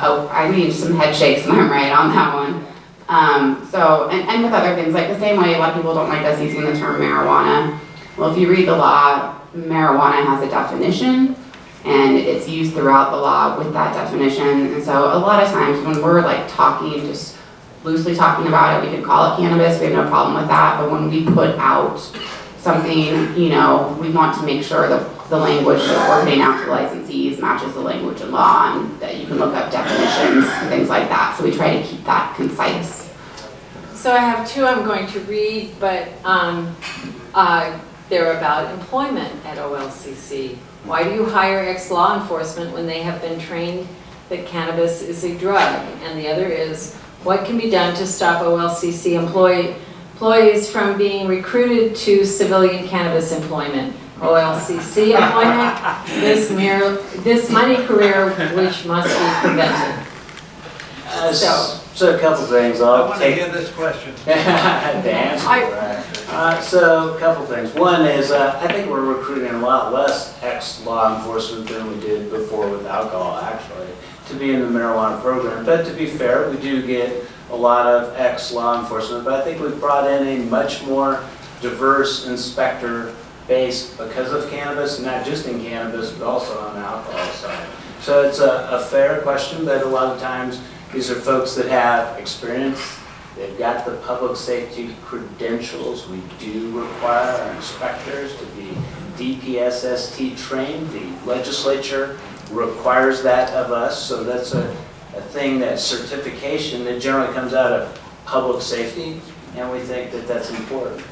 Oh, I need some head shakes and I'm right on that one. And with other things, like the same way a lot of people don't like us using the term marijuana. Well, if you read the law, marijuana has a definition and it's used throughout the law with that definition. And so a lot of times when we're like talking, just loosely talking about it, we could call it cannabis, we have no problem with that. But when we put out something, you know, we want to make sure that the language that we're putting out to licensees matches the language in law and that you can look up definitions and things like that. So we try to keep that concise. So I have two I'm going to read, but they're about employment at OLCC. Why do you hire ex-law enforcement when they have been trained that cannabis is a drug? And the other is, what can be done to stop OLCC employees from being recruited to civilian cannabis employment? OLCC employment, this money career which must be prevented. So a couple things. I want to hear this question. So a couple things. One is I think we're recruiting a lot less ex-law enforcement than we did before with alcohol, actually, to be in the marijuana program. But to be fair, we do get a lot of ex-law enforcement. But I think we've brought in a much more diverse inspector base because of cannabis, not just in cannabis, but also on the alcohol side. So it's a fair question, but a lot of times these are folks that have experience. They've got the public safety credentials. We do require our inspectors to be DPSST trained. The legislature requires that of us. So that's a thing, that certification that generally comes out of public safety, and we think that that's important.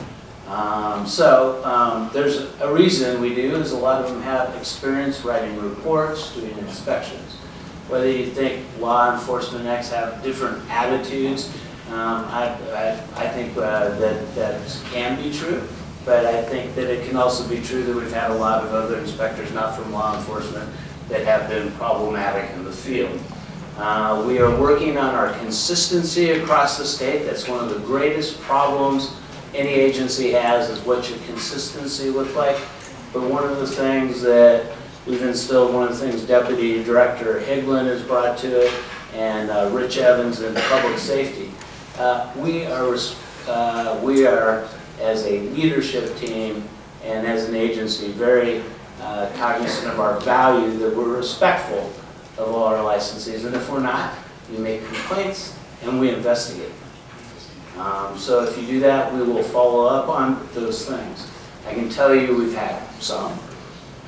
There's a reason we do, is a lot of them have experience writing reports, doing inspections. Whether you think law enforcement X have different attitudes, I think that can be true, but I think that it can also be true that we've had a lot of other inspectors, not from law enforcement, that have been problematic in the field. We are working on our consistency across the state. That's one of the greatest problems any agency has, is what your consistency look like. But one of the things that we've instilled, one of the things Deputy Director Higlin has brought to it, and Rich Evans in public safety, we are, as a leadership team and as an agency, very cognizant of our value, that we're respectful of all our licensees. And if we're not, we make complaints and we investigate. So if you do that, we will follow up on those things. I can tell you we've had some.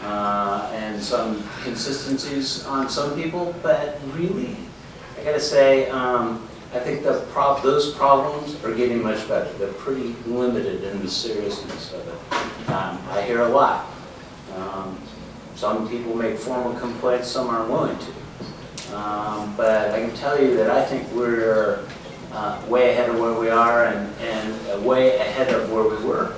And some consistencies on some people, but really, I gotta say, I think those problems are getting much better. They're pretty limited in the seriousness of it. I hear a lot. Some people make formal complaints, some aren't willing to. But I can tell you that I think we're way ahead of where we are and way ahead of where we were.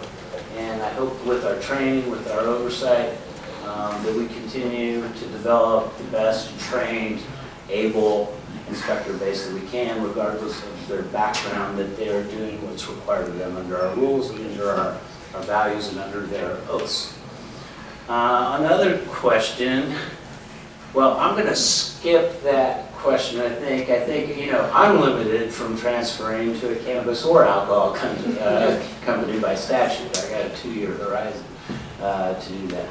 And I hope with our training, with our oversight, that we continue to develop the best trained, able inspector base that we can, regardless of their background, that they are doing what's required of them under our rules and under our values and under their oaths. Another question, well, I'm going to skip that question. I think I'm limited from transferring to a cannabis or alcohol company by statute. I got a 2-year horizon to do that.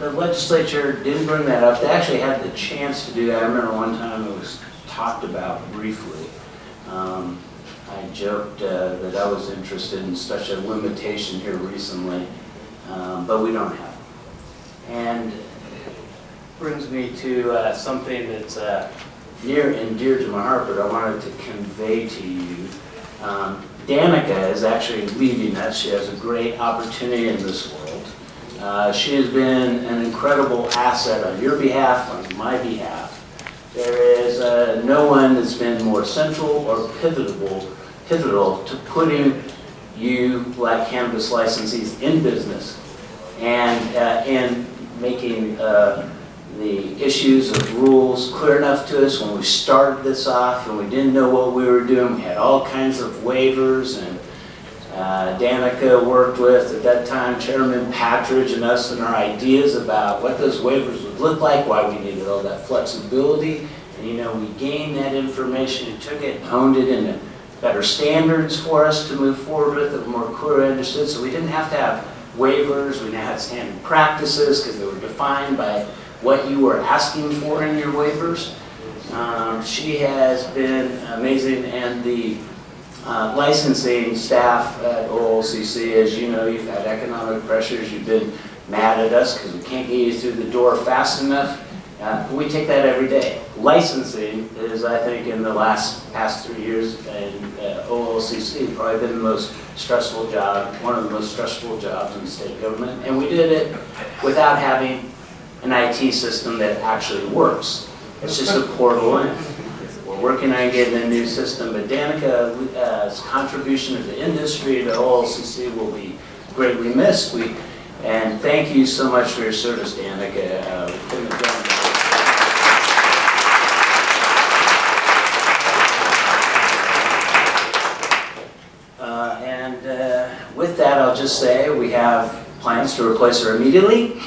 The legislature didn't bring that up. They actually had the chance to do that. I remember one time it was talked about briefly. I joked that I was interested in such a limitation here recently, but we don't have it. And it brings me to something that's near and dear to my heart, but I wanted to convey to you. Danica is actually leaving us. She has a great opportunity in this world. She has been an incredible asset on your behalf, on my behalf. There is no one that's been more central or pivotal to putting you, like cannabis licensees, in business and in making the issues of rules clear enough to us when we started this off and we didn't know what we were doing. We had all kinds of waivers, and Danica worked with, at that time, Chairman Patridge and us, and our ideas about what those waivers would look like, why we needed all that flexibility. And you know, we gained that information and took it and honed it into better standards for us to move forward with that were more clearly understood. So we didn't have to have waivers, we now had standard practices because they were defined by what you were asking for in your waivers. She has been amazing, and the licensing staff at OLCC, as you know, you've had economic pressures, you've been mad at us because we can't get you through the door fast enough. We take that every day. Licensing is, I think, in the past 3 years in OLCC, probably been the most stressful job, one of the most stressful jobs in the state government. And we did it without having an IT system that actually works. It's just a portal in. We're working on getting a new system, but Danica's contribution to the industry, to OLCC, will be greatly missed. And thank you so much for your service, Danica. We couldn't have done it. With that, I'll just say we have plans to replace her immediately.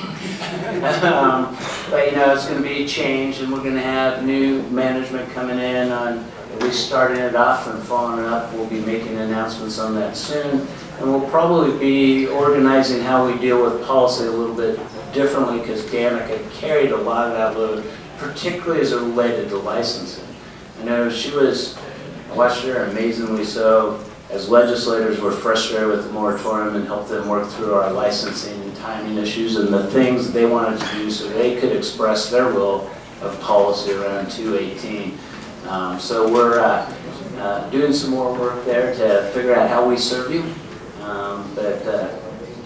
But you know, it's going to be change, and we're going to have new management coming in on at least starting it off and following it up. We'll be making announcements on that soon. And we'll probably be organizing how we deal with policy a little bit differently, because Danica carried a lot of that load, particularly as it related to licensing. I know I watched her amazingly so. As legislators, we're frustrated with the moratorium and helped them work through our licensing and timing issues and the things they wanted to do so they could express their will of policy around 218. So we're doing some more work there to figure out how we serve you. But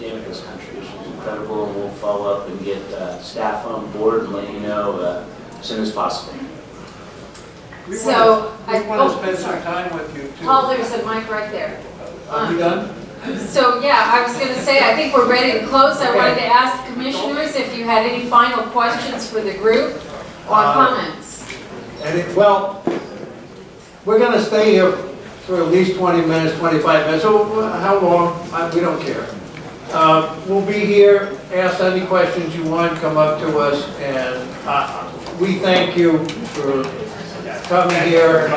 Danica's contribution is incredible, and we'll follow up and get staff on board and let you know as soon as possible. We So, want to spend some time with you too. Paul, there's a mic right there. Are we done? So, yeah, I was going to say, I think we're ready to close. I wanted to ask commissioners if you had any final questions for the group or comments. Well, we're going to stay here for at least 20 minutes, 25 minutes, so how long, we don't care. We'll be here, ask any questions you want, come up to us, and we thank you for coming here.